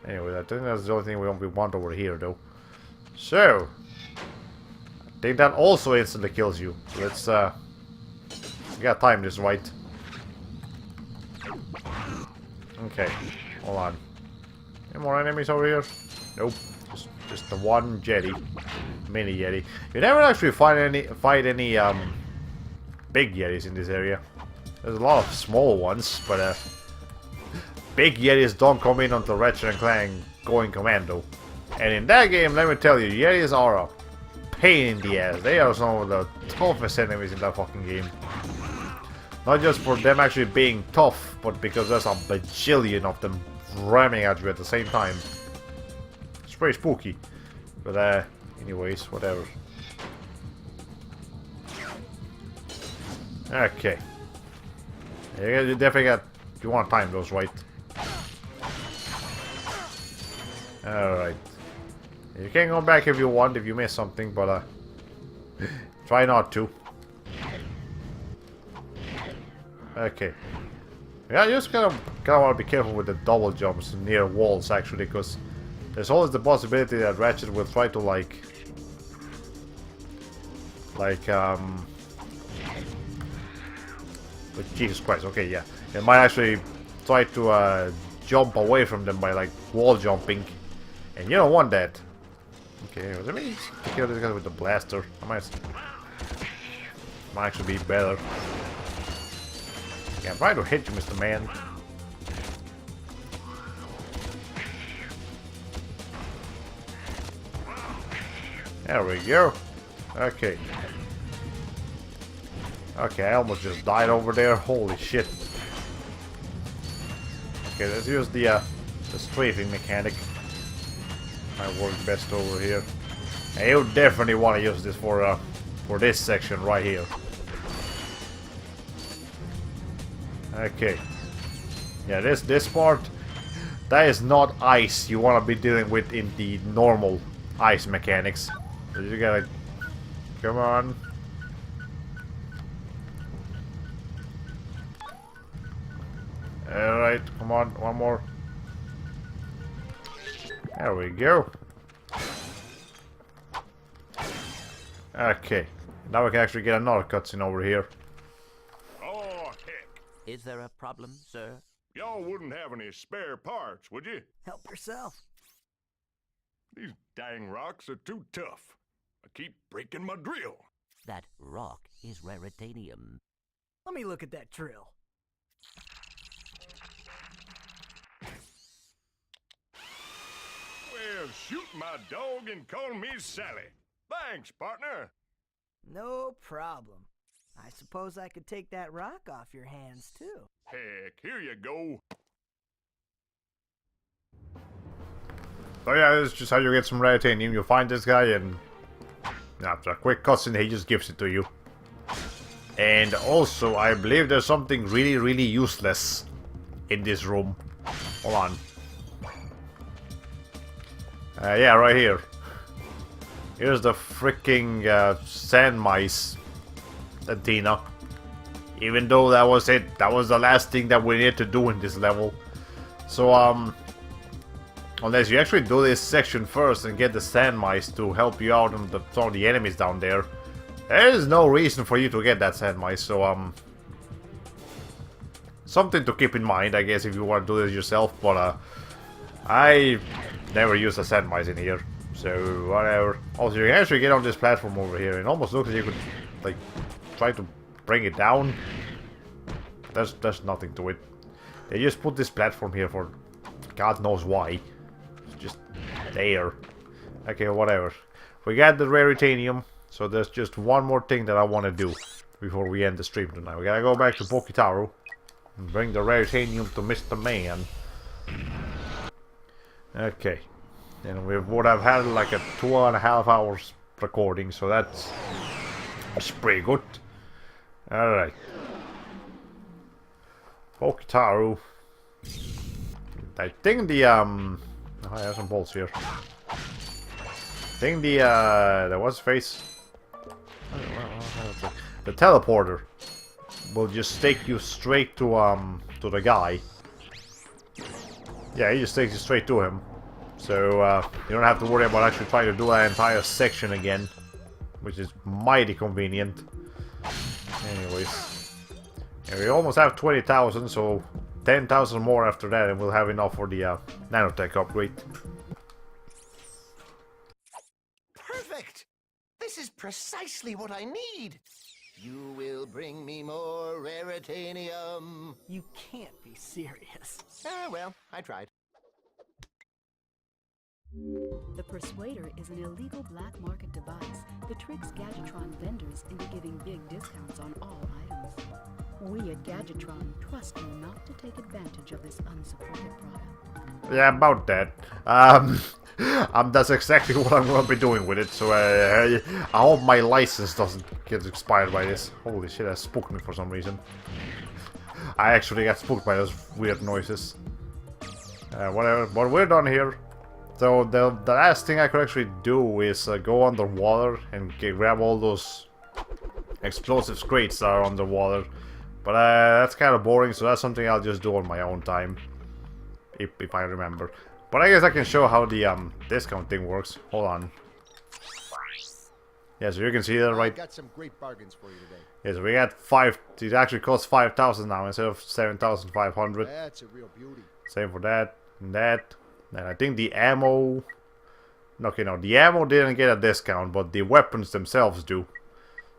Anyway, I think that's the only thing we want over here, though. So, I think that also instantly kills you. Let's, we gotta time this right. Okay, hold on. Any more enemies over here? Nope. Just the one jetty. Mini yeti. You never actually fight any big yetis in this area. There's a lot of small ones, but big yetis don't come in until Ratchet and Clank going commando. And in that game, let me tell you, yetis are a pain in the ass. They are some of the toughest enemies in that fucking game. Not just for them actually being tough, but because there's a bajillion of them ramming at you at the same time. It's pretty spooky. But anyways, whatever. Okay. You definitely got... You want to time those, right? Alright. You can go back if you want, if you miss something, but try not to. Okay. Yeah, you just kind of want to be careful with the double jumps near walls, actually, because there's always the possibility that Ratchet will try to but Jesus Christ, okay, yeah. It might actually try to jump away from them by like wall jumping. And you don't want that. Okay, let me take care of this guy with the blaster. I might actually be better. Yeah, I'm trying to hit you, Mr. Man. There we go. Okay. Okay, I almost just died over there. Holy shit. Okay, let's use the strafing mechanic. Might work best over here. And you definitely want to use this for this section right here. Okay. Yeah, this part, that is not ice you want to be dealing with in the normal ice mechanics. So you gotta, come on. Alright, come on, one more. There we go. Okay, now we can actually get another cutscene over here. Oh, heck. Is there a problem, sir? Y'all wouldn't have any spare parts, would you? Help yourself. These dang rocks are too tough. I keep breaking my drill. That rock is raritanium. Let me look at that drill. Well, shoot my dog and call me Sally. Thanks, partner. No problem. I suppose I could take that rock off your hands, too. Heck, here you go. So yeah, this is just how you get some raritanium. You find this guy and after a quick cutscene, he just gives it to you. And also, I believe there's something really, really useless in this room. Hold on. Yeah, right here. Here's the freaking sand mice antenna. Even though that was it, that was the last thing that we need to do in this level. So unless you actually do this section first and get the sand mice to help you out on some of the enemies down there, there is no reason for you to get that sand mice. So something to keep in mind, I guess, if you want to do this yourself. But I never use the sand mice in here, so whatever. Also, you can actually get on this platform over here. It almost looks like you could like try to bring it down. There's nothing to it. They just put this platform here for God knows why. It's just there. Okay, whatever. We got the raritanium, so there's just one more thing that I want to do before we end the stream tonight. We gotta go back to Pokitaru and bring the raritanium to Mr. Man. Okay. And we would have had like a 2.5 hours recording, so that's pretty good. Alright. Pokitaru. I think the I have some bolts here. think the what's face? The teleporter will just take you straight to the guy. Yeah, he just takes you straight to him. So you don't have to worry about actually trying to do that entire section again, which is mighty convenient. Anyways, yeah, we almost have 20,000, so 10,000 more after that, and we'll have enough for the nanotech upgrade. Perfect! This is precisely what I need. You will bring me more raritanium. You can't be serious. Well, I tried. The Persuader is an illegal black market device that tricks Gadgetron vendors into giving big discounts on all items. We at Gadgetron trust you not to take advantage of this unsupported product. Yeah, about that. That's exactly what I'm gonna be doing with it. So I hope my license doesn't get expired by this. Holy shit, that spooked me for some reason. I actually got spooked by those weird noises. Whatever, but we're done here. So the last thing I could actually do is go underwater and grab all those explosive crates that are underwater. But that's kind of boring, so that's something I'll just do on my own time. If I remember. But I guess I can show how the discount thing works. Hold on. Yeah, so you can see that, right? I got some great bargains for you today. Yeah, so we got 5. It actually costs 5,000 now instead of 7,500. That's a real beauty. Same for that and that. And I think the ammo... Okay, no, the ammo didn't get a discount, but the weapons themselves do.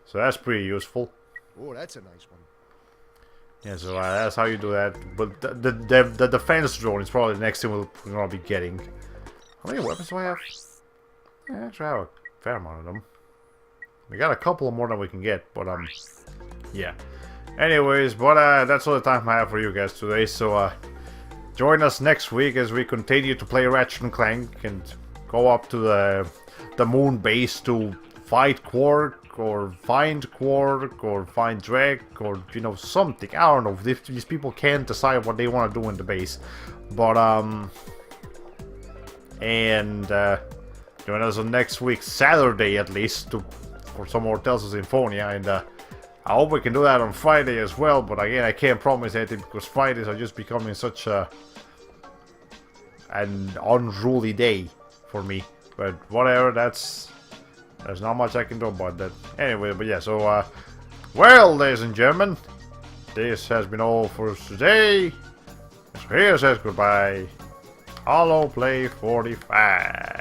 So that's pretty useful. Oh, that's a nice one. Yeah, so that's how you do that. But the defense drone is probably the next thing we're gonna be getting. How many weapons do I have? Yeah, actually I have a fair amount of them. We got a couple more than we can get, but yeah. Anyways, but that's all the time I have for you guys today. So join us next week as we continue to play Ratchet Clank and go up to the moon base to fight Quark, or find Quark, or find Drek, or, you know, something. I don't know. These people can't decide what they want to do in the base. But, and, join us on next week, Saturday at least, for some more Tales of Symphonia, and, I hope we can do that on Friday as well, but again, I can't promise anything, because Fridays are just becoming such an unruly day for me. But whatever, there's not much I can do about that. Anyway, but yeah, so, well, ladies and gentlemen, this has been all for today. So here says goodbye. Hollow Play 45.